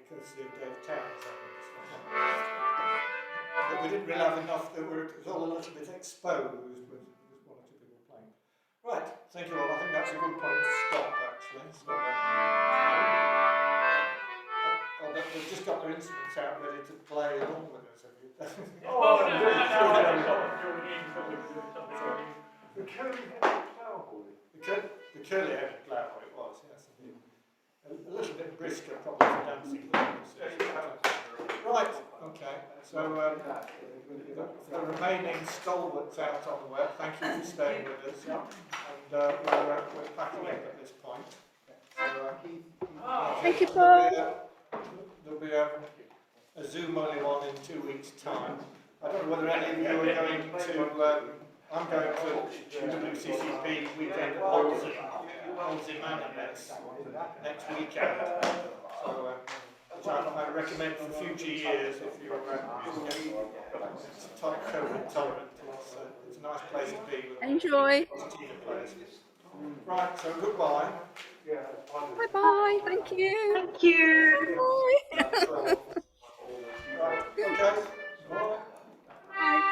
because they gave towns on it. But we didn't really have enough, it was all a little bit exposed with one or two people playing. Right, thank you all. I think that's a good point to stop actually. So, they've just got their instruments out ready to play along with us. Have you? The curly-headed ploughboy. The curly-headed ploughboy it was, yes. A little bit brisker probably for dancing. Right, okay. So the remaining stalwarts out on the web, thank you for staying with us. And we're packing up at this point. So, Thank you, Paul. There'll be a Zoom only one in 2 weeks' time. I don't know whether any of you are going to, I'm going to WCCP weekend at Maulden Manor next weekend. So, which I recommend for future years if you're COVID tolerant. It's a nice place to be. Enjoy. Right, so goodbye. Bye bye. Thank you. Thank you. Bye.